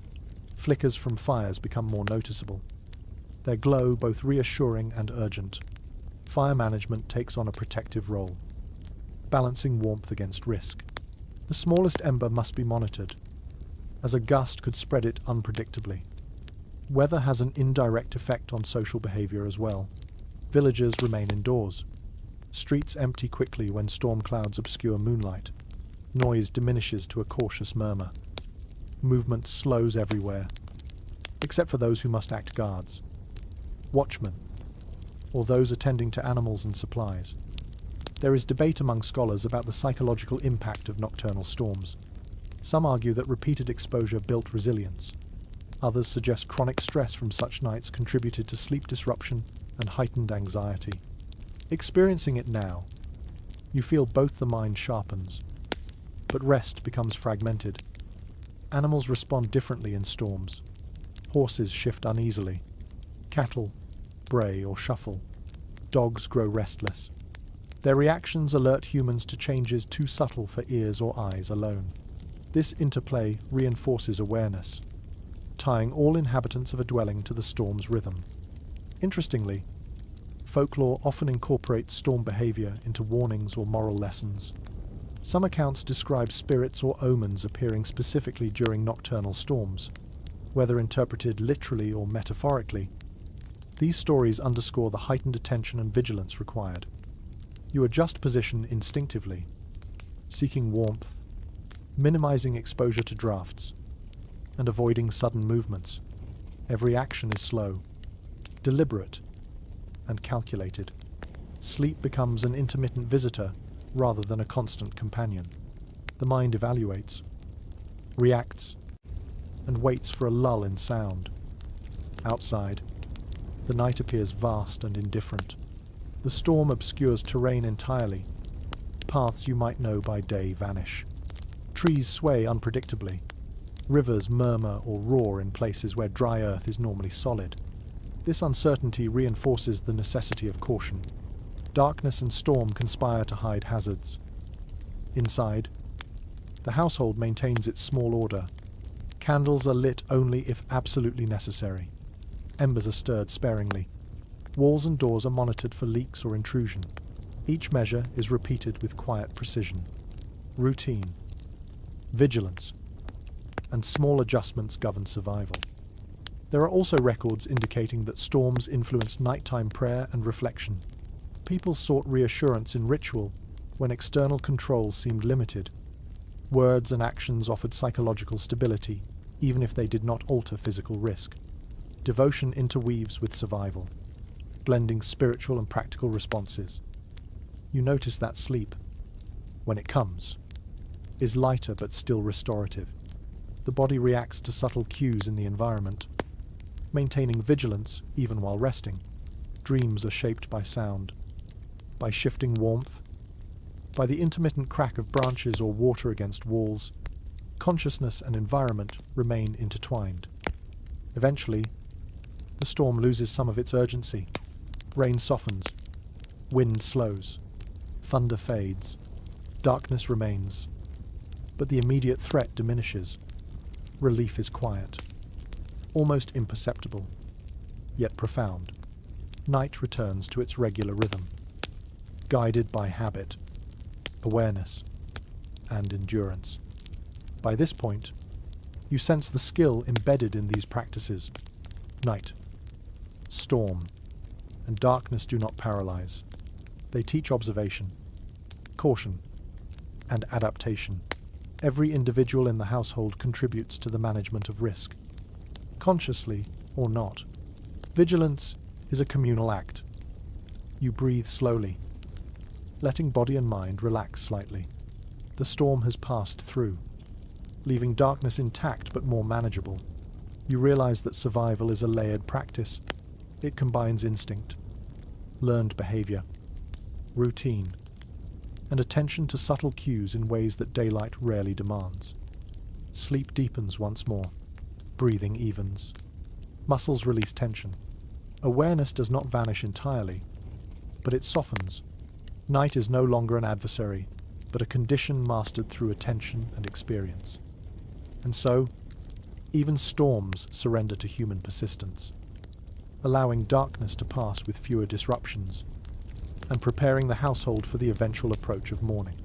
Flickers from fires become more noticeable. Their glow both reassuring and urgent. Fire management takes on a protective role, balancing warmth against risk. The smallest ember must be monitored, as a gust could spread it unpredictably. Weather has an indirect effect on social behavior as well. Villagers remain indoors. Streets empty quickly when storm clouds obscure moonlight. Noise diminishes to a cautious murmur. Movement slows everywhere, except for those who must act guards, watchmen, or those attending to animals and supplies. There is debate among scholars about the psychological impact of nocturnal storms. Some argue that repeated exposure built resilience. Others suggest chronic stress from such nights contributed to sleep disruption and heightened anxiety. Experiencing it now, you feel both the mind sharpens, but rest becomes fragmented. Animals respond differently in storms. Horses shift uneasily. Cattle bray or shuffle. Dogs grow restless. Their reactions alert humans to changes too subtle for ears or eyes alone. This interplay reinforces awareness, tying all inhabitants of a dwelling to the storm's rhythm. Interestingly, folklore often incorporates storm behavior into warnings or moral lessons. Some accounts describe spirits or omens appearing specifically during nocturnal storms. Whether interpreted literally or metaphorically, these stories underscore the heightened attention and vigilance required. You adjust position instinctively, seeking warmth, minimizing exposure to drafts, and avoiding sudden movements. Every action is slow, deliberate, and calculated. Sleep becomes an intermittent visitor rather than a constant companion. The mind evaluates, reacts, and waits for a lull in sound. Outside, the night appears vast and indifferent. The storm obscures terrain entirely. Paths you might know by day vanish. Trees sway unpredictably. Rivers murmur or roar in places where dry earth is normally solid. This uncertainty reinforces the necessity of caution. Darkness and storm conspire to hide hazards. Inside, the household maintains its small order. Candles are lit only if absolutely necessary. Embers are stirred sparingly. Walls and doors are monitored for leaks or intrusion. Each measure is repeated with quiet precision. Routine, vigilance, and small adjustments govern survival. There are also records indicating that storms influenced nighttime prayer and reflection. People sought reassurance in ritual when external controls seemed limited. Words and actions offered psychological stability, even if they did not alter physical risk. Devotion interweaves with survival, blending spiritual and practical responses. You notice that sleep, when it comes, is lighter but still restorative. The body reacts to subtle cues in the environment, maintaining vigilance even while resting. Dreams are shaped by sound, by shifting warmth, by the intermittent crack of branches or water against walls. Consciousness and environment remain intertwined. Eventually, the storm loses some of its urgency. Rain softens, wind slows, thunder fades, darkness remains, but the immediate threat diminishes. Relief is quiet, almost imperceptible, yet profound. Night returns to its regular rhythm, guided by habit, awareness, and endurance. By this point, you sense the skill embedded in these practices. Night, storm, and darkness do not paralyze. They teach observation, caution, and adaptation. Every individual in the household contributes to the management of risk. consciously or not. Vigilance is a communal act. You breathe slowly, letting body and mind relax slightly. The storm has passed through, leaving darkness intact but more manageable. You realize that survival is a layered practice. It combines instinct, learned behavior, routine, and attention to subtle cues in ways that daylight rarely demands. Sleep deepens once more. Breathing evens. Muscles release tension. Awareness does not vanish entirely, but it softens. Night is no longer an adversary, but a condition mastered through attention and experience. And so, even storms surrender to human persistence, allowing darkness to pass with fewer disruptions, and preparing the household for the eventual approach of morning.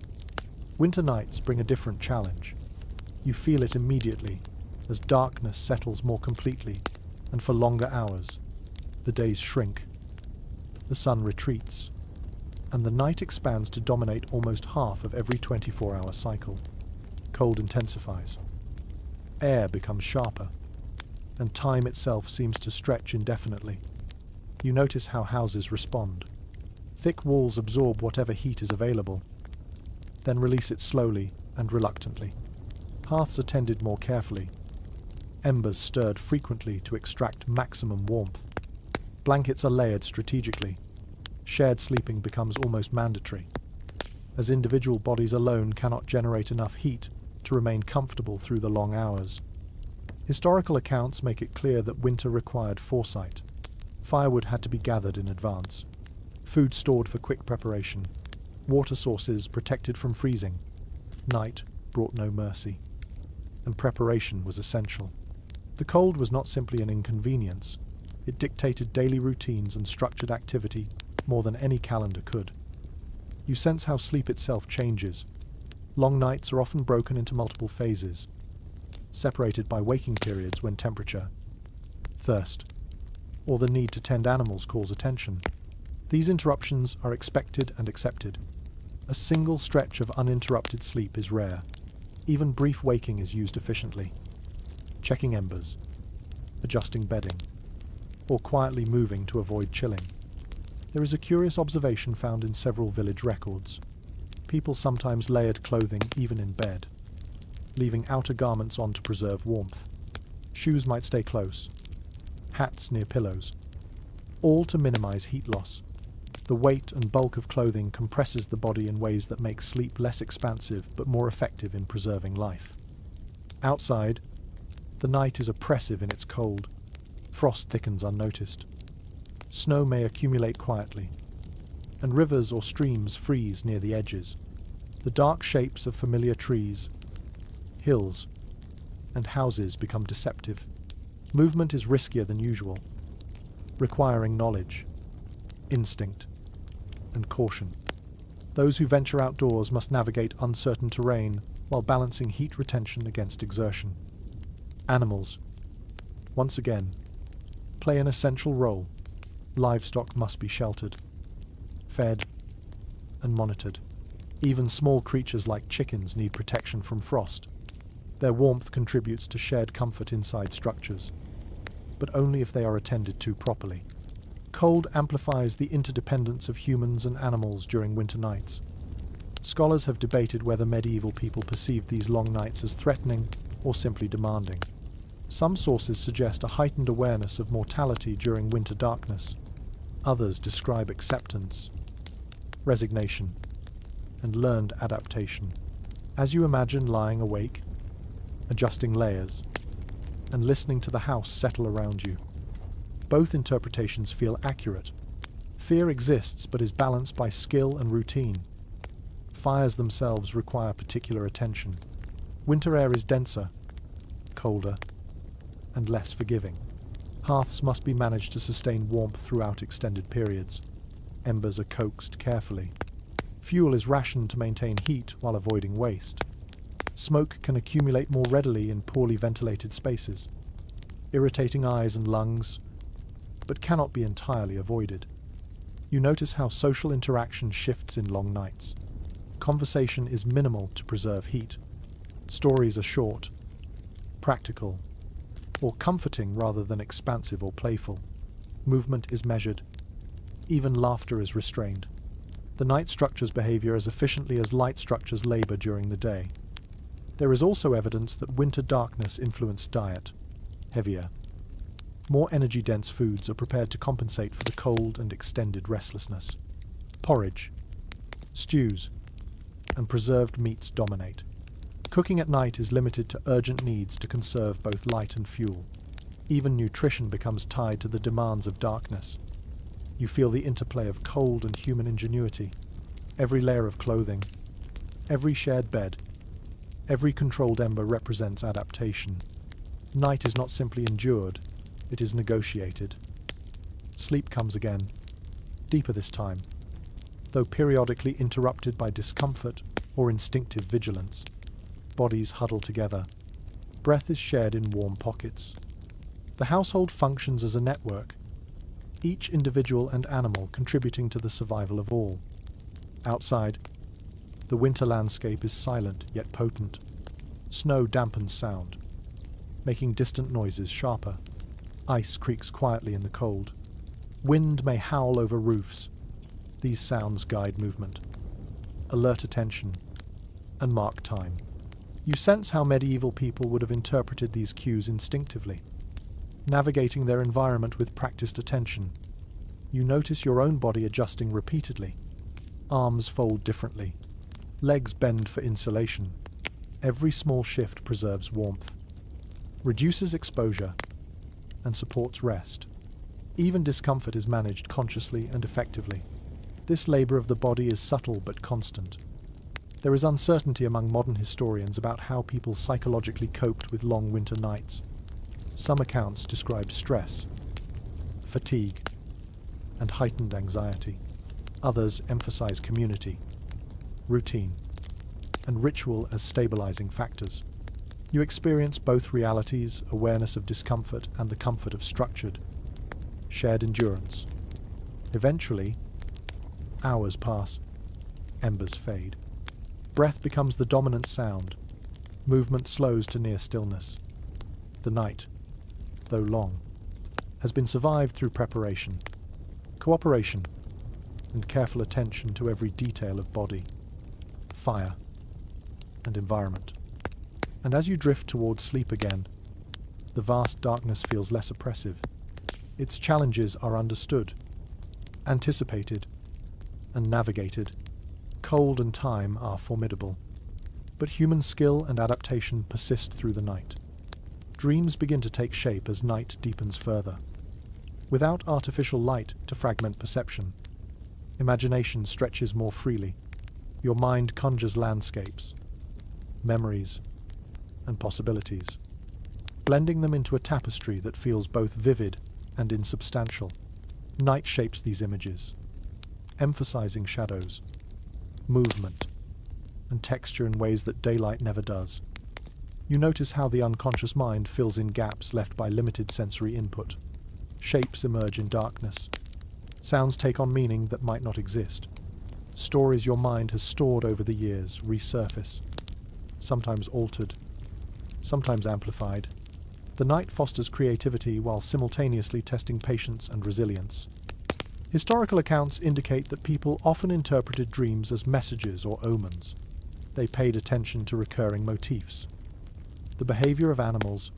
Winter nights bring a different challenge. You feel it immediately as darkness settles more completely, and for longer hours. The days shrink, the sun retreats, and the night expands to dominate almost half of every 24-hour cycle. Cold intensifies. Air becomes sharper, and time itself seems to stretch indefinitely. You notice how houses respond. Thick walls absorb whatever heat is available, then release it slowly and reluctantly. Hearths are tended more carefully. Embers stirred frequently to extract maximum warmth. Blankets are layered strategically. Shared sleeping becomes almost mandatory, as individual bodies alone cannot generate enough heat to remain comfortable through the long hours. Historical accounts make it clear that winter required foresight. Firewood had to be gathered in advance, food stored for quick preparation, water sources protected from freezing. Night brought no mercy, and preparation was essential. The cold was not simply an inconvenience. It dictated daily routines and structured activity more than any calendar could. You sense how sleep itself changes. Long nights are often broken into multiple phases, separated by waking periods when temperature, thirst, or the need to tend animals calls attention. These interruptions are expected and accepted. A single stretch of uninterrupted sleep is rare. Even brief waking is used efficiently. Checking embers, adjusting bedding, or quietly moving to avoid chilling. There is a curious observation found in several village records. People sometimes layered clothing even in bed, leaving outer garments on to preserve warmth. Shoes might stay close, hats near pillows, all to minimize heat loss. The weight and bulk of clothing compresses the body in ways that make sleep less expansive but more effective in preserving life. Outside, the night is oppressive in its cold. Frost thickens unnoticed. Snow may accumulate quietly, and rivers or streams freeze near the edges. The dark shapes of familiar trees, hills, and houses become deceptive. Movement is riskier than usual, requiring knowledge, instinct, and caution. Those who venture outdoors must navigate uncertain terrain while balancing heat retention against exertion. Animals, once again, play an essential role. Livestock must be sheltered, fed, and monitored. Even small creatures like chickens need protection from frost. Their warmth contributes to shared comfort inside structures, but only if they are attended to properly. Cold amplifies the interdependence of humans and animals during winter nights. Scholars have debated whether medieval people perceived these long nights as threatening or simply demanding. Some sources suggest a heightened awareness of mortality during winter darkness. Others describe acceptance, resignation, and learned adaptation. As you imagine lying awake, adjusting layers, and listening to the house settle around you, both interpretations feel accurate. Fear exists but is balanced by skill and routine. Fires themselves require particular attention. Winter air is denser, colder, and less forgiving. Hearths must be managed to sustain warmth throughout extended periods. Embers are coaxed carefully. Fuel is rationed to maintain heat while avoiding waste. Smoke can accumulate more readily in poorly ventilated spaces, irritating eyes and lungs, but cannot be entirely avoided. You notice how social interaction shifts in long nights. Conversation is minimal to preserve heat. Stories are short, practical, or comforting rather than expansive or playful. Movement is measured. Even laughter is restrained. The night structures behavior as efficiently as light structures labor during the day. There is also evidence that winter darkness influenced diet. Heavier. More energy-dense foods are prepared to compensate for the cold and extended restlessness. Porridge, stews, and preserved meats dominate. Cooking at night is limited to urgent needs to conserve both light and fuel. Even nutrition becomes tied to the demands of darkness. You feel the interplay of cold and human ingenuity. Every layer of clothing, every shared bed, every controlled ember represents adaptation. Night is not simply endured, it is negotiated. Sleep comes again, deeper this time, though periodically interrupted by discomfort or instinctive vigilance. Bodies huddle together. Breath is shared in warm pockets. The household functions as a network, each individual and animal contributing to the survival of all. Outside, the winter landscape is silent yet potent. Snow dampens sound, making distant noises sharper. Ice creaks quietly in the cold. Wind may howl over roofs. These sounds guide movement, alert attention, and mark time. You sense how medieval people would have interpreted these cues instinctively, navigating their environment with practiced attention. You notice your own body adjusting repeatedly. Arms fold differently. Legs bend for insulation. Every small shift preserves warmth, reduces exposure, and supports rest. Even discomfort is managed consciously and effectively. This labor of the body is subtle but constant. There is uncertainty among modern historians about how people psychologically coped with long winter nights. Some accounts describe stress, fatigue, and heightened anxiety. Others emphasize community, routine, and ritual as stabilizing factors. You experience both realities, awareness of discomfort and the comfort of structured, shared endurance. Eventually, hours pass, embers fade. Breath becomes the dominant sound. Movement slows to near stillness. The night, though long, has been survived through preparation, cooperation, and careful attention to every detail of body, fire, and environment. And as you drift towards sleep again, the vast darkness feels less oppressive. Its challenges are understood, anticipated, and navigated. Cold and time are formidable, but human skill and adaptation persist through the night. Dreams begin to take shape as night deepens further. Without artificial light to fragment perception, imagination stretches more freely. Your mind conjures landscapes, memories, and possibilities, blending them into a tapestry that feels both vivid and insubstantial. Night shapes these images, emphasizing shadows, movement, and texture in ways that daylight never does. You notice how the unconscious mind fills in gaps left by limited sensory input. Shapes emerge in darkness. Sounds take on meaning that might not exist. Stories your mind has stored over the years resurface, sometimes altered, sometimes amplified. The night fosters creativity while simultaneously testing patience and resilience. Historical accounts indicate that people often interpreted dreams as messages or omens. They paid attention to recurring motifs, the behavior of animals,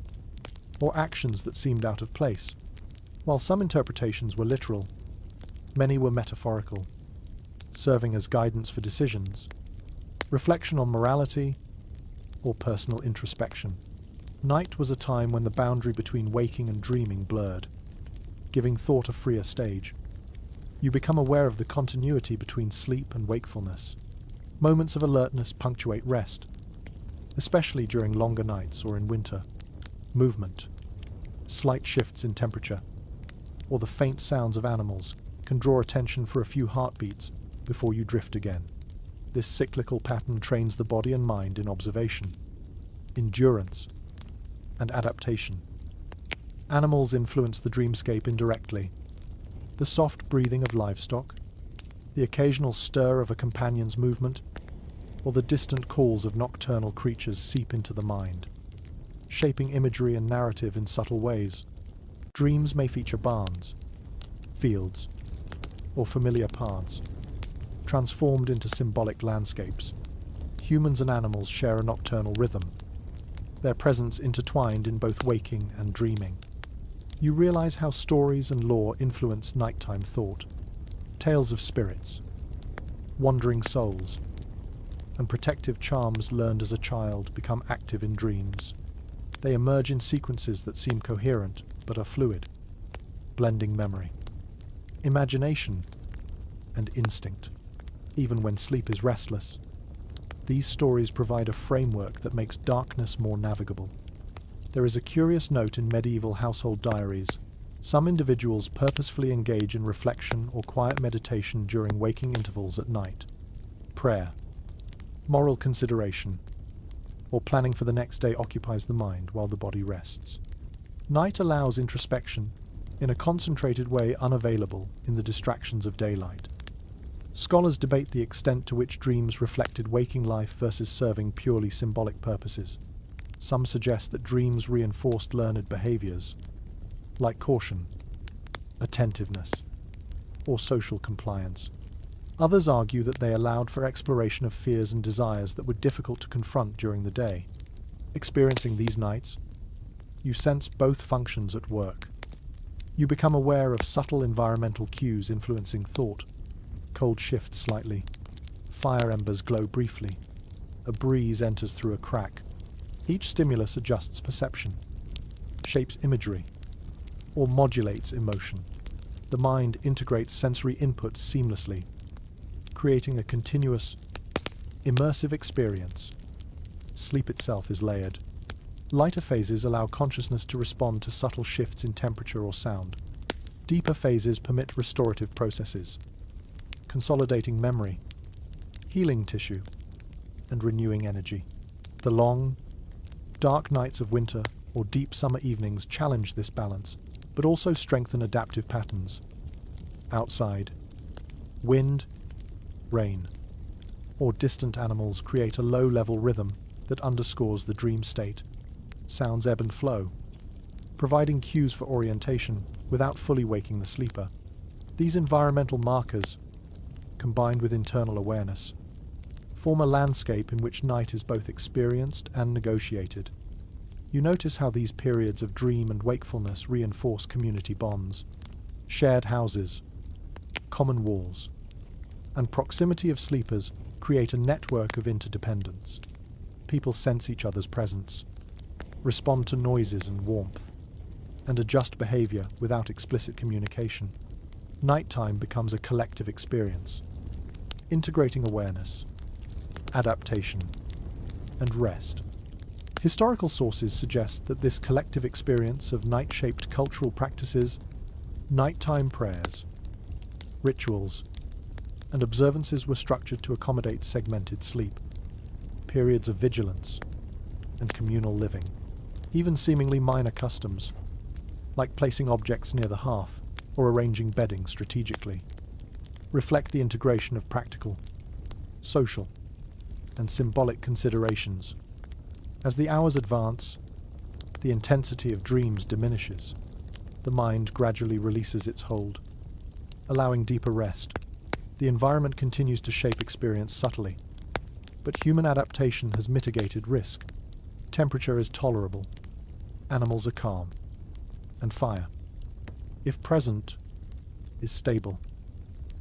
or actions that seemed out of place. While some interpretations were literal, many were metaphorical, serving as guidance for decisions, reflection on morality, or personal introspection. Night was a time when the boundary between waking and dreaming blurred, giving thought a freer stage. You become aware of the continuity between sleep and wakefulness. Moments of alertness punctuate rest, especially during longer nights or in winter. Movement, slight shifts in temperature, or the faint sounds of animals can draw attention for a few heartbeats before you drift again. This cyclical pattern trains the body and mind in observation, endurance, and adaptation. Animals influence the dreamscape indirectly. The soft breathing of livestock, the occasional stir of a companion's movement, or the distant calls of nocturnal creatures seep into the mind. shaping imagery and narrative in subtle ways. Dreams may feature barns, fields, or familiar paths, transformed into symbolic landscapes. Humans and animals share a nocturnal rhythm, their presence intertwined in both waking and dreaming. You realize how stories and lore influence nighttime thought. Tales of spirits, wandering souls, and protective charms learned as a child become active in dreams. They emerge in sequences that seem coherent but are fluid, blending memory, imagination, and instinct, even when sleep is restless. These stories provide a framework that makes darkness more navigable. There is a curious note in medieval household diaries. Some individuals purposefully engage in reflection or quiet meditation during waking intervals at night. Prayer, moral consideration, or planning for the next day occupies the mind while the body rests. Night allows introspection in a concentrated way unavailable in the distractions of daylight. Scholars debate the extent to which dreams reflected waking life versus serving purely symbolic purposes. Some suggest that dreams reinforced learned behaviors, like caution, attentiveness, or social compliance. Others argue that they allowed for exploration of fears and desires that were difficult to confront during the day. Experiencing these nights, you sense both functions at work. You become aware of subtle environmental cues influencing thought. Cold shifts slightly, fire embers glow briefly, a breeze enters through a crack. Each stimulus adjusts perception, shapes imagery, or modulates emotion. The mind integrates sensory input seamlessly, creating a continuous, immersive experience. Sleep itself is layered. Lighter phases allow consciousness to respond to subtle shifts in temperature or sound. Deeper phases permit restorative processes, consolidating memory, healing tissue, and renewing energy. The long, dark nights of winter or deep summer evenings challenge this balance, but also strengthen adaptive patterns. Outside, wind, rain, or distant animals create a low-level rhythm that underscores the dream state. Sounds ebb and flow, providing cues for orientation without fully waking the sleeper. These environmental markers, combined with internal awareness, form a landscape in which night is both experienced and negotiated. You notice how these periods of dream and wakefulness reinforce community bonds. Shared houses, common walls, and proximity of sleepers create a network of interdependence. People sense each other's presence, respond to noises and warmth, and adjust behavior without explicit communication. Nighttime becomes a collective experience, integrating awareness, adaptation, and rest. Historical sources suggest that this collective experience of night-shaped cultural practices, nighttime prayers, rituals, and observances were structured to accommodate segmented sleep, periods of vigilance, and communal living. Even seemingly minor customs, like placing objects near the hearth or arranging bedding strategically, reflect the integration of practical, social, and symbolic considerations. As the hours advance, the intensity of dreams diminishes. The mind gradually releases its hold, allowing deeper rest. The environment continues to shape experience subtly, but human adaptation has mitigated risk. Temperature is tolerable, animals are calm, and fire, if present, is stable.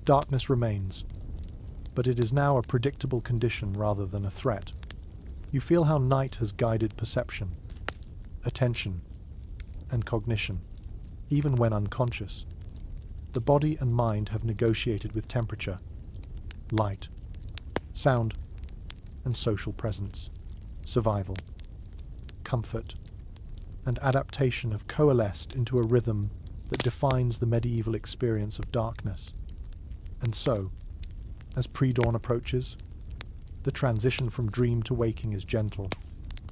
Darkness remains, but it is now a predictable condition rather than a threat. You feel how night has guided perception, attention, and cognition, even when unconscious. The body and mind have negotiated with temperature, light, sound, and social presence. Survival, comfort, and adaptation have coalesced into a rhythm that defines the medieval experience of darkness. And so, as pre-dawn approaches, the transition from dream to waking is gentle.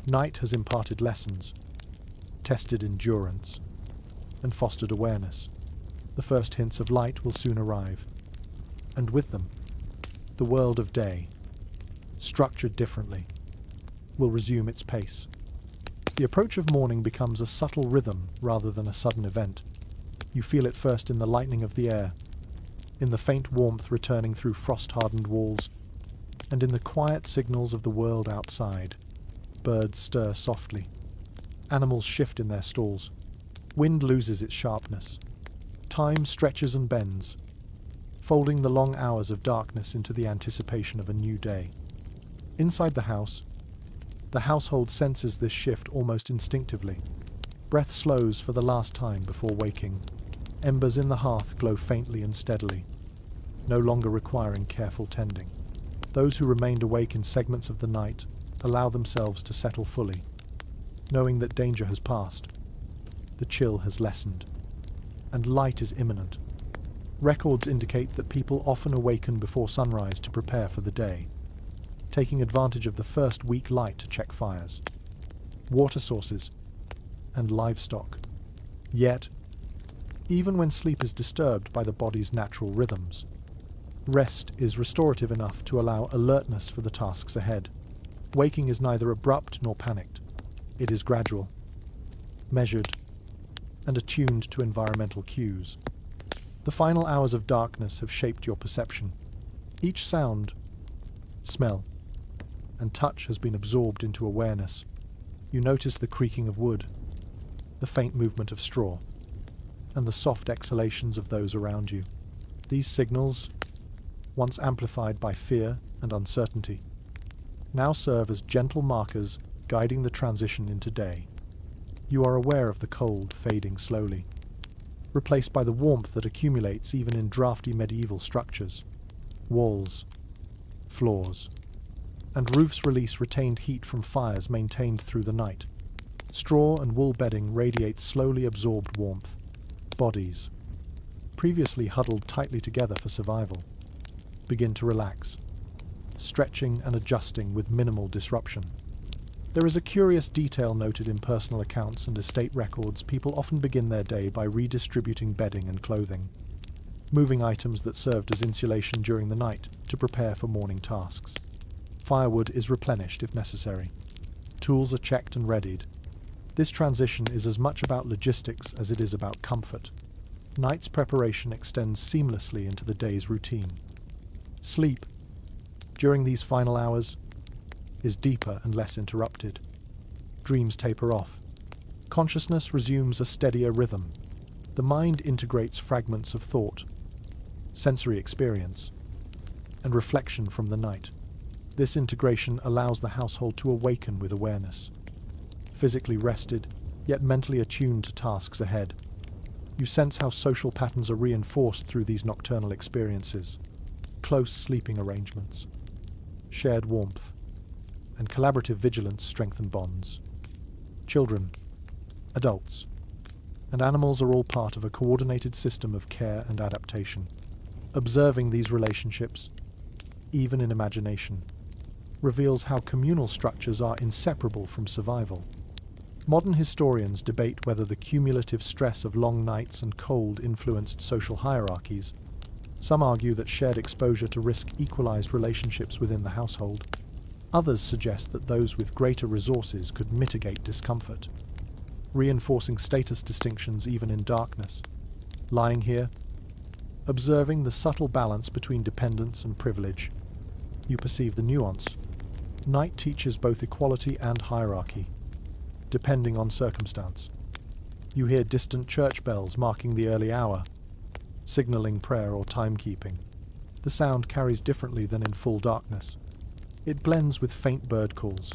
Night has imparted lessons, tested endurance, and fostered awareness. The first hints of light will soon arrive, and with them, the world of day, structured differently, will resume its pace. The approach of morning becomes a subtle rhythm rather than a sudden event. You feel it first in the lightening of the air, in the faint warmth returning through frost-hardened walls, and in the quiet signals of the world outside. Birds stir softly. Animals shift in their stalls. Wind loses its sharpness. Time stretches and bends, folding the long hours of darkness into the anticipation of a new day. Inside the household senses this shift almost instinctively. Breath slows for the last time before waking. Embers in the hearth glow faintly and steadily, no longer requiring careful tending. Those who remained awake in segments of the night allow themselves to settle fully, knowing that danger has passed, the chill has lessened, and light is imminent. Records indicate that people often awaken before sunrise to prepare for the day, taking advantage of the first weak light to check fires, water sources, and livestock. Yet, even when sleep is disturbed by the body's natural rhythms, rest is restorative enough to allow alertness for the tasks ahead. Waking is neither abrupt nor panicked. It is gradual, measured, and attuned to environmental cues. The final hours of darkness have shaped your perception. Each sound, smell, and touch has been absorbed into awareness. You notice the creaking of wood, the faint movement of straw, and the soft exhalations of those around you. These signals, once amplified by fear and uncertainty, now serve as gentle markers guiding the transition into day. You are aware of the cold fading slowly, replaced by the warmth that accumulates even in drafty medieval structures. Walls, floors, and roofs release retained heat from fires maintained through the night. Straw and wool bedding radiate slowly absorbed warmth. Bodies, previously huddled tightly together for survival, begin to relax, stretching and adjusting with minimal disruption. There is a curious detail noted in personal accounts and estate records. People often begin their day by redistributing bedding and clothing, moving items that served as insulation during the night to prepare for morning tasks. Firewood is replenished if necessary. Tools are checked and readied. This transition is as much about logistics as it is about comfort. Night's preparation extends seamlessly into the day's routine. Sleep, during these final hours, is deeper and less interrupted. Dreams taper off. Consciousness resumes a steadier rhythm. The mind integrates fragments of thought, sensory experience, and reflection from the night. This integration allows the household to awaken with awareness, physically rested, yet mentally attuned to tasks ahead. You sense how social patterns are reinforced through these nocturnal experiences. Close sleeping arrangements, shared warmth, and collaborative vigilance strengthen bonds. Children, adults, and animals are all part of a coordinated system of care and adaptation. Observing these relationships, even in imagination, reveals how communal structures are inseparable from survival. Modern historians debate whether the cumulative stress of long nights and cold influenced social hierarchies. Some argue that shared exposure to risk equalized relationships within the household. Others suggest that those with greater resources could mitigate discomfort, reinforcing status distinctions even in darkness. Lying here, observing the subtle balance between dependence and privilege, you perceive the nuance. Night teaches both equality and hierarchy, depending on circumstance. You hear distant church bells marking the early hour, signaling prayer or timekeeping. The sound carries differently than in full darkness. It blends with faint bird calls,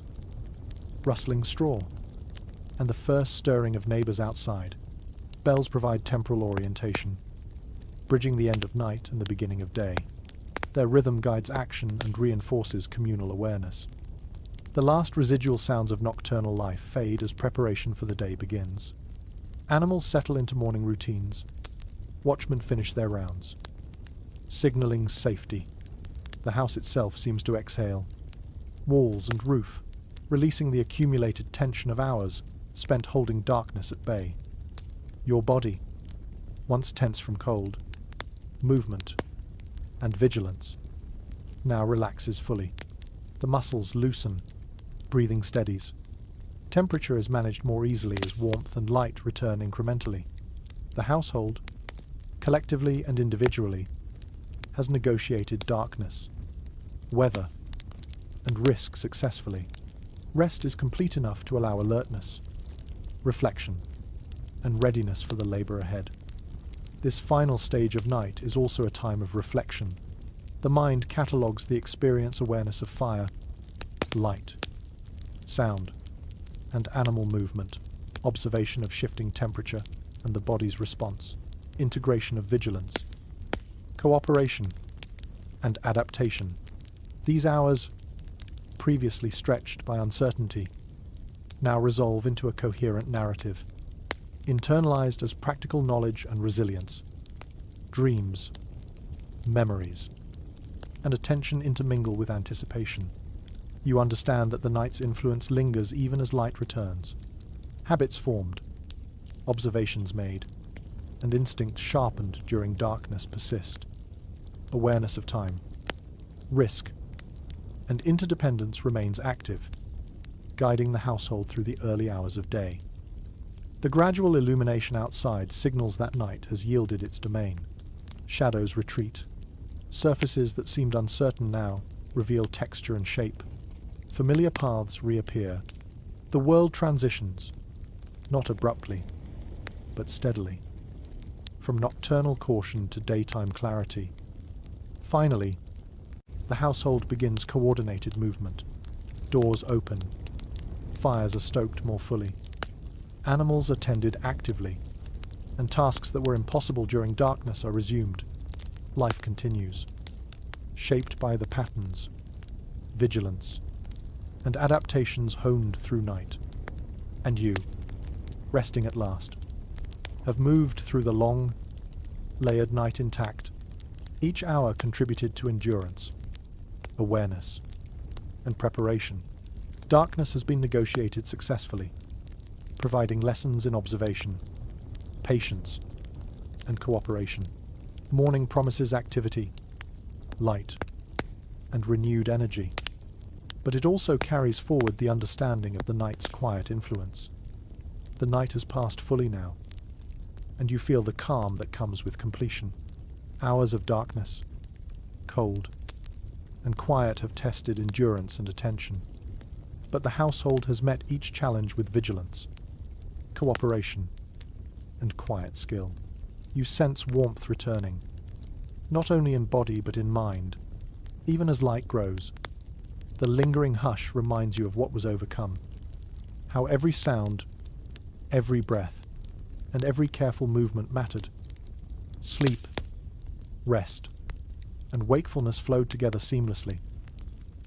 rustling straw, and the first stirring of neighbors outside. Bells provide temporal orientation, bridging the end of night and the beginning of day. Their rhythm guides action and reinforces communal awareness. The last residual sounds of nocturnal life fade as preparation for the day begins. Animals settle into morning routines. Watchmen finish their rounds, signaling safety. The house itself seems to exhale. Walls and roof, releasing the accumulated tension of hours spent holding darkness at bay. Your body, once tense from cold, movement, and vigilance, now relaxes fully. The muscles loosen, breathing steadies. Temperature is managed more easily as warmth and light return incrementally. The household, collectively and individually, has negotiated darkness, weather, and risk successfully. Rest is complete enough to allow alertness, reflection, and readiness for the labor ahead. This final stage of night is also a time of reflection. The mind catalogues the experience awareness of fire, light, sound, and animal movement, observation of shifting temperature and the body's response, integration of vigilance, cooperation, and adaptation. These hours, previously stretched by uncertainty, now resolve into a coherent narrative, internalized as practical knowledge and resilience, dreams, memories, and attention intermingle with anticipation. You understand that the night's influence lingers even as light returns. Habits formed, observations made, and instincts sharpened during darkness persist. Awareness of time, risk, and interdependence remains active, guiding the household through the early hours of day. The gradual illumination outside signals that night has yielded its domain. Shadows retreat. Surfaces that seemed uncertain now reveal texture and shape. Familiar paths reappear. The world transitions, not abruptly, but steadily, from nocturnal caution to daytime clarity. Finally, the household begins coordinated movement. Doors open. Fires are stoked more fully. Animals are tended actively, and tasks that were impossible during darkness are resumed. Life continues, shaped by the patterns, vigilance, and adaptations honed through night. And you, resting at last, have moved through the long, layered night intact. Each hour contributed to endurance, awareness, and preparation. Darkness has been negotiated successfully, providing lessons in observation, patience, and cooperation. Morning promises activity, light, and renewed energy. But it also carries forward the understanding of the night's quiet influence. The night has passed fully now, and you feel the calm that comes with completion. Hours of darkness, cold, and quiet have tested endurance and attention. But the household has met each challenge with vigilance, cooperation, and quiet skill. You sense warmth returning, not only in body but in mind. Even as light grows, the lingering hush reminds you of what was overcome, how every sound, every breath, and every careful movement mattered. Sleep, rest, and wakefulness flowed together seamlessly,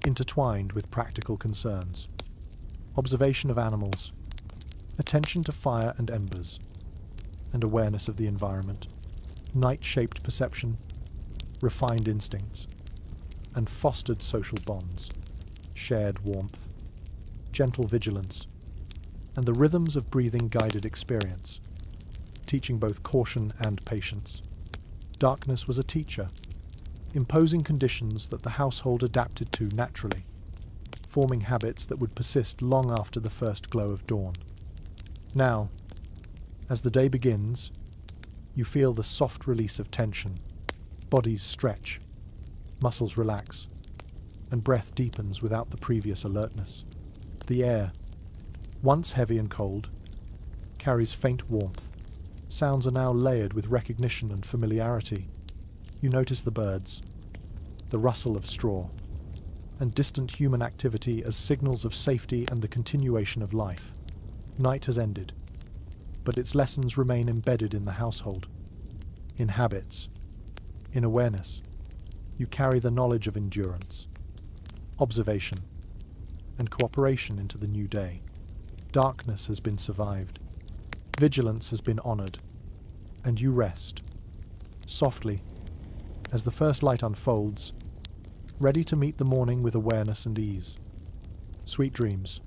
intertwined with practical concerns. Observation of animals, attention to fire and embers, and awareness of the environment. Night-shaped perception, refined instincts, and fostered social bonds. Shared warmth, gentle vigilance, and the rhythms of breathing guided experience, teaching both caution and patience. Darkness was a teacher, imposing conditions that the household adapted to naturally, forming habits that would persist long after the first glow of dawn. Now, as the day begins, you feel the soft release of tension. Bodies stretch, muscles relax, and breath deepens without the previous alertness. The air, once heavy and cold, carries faint warmth. Sounds are now layered with recognition and familiarity. You notice the birds, the rustle of straw, and distant human activity as signals of safety and the continuation of life. Night has ended, but its lessons remain embedded in the household, in habits, in awareness. You carry the knowledge of endurance, observation, and cooperation into the new day. Darkness has been survived, vigilance has been honored, and you rest, softly, as the first light unfolds, ready to meet the morning with awareness and ease. Sweet dreams.